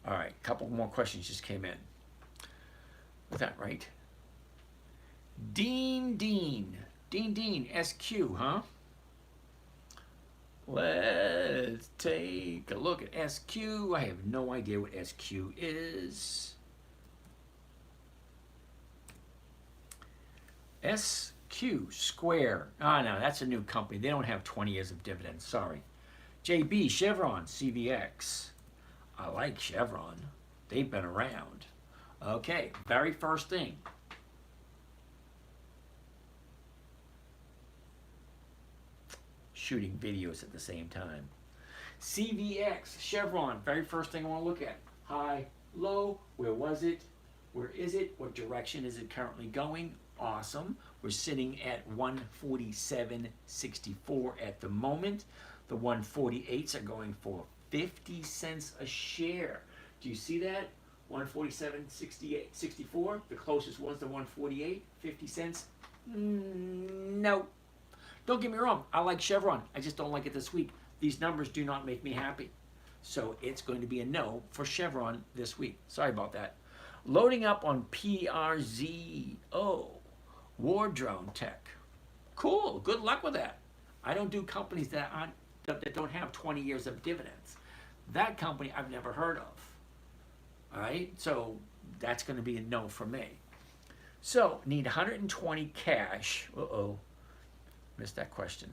All right, a couple more questions just came in. Was that right? Dean, SQ, huh? Let's take a look at SQ. I have no idea what SQ is. SQ Square. Oh, no, that's a new company. They don't have 20 years of dividends. Sorry. JB, Chevron, CVX. I like Chevron. They've been around. Okay, very first thing. Shooting videos at the same time. CVX, Chevron, very first thing I want to look at. High, low, where was it? Where is it? What direction is it currently going? Awesome. We're sitting at 147.64 at the moment. The 148s are going for 50 cents a share. Do you see that? 147.64. The closest was the 148, 50 cents. No. Don't get me wrong, I like Chevron. I just don't like it this week. These numbers do not make me happy. So it's going to be a no for Chevron this week. Sorry about that. Loading up on PRZO, War Drone Tech. Cool, good luck with that. I don't do companies that don't have 20 years of dividends. That company I've never heard of. All right, so that's going to be a no for me. So need 120 cash. Uh-oh, missed that question.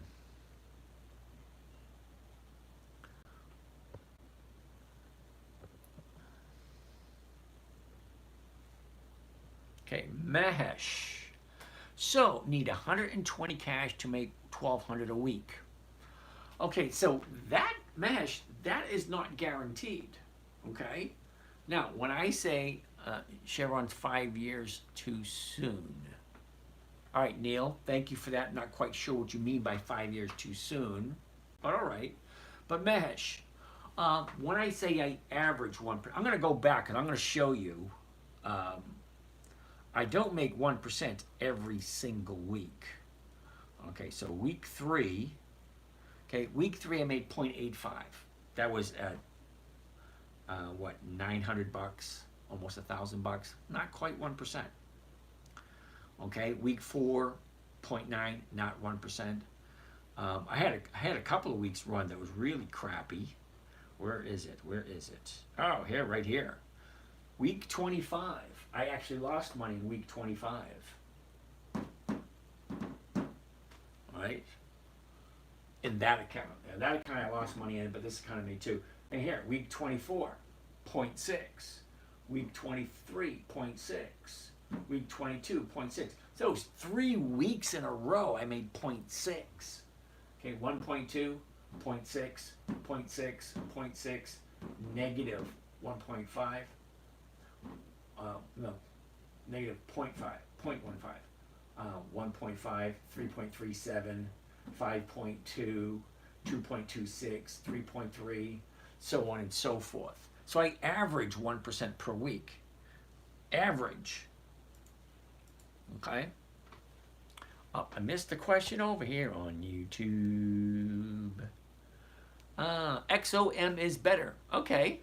Okay, Mahesh. So need 120 cash to make 1,200 a week. Okay, so that Mahesh, that is not guaranteed. Okay, now when I say Chevron's 5 years too soon. All right, Neil, thank you for that. Not quite sure what you mean by 5 years too soon, but all right. But Mahesh, when I say I average 1%, I'm going to go back and I'm going to show you. I don't make 1% every single week. Okay, so week 3. Okay, week 3 I made 0.85. That was at what, 900 bucks, almost $1,000. Not quite 1%. Okay, week 4, 0.9, not 1%. I had a couple of weeks run that was really crappy. Where is it? Where is it? Oh, here, right here. Week 25. I actually lost money in week 25. Right? In that account. Now, that account I lost money in, but this account I made too. And here, week 24, 0.6. Week 23, 0.6. Week 22, 0.6. So it was 3 weeks in a row I made 0.6. Okay, 1.2, 0.6, 0.6, 0.6, negative 1.5. No, negative 0.5, 0.15, 1.5, 3.37, 5.2, 2.26, 3.3, so on and so forth. So I average 1% per week. Average. Okay. Oh, I missed the question over here on YouTube. XOM is better. Okay.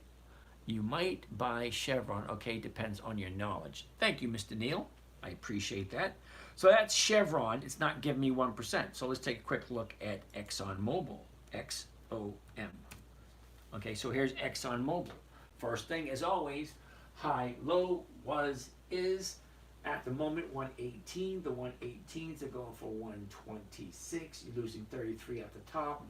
You might buy Chevron. Okay, depends on your knowledge. Thank you, Mr. Neal. I appreciate that. So that's Chevron. It's not giving me 1%. So let's take a quick look at ExxonMobil. XOM. Okay, so here's ExxonMobil. First thing, as always, high, low, was, is. At the moment, 118. The 118s are going for 126. You're losing 33 at the top.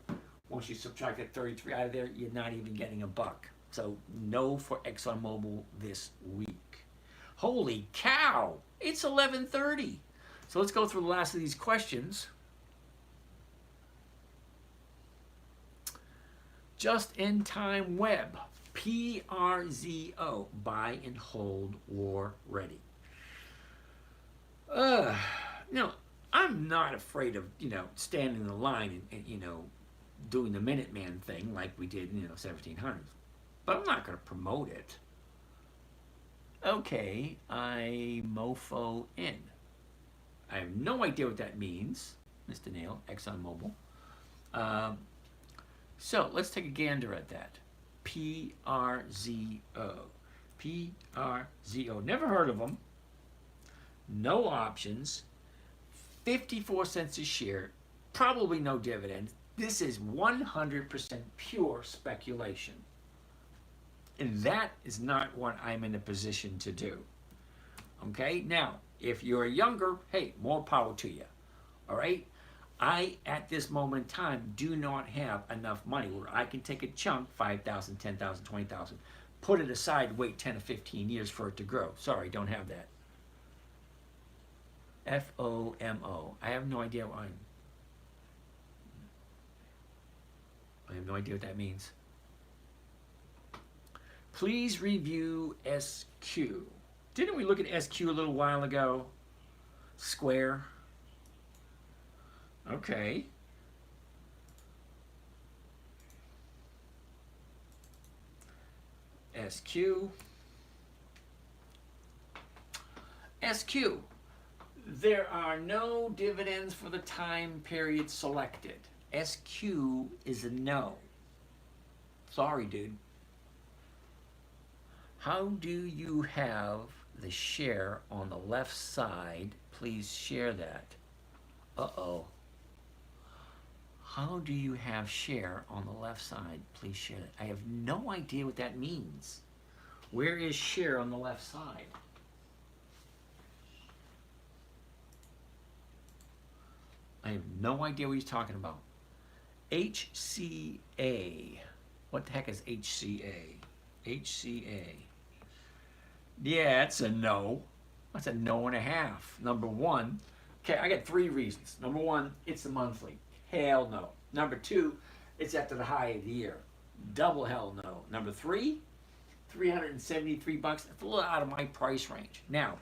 Once you subtract that 33 out of there, you're not even getting a buck. So no for ExxonMobil this week. Holy cow! It's 11:30. So let's go through the last of these questions. Just in time web. PRZO. Buy and hold, war ready. I'm not afraid of, standing in the line and doing the Minuteman thing like we did in, 1700s. But I'm not going to promote it. Okay, I mofo in. I have no idea what that means, Mr. Neal, ExxonMobil. So let's take a gander at that. PRZO. PRZO. Never heard of them. No options. 54 cents a share. Probably no dividend. This is 100% pure speculation. And that is not what I'm in a position to do. Okay, now, if you're younger, hey, more power to you. All right? I, at this moment in time, do not have enough money where I can take a chunk, 5,000, 10,000, 20,000, put it aside, wait 10 or 15 years for it to grow. Sorry, don't have that. FOMO. I have no idea what I have no idea what that means. Please review SQ. Didn't we look at SQ a little while ago? Square. Okay. SQ. SQ. There are no dividends for the time period selected. SQ is a no. Sorry, dude. How do you have the share on the left side? Please share that. Uh-oh. How do you have share on the left side? Please share that. I have no idea what that means. Where is share on the left side? I have no idea what he's talking about. HCA. What the heck is HCA? HCA. Yeah, it's a no. That's a no and a half. Number one. Okay, I got 3 reasons. Number one, it's the monthly. Hell no. Number 2, it's after the high of the year. Double hell no. Number 3, $373. That's a little out of my price range. Now,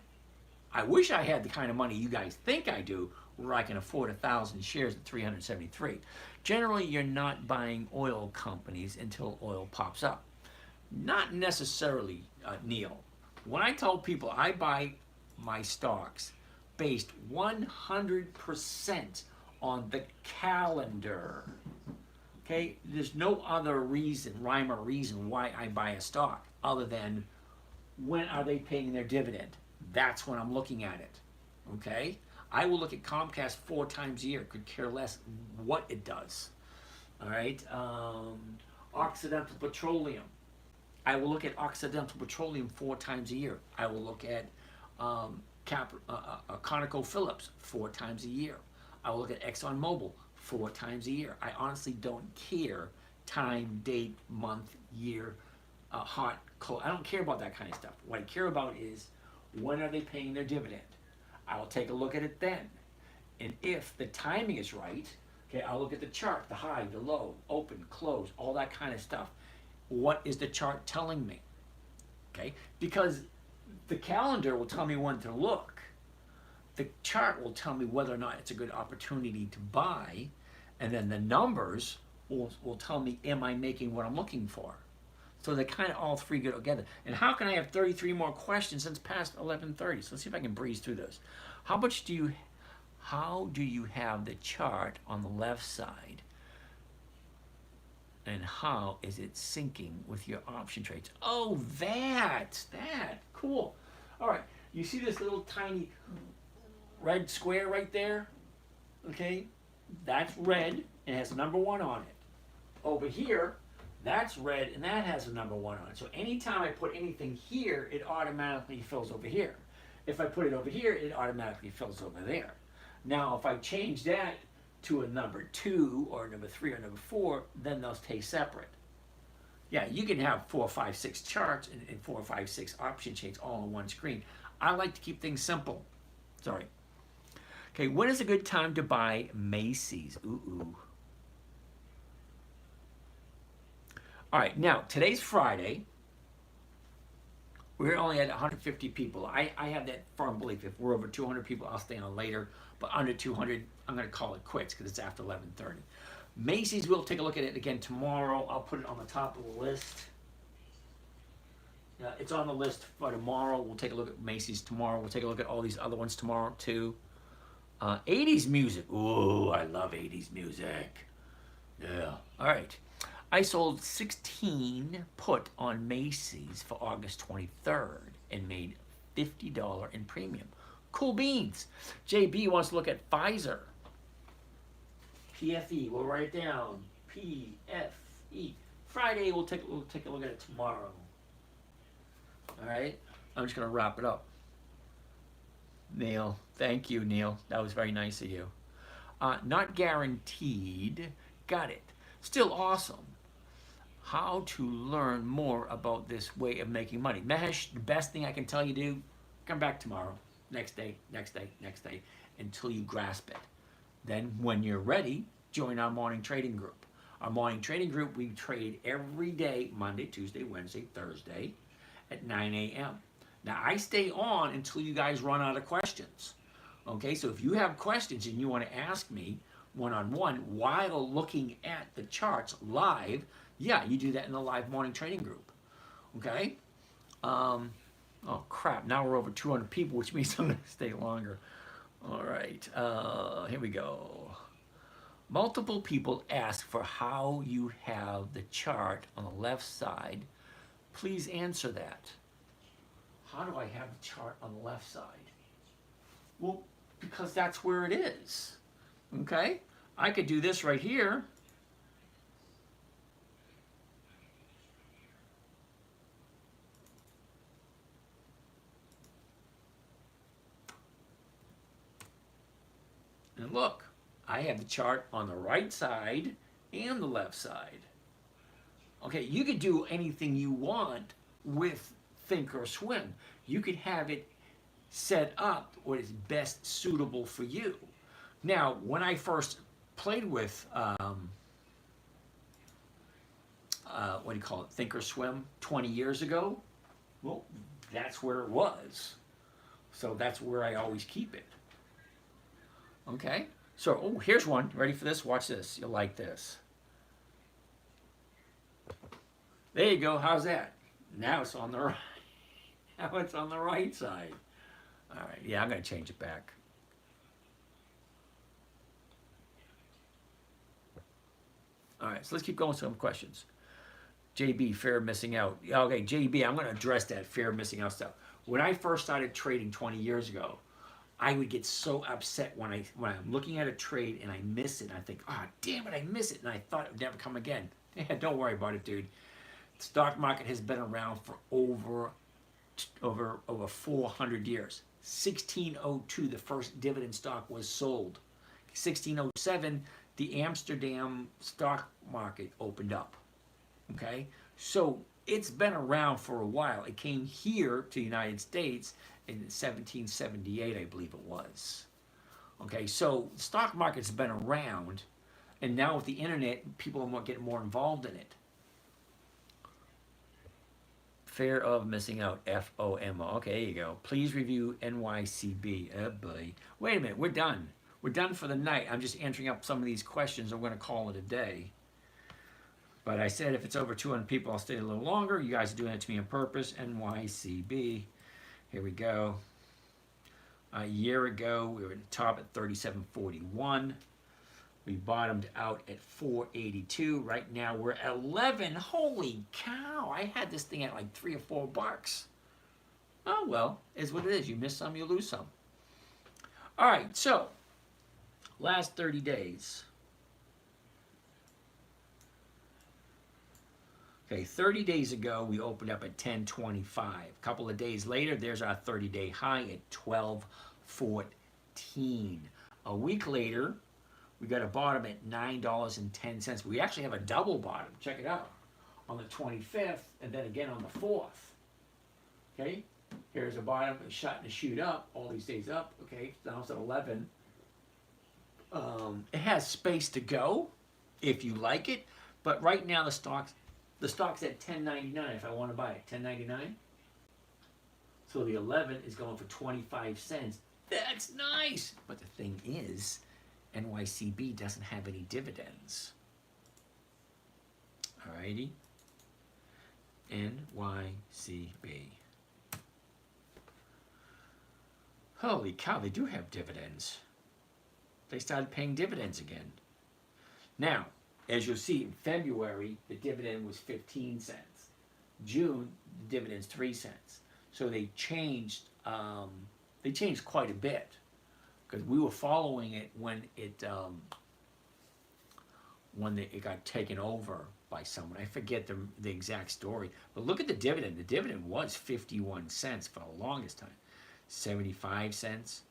I wish I had the kind of money you guys think I do, where I can afford 1,000 shares at 373. Generally, you're not buying oil companies until oil pops up. Not necessarily, Neil. When I tell people I buy my stocks based 100% on the calendar, okay? There's no other reason, rhyme or reason why I buy a stock other than when are they paying their dividend? That's when I'm looking at it, okay? I will look at Comcast 4 times a year, could care less what it does, all right? Occidental Petroleum. I will look at Occidental Petroleum 4 times a year. I will look at ConocoPhillips 4 times a year. I will look at ExxonMobil 4 times a year. I honestly don't care time, date, month, year, hot, cold. I don't care about that kind of stuff. What I care about is when are they paying their dividend. I will take a look at it then. And if the timing is right, okay, I'll look at the chart, the high, the low, open, close, all that kind of stuff. What is the chart telling me? Okay, because the calendar will tell me when to look. The chart will tell me whether or not it's a good opportunity to buy, and then the numbers will tell me, am I making what I'm looking for? So they kind of all 3 go together. And how can I have 33 more questions since past 11:30? So let's see if I can breeze through this. How do you have the chart on the left side? And how is it syncing with your option trades? Oh, that, cool. All right, you see this little tiny red square right there? Okay, that's red and has a number 1 on it. Over here, that's red and that has a number 1 on it. So anytime I put anything here, it automatically fills over here. If I put it over here, it automatically fills over there. Now, if I change that to a number 2 or number 3 or number 4, then they'll stay separate. Yeah, you can have 4, 5, 6 charts and 4, 5, 6 option chains all on one screen. I like to keep things simple. Sorry. Okay, when is a good time to buy Macy's? Ooh. All right, now, today's Friday. We're only at 150 people. I have that firm belief. If we're over 200 people, I'll stay on later. But under 200, I'm going to call it quits because it's after 11:30. Macy's, we'll take a look at it again tomorrow. I'll put it on the top of the list. It's on the list for tomorrow. We'll take a look at Macy's tomorrow. We'll take a look at all these other ones tomorrow too. 80s music. Ooh, I love 80s music. Yeah. All right. I sold 16 put on Macy's for August 23rd and made $50 in premium. Cool beans. JB wants to look at Pfizer. PFE. We'll write it down. PFE. Friday, we'll take a look at it tomorrow. All right. I'm just going to wrap it up. Neil. Thank you, Neil. That was very nice of you. Not guaranteed. Got it. Still awesome. How to learn more about this way of making money. Mesh, the best thing I can tell you to do, come back tomorrow, next day, next day, next day, until you grasp it. Then when you're ready, join our morning trading group. Our morning trading group, we trade every day, Monday, Tuesday, Wednesday, Thursday, at 9 a.m. Now, I stay on until you guys run out of questions. Okay, so if you have questions and you want to ask me one-on-one while looking at the charts live, yeah, you do that in the live morning trading group. Okay? Oh, crap. Now we're over 200 people, which means I'm going to stay longer. All right. Here we go. Multiple people ask for how you have the chart on the left side. Please answer that. How do I have the chart on the left side? Well, because that's where it is. Okay? I could do this right here. And look, I have the chart on the right side and the left side. Okay, you could do anything you want with Think or Swim. You could have it set up what is best suitable for you. Now, when I first played with, what do you call it, Think or Swim 20 years ago, well, that's where it was. So that's where I always keep it. Okay, so, oh, here's one. Ready for this? Watch this. You'll like this. There you go. How's that? Now it's on the right. Now it's on the right side. All right, yeah, I'm going to change it back. All right, so let's keep going with some questions. JB, fear of missing out. Okay, JB, I'm going to address that fear of missing out stuff. When I first started trading 20 years ago, I would get so upset when I'm looking at a trade and I miss it. And I think, oh, damn it, I miss it. And I thought it would never come again. Yeah, don't worry about it, dude. The stock market has been around for over 400 years. 1602, the first dividend stock was sold. 1607, the Amsterdam stock market opened up. Okay, so it's been around for a while. It came here to the United States in 1778, I believe it was. Okay, so the stock market's been around, and now with the internet, people are getting more involved in it. Fear of missing out, FOMO. Okay, there you go. Please review NYCB. Oh boy. Wait a minute, we're done. We're done for the night. I'm just answering up some of these questions. I'm going to call it a day. But I said if it's over 200 people, I'll stay a little longer. You guys are doing it to me on purpose. NYCB. Here we go. A year ago, we were at the top at 37.41. We bottomed out at 482. Right now, we're at 11. Holy cow. I had this thing at like $3 or $4. Oh, well, is what it is. You miss some, you lose some. All right, so last 30 days. Okay, 30 days ago, we opened up at 1025. A couple of days later, there's our 30-day high at 1214. A week later, we got a bottom at $9.10. We actually have a double bottom. Check it out. On the 25th, and then again on the 4th. Okay, here's a bottom, a shot and a shoot up. All these days up. Okay, now it's at 11. It has space to go if you like it, but right now the stock's at $10.99 if I want to buy it. $10.99. So the 11 is going for 25 cents. That's nice. But the thing is, NYCB doesn't have any dividends. Alrighty. NYCB. Holy cow, they do have dividends. They started paying dividends again. Now, as you'll see, in February, the dividend was 15 cents. June, the dividend's 3 cents. So they changed quite a bit. Because we were following it when it got taken over by someone. I forget the exact story. But look at the dividend. The dividend was 51 cents for the longest time. 75 cents.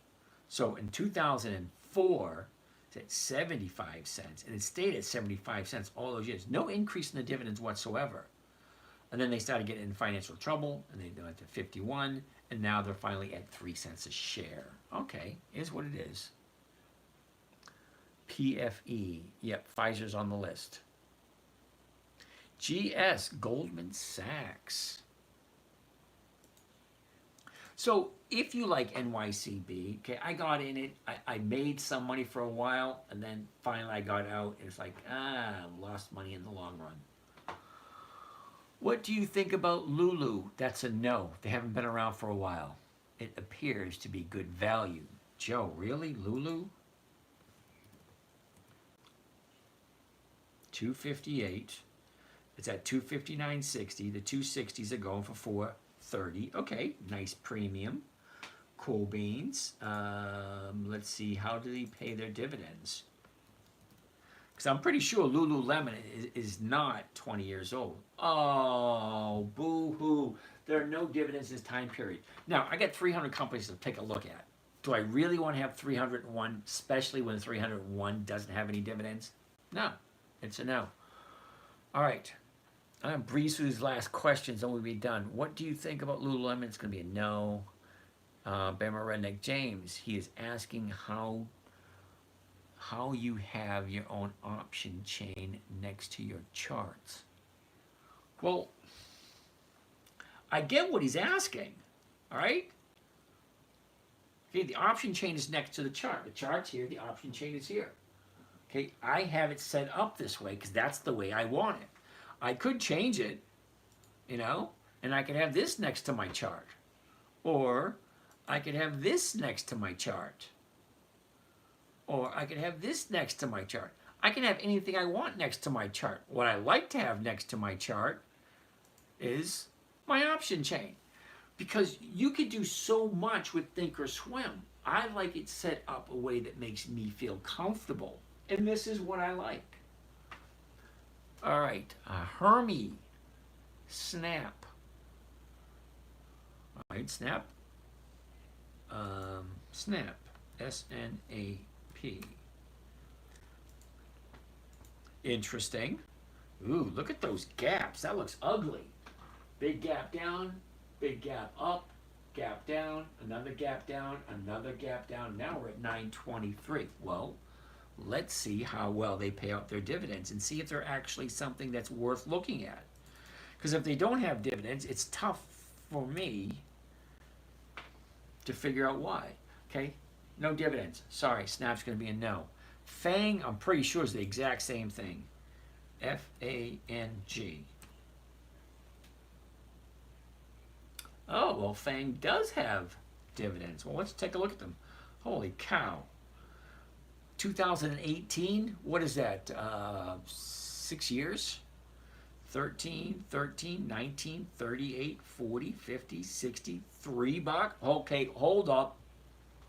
So in 2004, it's at 75 cents, and it stayed at 75 cents all those years. No increase in the dividends whatsoever. And then they started getting in financial trouble, and they went to 51, and now they're finally at 3 cents a share. Okay, is what it is. PFE, yep, Pfizer's on the list. GS, Goldman Sachs. So if you like NYCB, okay, I got in it. I made some money for a while, and then finally I got out. It's like, lost money in the long run. What do you think about Lulu? That's a no. They haven't been around for a while. It appears to be good value. Joe, really? Lulu? 258. It's at 259.60. The 260s are going for 430. Okay, nice premium. Cool beans. Let's see, how do they pay their dividends? Because I'm pretty sure Lululemon is not 20 years old. Oh, boo-hoo. There are no dividends this time period. Now, I got 300 companies to take a look at. Do I really want to have 301, especially when 301 doesn't have any dividends? No, it's a no. All right. I'm going to breeze through these last questions and we'll be done. What do you think about Lululemon? It's going to be a no. Bama Redneck James, he is asking how you have your own option chain next to your charts. Well, I get what he's asking, all right? Okay, the option chain is next to the chart. The chart's here, the option chain is here. Okay, I have it set up this way because that's the way I want it. I could change it, you know, and I could have this next to my chart. Or I could have this next to my chart. Or I could have this next to my chart. I can have anything I want next to my chart. What I like to have next to my chart is my option chain. Because you could do so much with Thinkorswim. I like it set up a way that makes me feel comfortable. And this is what I like. All right, Hermie, Snap. All right, Snap. Snap, S-N-A-P. Interesting. Ooh, look at those gaps. That looks ugly. Big gap down, big gap up, gap down, another gap down, another gap down. Now we're at 923. Well, let's see how well they pay out their dividends and see if they're actually something that's worth looking at. Because if they don't have dividends, it's tough for me to figure out why. Okay, no dividends. Sorry, Snap's going to be a no. Fang, I'm pretty sure is the exact same thing. F-A-N-G. Oh, well, Fang does have dividends. Well, let's take a look at them. Holy cow. 2018, what is that? 6 years? 13, 19, 38, 40, 50, 60, $3. Okay, hold up.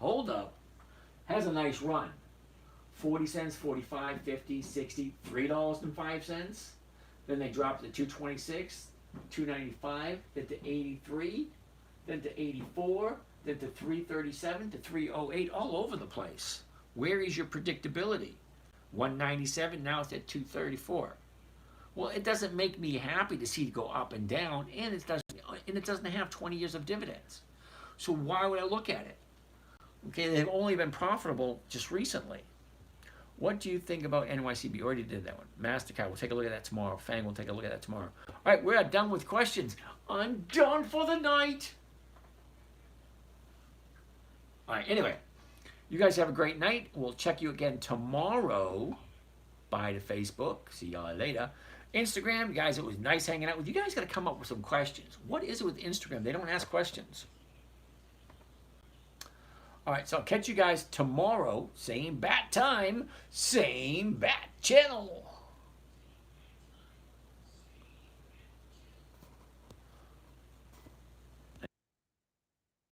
Hold up. Has a nice run. 40 cents, 45, 50, 60, $3.05. Then they dropped to 226, 295, then to 83, then to 84, then to 337, to 308, all over the place. Where is your predictability? 197, now it's at 234. Well, it doesn't make me happy to see it go up and down, and it doesn't have 20 years of dividends. So why would I look at it? Okay, they've only been profitable just recently. What do you think about NYCB? You already did that one. MasterCard, we'll take a look at that tomorrow. Fang, we'll take a look at that tomorrow. All right, we're done with questions. I'm done for the night. All right, anyway, you guys have a great night. We'll check you again tomorrow. Bye to Facebook. See y'all later. Instagram, guys, it was nice hanging out with you. You guys got to come up with some questions. What is it with Instagram? They don't ask questions. All right, so I'll catch you guys tomorrow. Same bat time, same bat channel.